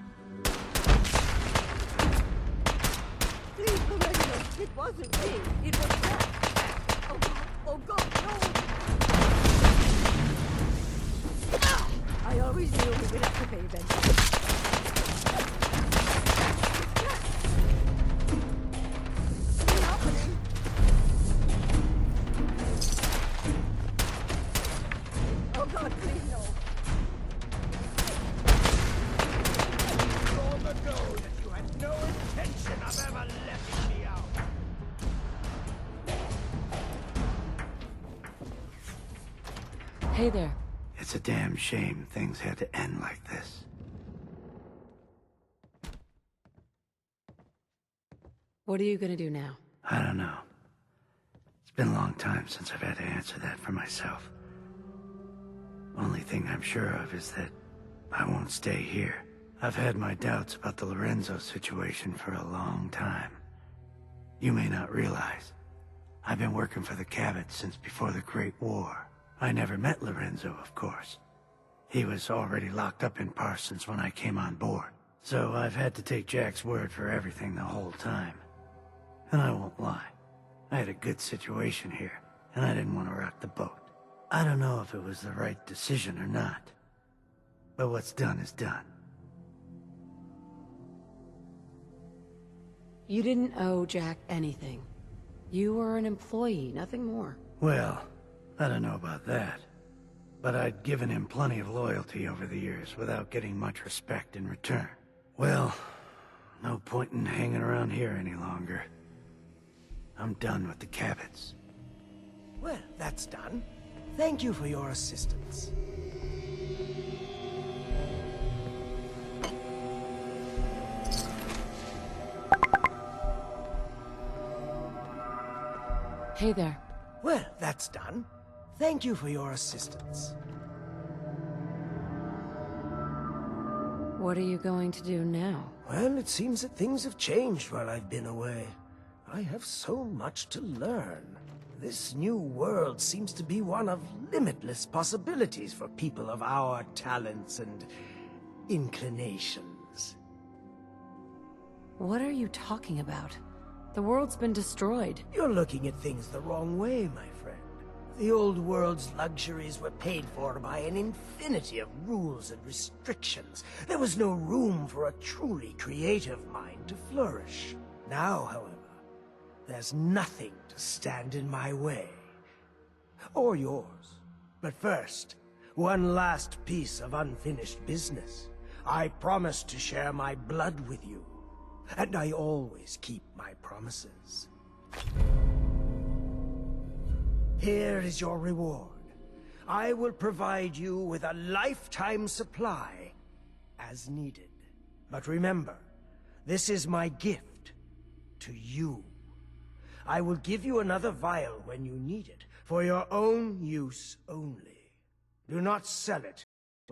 Please, Lorenzo, it wasn't me. It was Jack. Oh God, no! I always knew we would have to pay eventually. Oh God, please no. Long ago that you had no intention of ever letting me out. Hey there. It's a damn shame things had to end like this. What are you gonna do now? I don't know. It's been a long time since I've had to answer that for myself. Only thing I'm sure of is that I won't stay here. I've had my doubts about the Lorenzo situation for a long time. You may not realize, I've been working for the Cabot since before the Great War. I never met Lorenzo, of course. He was already locked up in Parsons when I came on board. So I've had to take Jack's word for everything the whole time. And I won't lie, I had a good situation here, and I didn't want to rock the boat. I don't know if it was the right decision or not, but what's done is done. You didn't owe Jack anything. You were an employee, nothing more. Well, I don't know about that, but I'd given him plenty of loyalty over the years without getting much respect in return. Well, no point in hanging around here any longer. I'm done with the Cabots. Well, that's done. Thank you for your assistance. Hey there. Well, that's done. Thank you for your assistance. What are you going to do now? Well, it seems that things have changed while I've been away. I have so much to learn. This new world seems to be one of limitless possibilities for people of our talents and inclinations. What are you talking about? The world's been destroyed. You're looking at things the wrong way, my friend. The old world's luxuries were paid for by an infinity of rules and restrictions. There was no room for a truly creative mind to flourish. Now, however, there's nothing to stand in my way. Or yours. But first, one last piece of unfinished business. I promised to share my blood with you. And I always keep my promises. Here is your reward. I will provide you with a lifetime supply, as needed. But remember, this is my gift to you. I will give you another vial when you need it, for your own use only. Do not sell it